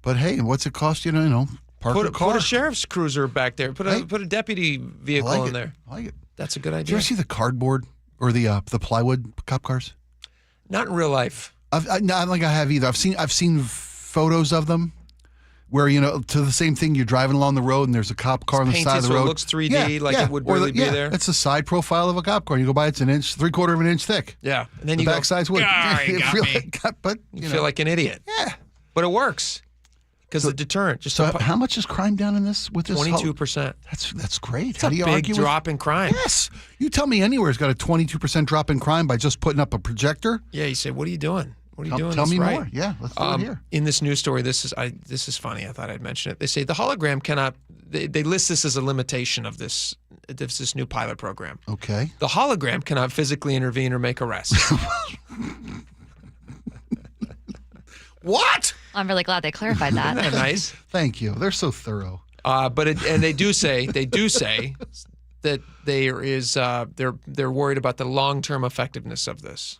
But hey, what's it cost you to, park a car? Put a sheriff's cruiser back there. Put a deputy vehicle in there. I like it. That's a good idea. Did you ever see the cardboard or the plywood cop cars? Not in real life. I don't think I have either. I've seen photos of them where to the same thing. You're driving along the road and there's a cop car on the side of the so road. It looks 3D, it would really be there. It's a side profile of a cop car. You go by, it's 3/4 of an inch thick. Yeah, and then the you backside's wood. You got me. But you feel like an idiot. Yeah, but it works. Because the deterrent. How much is crime down in this? With this 22%. That's great. It's How do you a big argue drop in crime. Yes. You tell me anywhere's got a 22% drop in crime by just putting up a projector. Yeah. You say, what are you doing? What are you doing? Tell me right? more. Yeah, let's do it here. In this news story, this is funny. I thought I'd mention it. They say the hologram cannot. They list this as a limitation of this new pilot program. Okay. The hologram cannot physically intervene or make arrests. What? I'm really glad they clarified that. Isn't that nice? Thank you. They're so thorough. They do say that they're worried about the long-term effectiveness of this.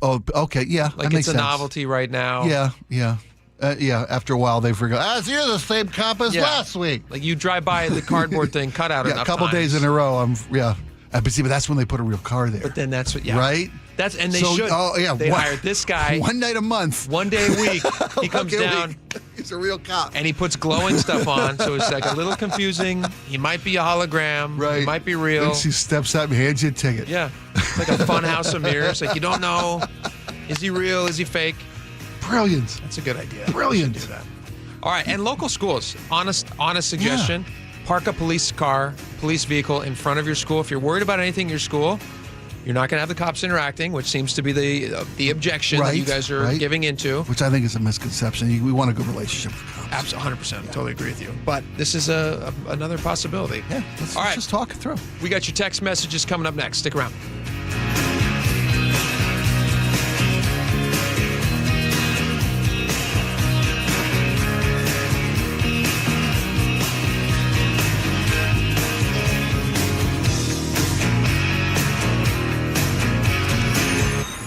Okay, yeah. Like that it's a sense. novelty right now. Yeah. After a while, they forgot. You're the same cop as last week. Like you drive by the cardboard thing cut out enough a couple times. days in a row. But that's when they put a real car there. But then that's what, right? They should. Oh yeah, they hired this guy one night a month, 1 day a week. He comes down. He's a real cop, and he puts glowing stuff on, so it's like a little confusing. He might be a hologram. Right? He might be real. Then she steps up and hands you a ticket. Yeah, it's like a fun house of mirrors. Like you don't know, is he real? Is he fake? Brilliant. That's a good idea. Brilliant. We should do that. All right, and local schools. Honest suggestion. Yeah. Park a police vehicle in front of your school. If you're worried about anything in your school, you're not going to have the cops interacting, which seems to be the objection that you guys are giving into. Which I think is a misconception. We want a good relationship with the cops. Absolutely, 100%. Yeah. Totally agree with you. But this is another possibility. Yeah, let's just talk it through. We got your text messages coming up next. Stick around.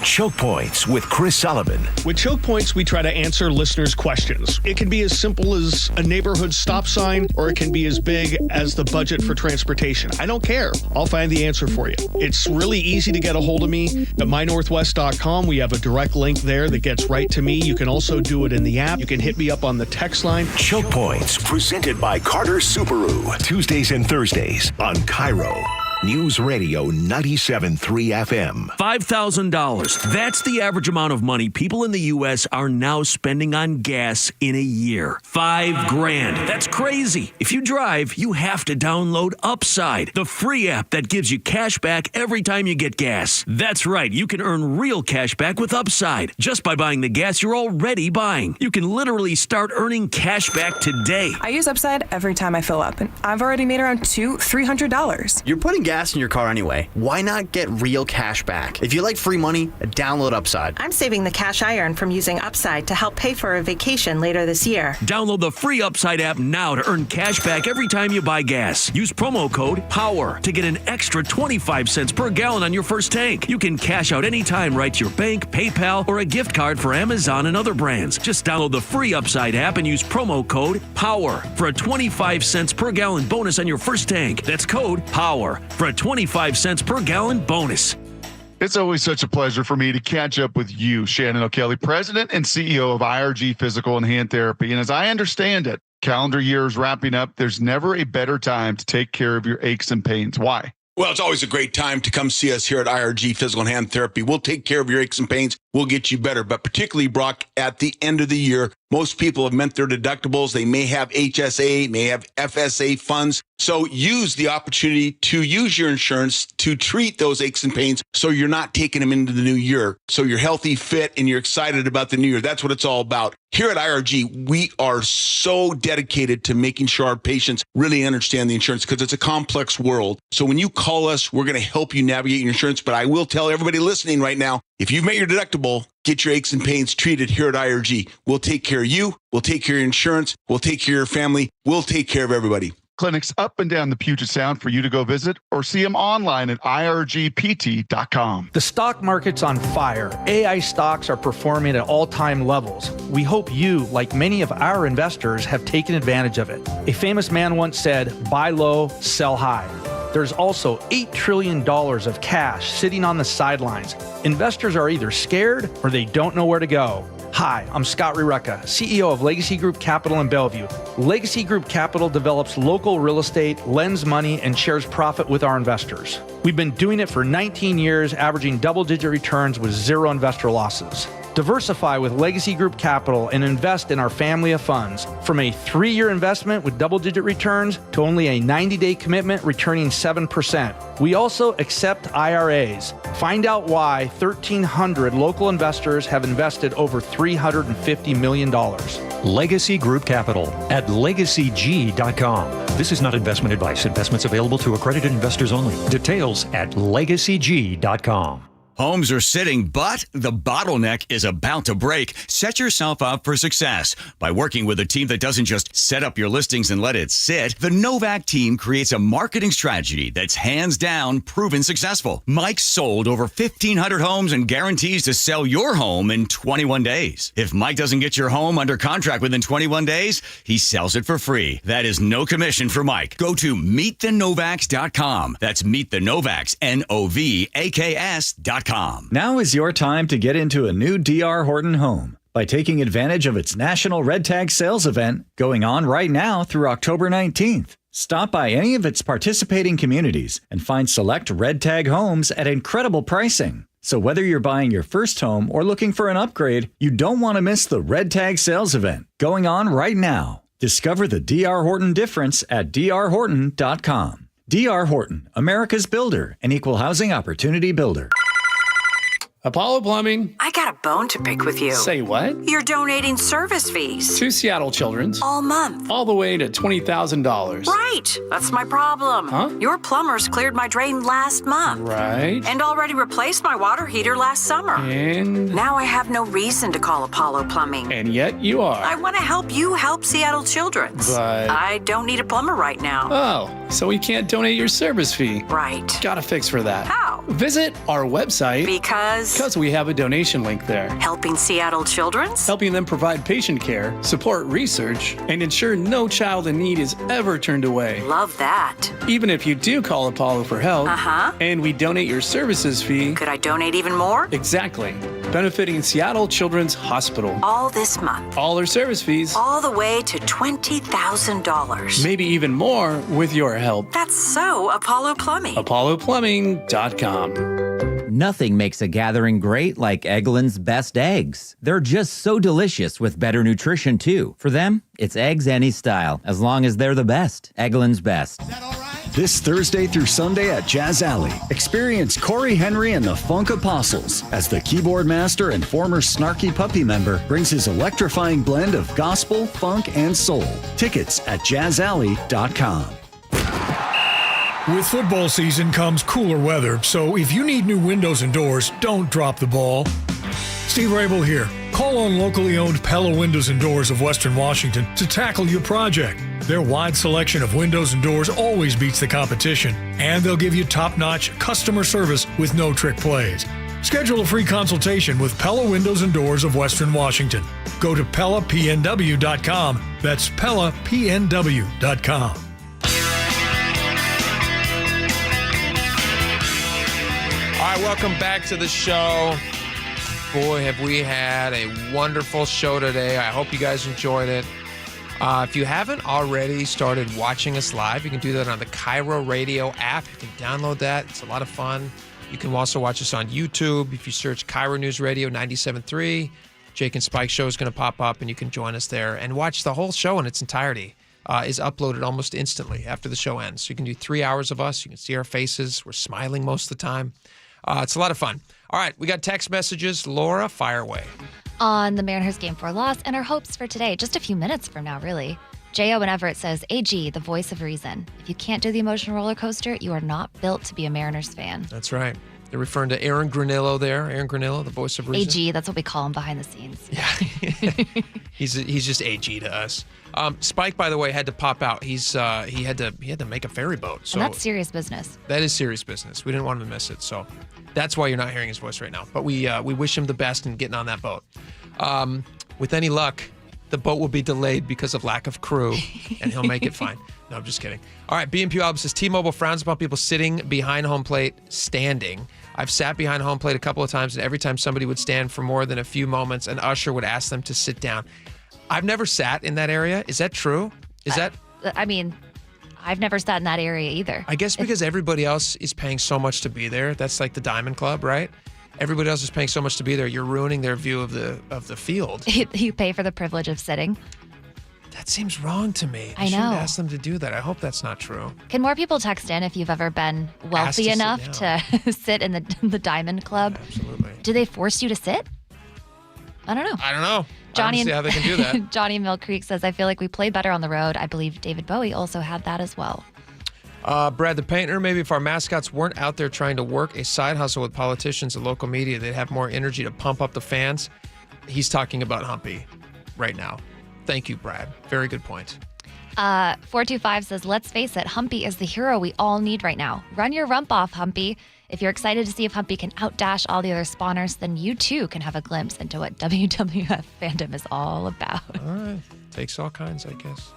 Choke Points with Chris Sullivan. With Choke Points, we try to answer listeners' questions. It can be as simple as a neighborhood stop sign, or it can be as big as the budget for transportation. I don't care. I'll find the answer for you. It's really easy to get a hold of me at mynorthwest.com. We have a direct link there that gets right to me. You can also do it in the app. You can hit me up on the text line. Choke Points, presented by Carter Subaru. Tuesdays and Thursdays on KIRO News Radio 97.3 FM. $5,000. That's the average amount of money people in the U.S. are now spending on gas in a year. $5,000. That's crazy. If you drive, you have to download Upside, the free app that gives you cash back every time you get gas. That's right. You can earn real cash back with Upside just by buying the gas you're already buying. You can literally start earning cash back today. I use Upside every time I fill up, and I've already made around $300. You're putting gas in your car anyway. Why not get real cash back? If you like free money, download Upside. I'm saving the cash I earn from using Upside to help pay for a vacation later this year. Download the free Upside app now to earn cash back every time you buy gas. Use promo code POWER to get an extra 25 cents per gallon on your first tank. You can cash out anytime right to your bank, PayPal, or a gift card for Amazon and other brands. Just download the free Upside app and use promo code POWER for a 25 cents per gallon bonus on your first tank. That's code POWER for a 25 cents per gallon bonus. It's always such a pleasure for me to catch up with you, Shannon O'Kelly, President and CEO of IRG Physical and Hand Therapy. And as I understand it, Calendar year is wrapping up. There's never a better time to take care of your aches and pains. Why? Well, it's always a great time to come see us here at IRG Physical and Hand Therapy. We'll take care of your aches and pains. We'll get you better. But particularly, Brock, at the end of the year, most people have met their deductibles. They may have HSA, may have FSA funds. So use the opportunity to use your insurance to treat those aches and pains so you're not taking them into the new year. So you're healthy, fit, and you're excited about the new year. That's what it's all about. Here at IRG, we are so dedicated to making sure our patients really understand the insurance because it's a complex world. So when you call us, we're going to help you navigate your insurance. But I will tell everybody listening right now, if you've met your deductible, get your aches and pains treated here at IRG. We'll take care of you. We'll take care of your insurance. We'll take care of your family. We'll take care of everybody. Clinics up and down the Puget Sound for you to go visit or see them online at irgpt.com. The stock market's on fire. AI stocks are performing at all-time levels. We hope you, like many of our investors, have taken advantage of it. A famous man once said, buy low, sell high. There's also $8 trillion of cash sitting on the sidelines. Investors are either scared or they don't know where to go. Hi, I'm Scott Rirecka, CEO of Legacy Group Capital in Bellevue. Legacy Group Capital develops local real estate, lends money, and shares profit with our investors. We've been doing it for 19 years, averaging double-digit returns with zero investor losses. Diversify with Legacy Group Capital and invest in our family of funds. From a 3-year investment with double-digit returns to only a 90-day commitment returning 7%. We also accept IRAs. Find out why 1,300 local investors have invested over $350 million. Legacy Group Capital at legacyg.com. This is not investment advice. Investments available to accredited investors only. Details at legacyg.com. Homes are sitting, but the bottleneck is about to break. Set yourself up for success by working with a team that doesn't just set up your listings and let it sit. The Novak team creates a marketing strategy that's hands down proven successful. Mike sold over 1,500 homes and guarantees to sell your home in 21 days. If Mike doesn't get your home under contract within 21 days, he sells it for free. That is no commission for Mike. Go to meetthenovaks.com. That's meetthenovaks, NOVAKS.com. Now is your time to get into a new D.R. Horton home by taking advantage of its National Red Tag Sales event going on right now through October 19th. Stop by any of its participating communities and find select Red Tag homes at incredible pricing. So whether you're buying your first home or looking for an upgrade, you don't want to miss the Red Tag Sales event going on right now. Discover the D.R. Horton difference at drhorton.com. D.R. Horton, America's builder and equal housing opportunity builder. Apollo Plumbing. I got a bone to pick with you. Say what? You're donating service fees. To Seattle Children's. All month. All the way to $20,000. Right. That's my problem. Huh? Your plumbers cleared my drain last month. Right. And already replaced my water heater last summer. And? Now I have no reason to call Apollo Plumbing. And yet you are. I want to help you help Seattle Children's. But I don't need a plumber right now. Oh, so we can't donate your service fee. Right. Got a fix for that. How? Visit our website. Because we have a donation link there. Helping Seattle Children's? Helping them provide patient care, support research, and ensure no child in need is ever turned away. Love that. Even if you do call Apollo for help, and we donate your services fee. Could I donate even more? Exactly. Benefiting Seattle Children's Hospital. All this month. All their service fees. All the way to $20,000. Maybe even more with your help. That's so Apollo Plumbing. ApolloPlumbing.com. Nothing makes a gathering great like Eggland's best eggs. They're just so delicious with better nutrition, too. For them, it's eggs any style, as long as they're the best. Eggland's best. This Thursday through Sunday at Jazz Alley, experience Corey Henry and the Funk Apostles as the keyboard master and former Snarky Puppy member brings his electrifying blend of gospel, funk, and soul. Tickets at jazzalley.com. With football season comes cooler weather, so if you need new windows and doors, don't drop the ball. Steve Rabel here. Call on locally owned Pella Windows and Doors of Western Washington to tackle your project. Their wide selection of windows and doors always beats the competition, and they'll give you top-notch customer service with no trick plays. Schedule a free consultation with Pella Windows and Doors of Western Washington. Go to PellaPNW.com. That's PellaPNW.com. All right, welcome back to the show. Boy, have we had a wonderful show today. I hope you guys enjoyed it. If you haven't already started watching us live, you can do that on the KIRO Radio app. You can download that. It's a lot of fun. You can also watch us on YouTube. If you search KIRO News Radio 97.3, Jake and Spike Show is going to pop up, and you can join us there and watch the whole show in its entirety. Is uploaded almost instantly after the show ends. So you can do 3 hours of us. You can see our faces. We're smiling most of the time. It's a lot of fun. All right, we got text messages. Laura, fire away. On the Mariners Game 4 loss and our hopes for today, just a few minutes from now, really. J.O. and Everett says, AG, the voice of reason. If you can't do the emotional roller coaster, you are not built to be a Mariners fan. That's right. They're referring to Aaron Granillo there. Aaron Granillo, the voice of reason. AG, that's what we call him behind the scenes. Yeah. He's just AG to us. Spike, by the way, had to pop out. He had to make a ferry boat. So and that's serious business. That is serious business. We didn't want him to miss it. So that's why you're not hearing his voice right now. But we wish him the best in getting on that boat. With any luck, the boat will be delayed because of lack of crew, and he'll make it fine. No, I'm just kidding. All right, BMP Album says, T-Mobile frowns upon people sitting behind home plate standing. I've sat behind home plate a couple of times, and every time somebody would stand for more than a few moments, an usher would ask them to sit down. I've never sat in that area. Is that true? I mean, I've never sat in that area either. I guess because everybody else is paying so much to be there. That's like the Diamond Club, right? Everybody else is paying so much to be there. You're ruining their view of the field. You pay for the privilege of sitting. That seems wrong to me. I know. shouldn't ask them to do that. I hope that's not true. Can more people text in if you've ever been wealthy enough to sit in the Diamond Club? Yeah, absolutely. Do they force you to sit? I don't know. I don't know. Johnny I don't see how they can do that. Johnny in Mill Creek says, I feel like we play better on the road. I believe David Bowie also had that as well. Brad the Painter, maybe if our mascots weren't out there trying to work a side hustle with politicians and local media, they'd have more energy to pump up the fans. He's talking about Humpy right now. Thank you, Brad. Very good point. 425 says, let's face it, Humpy is the hero we all need right now. Run your rump off, Humpy. If you're excited to see if Humpy can outdash all the other spawners, then you too can have a glimpse into what WWF fandom is all about. All right. Takes all kinds, I guess.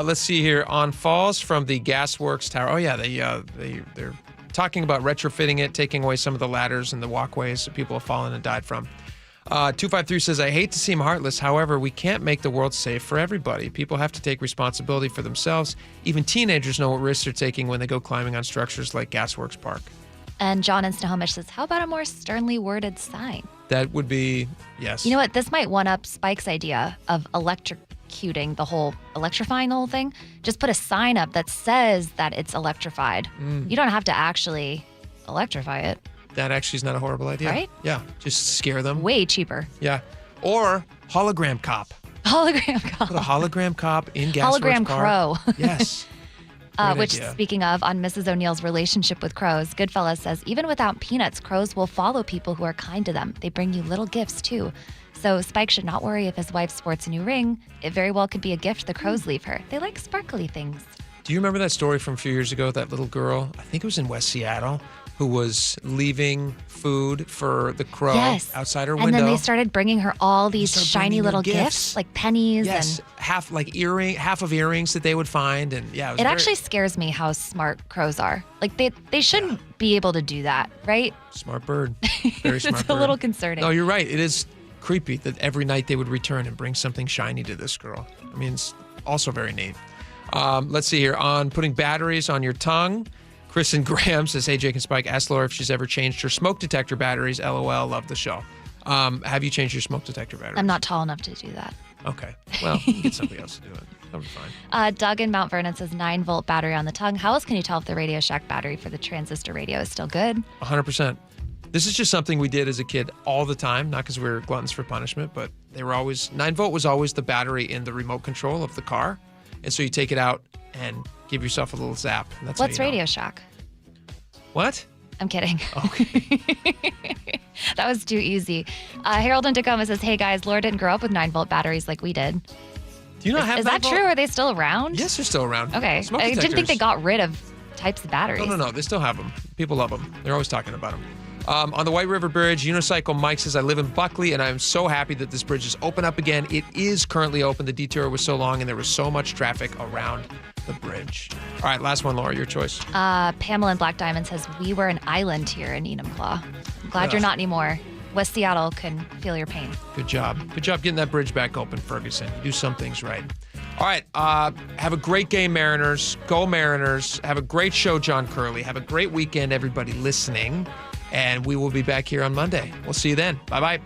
Let's see here. On falls from the Gasworks Tower. Oh, yeah, they're talking about retrofitting it, taking away some of the ladders and the walkways that people have fallen and died from. 253 says, I hate to seem heartless. However, we can't make the world safe for everybody. People have to take responsibility for themselves. Even teenagers know what risks they're taking when they go climbing on structures like Gasworks Park. And John in Snohomish says, how about a more sternly worded sign? That would be, yes. You know what? This might one-up Spike's idea of electrifying the whole thing. Just put a sign up that says that it's electrified. You don't have to actually electrify it. That actually is not a horrible idea. Right? Yeah. Just scare them. Way cheaper. Yeah. Or hologram cop. Hologram cop. Put a hologram cop in Gasworks Hologram Park. crow. Yes. Which, idea. Speaking of, on Mrs. O'Neill's relationship with crows, Goodfellas says, even without peanuts, crows will follow people who are kind to them. They bring you little gifts, too. So Spike should not worry if his wife sports a new ring. It very well could be a gift the crows leave her. They like sparkly things. Do you remember that story from a few years ago? That little girl, I think it was in West Seattle, who was leaving food for the crow outside her window. And then they started bringing her all these shiny little gifts, like pennies. Yes, and half of earrings that they would find. And yeah, it actually scares me how smart crows are. Like they shouldn't be able to do that, right? Smart bird. Very smart It's bird. a little concerning. No, you're right. It is creepy that every night they would return and bring something shiny to this girl. I mean, it's also very neat. Let's see here. On putting batteries on your tongue, Kristen Graham says, hey, Jake and Spike, ask Laura if she's ever changed her smoke detector batteries. LOL, love the show. Have you changed your smoke detector batteries? I'm not tall enough to do that. Okay. Well, you can get somebody else to do it. That'll be fine. Doug in Mount Vernon says 9-volt battery on the tongue. How else can you tell if the Radio Shack battery for the transistor radio is still good? 100%. This is just something we did as a kid all the time, not because we were gluttons for punishment, but they were always, 9-volt was always the battery in the remote control of the car. And so you take it out and give yourself a little zap. And that's What's how you know. Radio Shack? What? I'm kidding. Okay. That was too easy. Harold in Tacoma says, hey guys, Laura didn't grow up with 9-volt batteries like we did. Do you not have Is that 9-volt? true? Are they still around? Yes, they're still around. Okay. Smoke I didn't think detectors. they got rid of types of batteries. No. They still have them. People love them. They're always talking about them. On the White River Bridge, Unicycle Mike says, I live in Buckley, and I'm so happy that this bridge is open up again. It is currently open. The detour was so long, and there was so much traffic around the bridge. All right, last one, Laura, your choice. Pamela in Black Diamond says, we were an island here in Enumclaw. I'm glad you're not anymore. West Seattle can feel your pain. Good job. Good job getting that bridge back open, Ferguson. You do some things right. All right. Have a great game, Mariners. Go Mariners. Have a great show, John Curley. Have a great weekend, everybody listening. And we will be back here on Monday. We'll see you then. Bye-bye.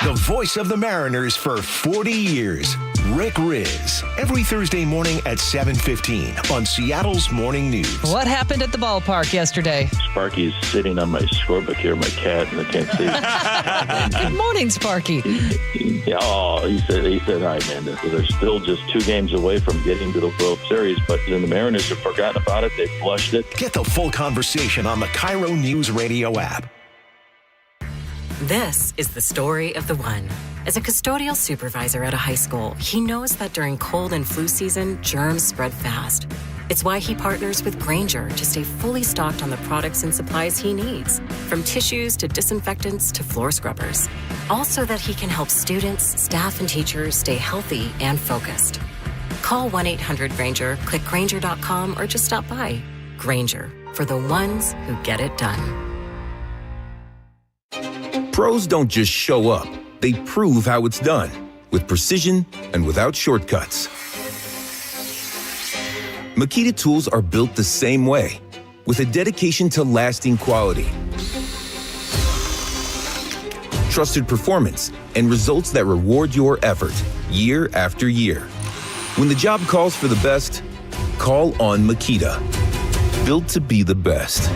The voice of the Mariners for 40 years, Rick Riz. Every Thursday morning at 7:15 on Seattle's Morning News. What happened at the ballpark yesterday? Sparky's sitting on my scorebook here, my cat, and I can't see. Good morning, Sparky. Yeah, he said, hi, man. They're still just 2 games away from getting to the World Series, but then the Mariners have forgotten about it. They've flushed it. Get the full conversation on the KIRO Newsradio app. This is the story of the one. As a custodial supervisor at a high school, he knows that during cold and flu season, germs spread fast. It's why he partners with Grainger to stay fully stocked on the products and supplies he needs, from tissues to disinfectants to floor scrubbers. Also that he can help students, staff, and teachers stay healthy and focused. Call 1-800-GRAINGER, click Grainger.com, or just stop by. Grainger, for the ones who get it done. Pros don't just show up. They prove how it's done, with precision and without shortcuts. Makita tools are built the same way, with a dedication to lasting quality, trusted performance, and results that reward your effort year after year. When the job calls for the best, call on Makita. Built to be the best.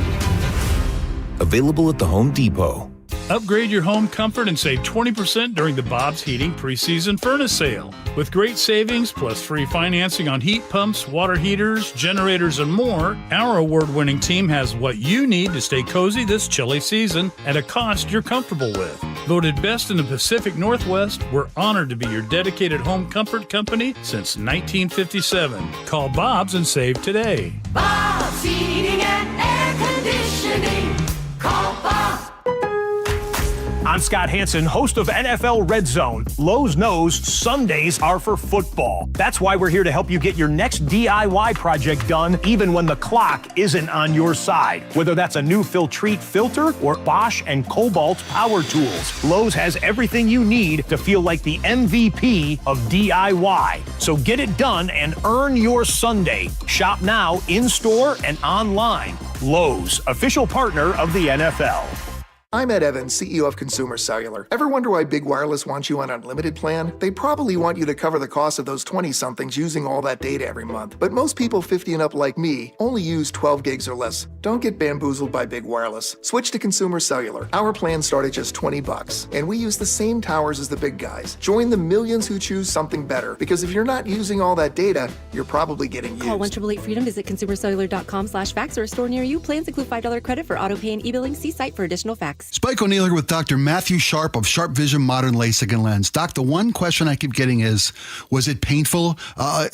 Available at the Home Depot. Upgrade your home comfort and save 20% during the Bob's Heating preseason furnace sale. With great savings plus free financing on heat pumps, water heaters, generators, and more, our award-winning team has what you need to stay cozy this chilly season at a cost you're comfortable with. Voted best in the Pacific Northwest, we're honored to be your dedicated home comfort company since 1957. Call Bob's and save today. Bob's Heating and Air Conditioning. Call Bob. I'm Scott Hansen, host of NFL Red Zone. Lowe's knows Sundays are for football. That's why we're here to help you get your next DIY project done, even when the clock isn't on your side. Whether that's a new Filtrete filter or Bosch and Cobalt power tools, Lowe's has everything you need to feel like the MVP of DIY. So get it done and earn your Sunday. Shop now, in-store and online. Lowe's, official partner of the NFL. I'm Ed Evans, CEO of Consumer Cellular. Ever wonder why Big Wireless wants you on an unlimited plan? They probably want you to cover the cost of those 20-somethings using all that data every month. But most people 50 and up like me only use 12 gigs or less. Don't get bamboozled by Big Wireless. Switch to Consumer Cellular. Our plans start at just $20, and we use the same towers as the big guys. Join the millions who choose something better, because if you're not using all that data, you're probably getting used. Call 1-888-FREEDOM, visit consumercellular.com/fax or a store near you. Plans include $5 credit for auto pay and e-billing. See site for additional facts. Spike O'Neill here with Dr. Matthew Sharp of Sharp Vision Modern LASIK and Lens. Doc, the one question I keep getting is, was it painful?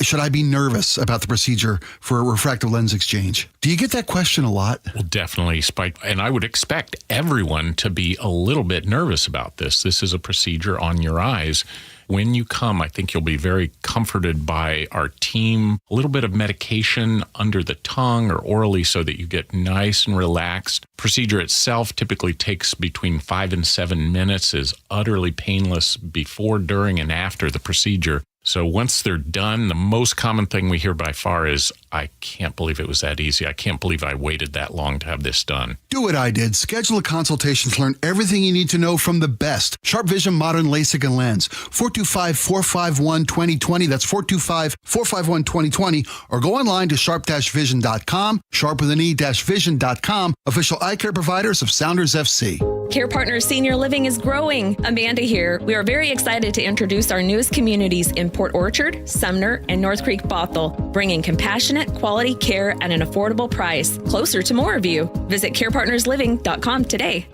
Should I be nervous about the procedure for a refractive lens exchange? Do you get that question a lot? Well, definitely, Spike. And I would expect everyone to be a little bit nervous about this. This is a procedure on your eyes. When you come, I think you'll be very comforted by our team. A little bit of medication under the tongue or orally so that you get nice and relaxed. Procedure itself typically takes between 5 and 7 minutes, is utterly painless before, during, and after the procedure. So once they're done, the most common thing we hear by far is, I can't believe it was that easy. I can't believe I waited that long to have this done. Do what I did. Schedule a consultation to learn everything you need to know from the best. Sharp Vision Modern LASIK and Lens. 425-451-2020. That's 425-451-2020. Or go online to sharp-vision.com. Sharp with an E-vision.com. Official eye care providers of Sounders FC. Care Partners Senior Living is growing. Amanda here. We are very excited to introduce our newest communities in Port Orchard, Sumner, and North Creek Bothell, bringing compassionate, quality care at an affordable price, closer to more of you. Visit carepartnersliving.com today.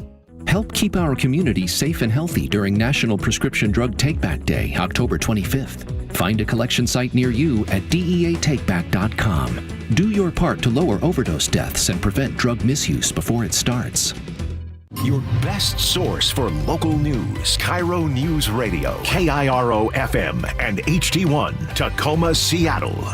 Help keep our community safe and healthy during National Prescription Drug Takeback Day, October 25th. Find a collection site near you at DEATakeback.com. Do your part to lower overdose deaths and prevent drug misuse before it starts. Your best source for local news. KIRO News Radio. KIRO FM and HD1. Tacoma, Seattle.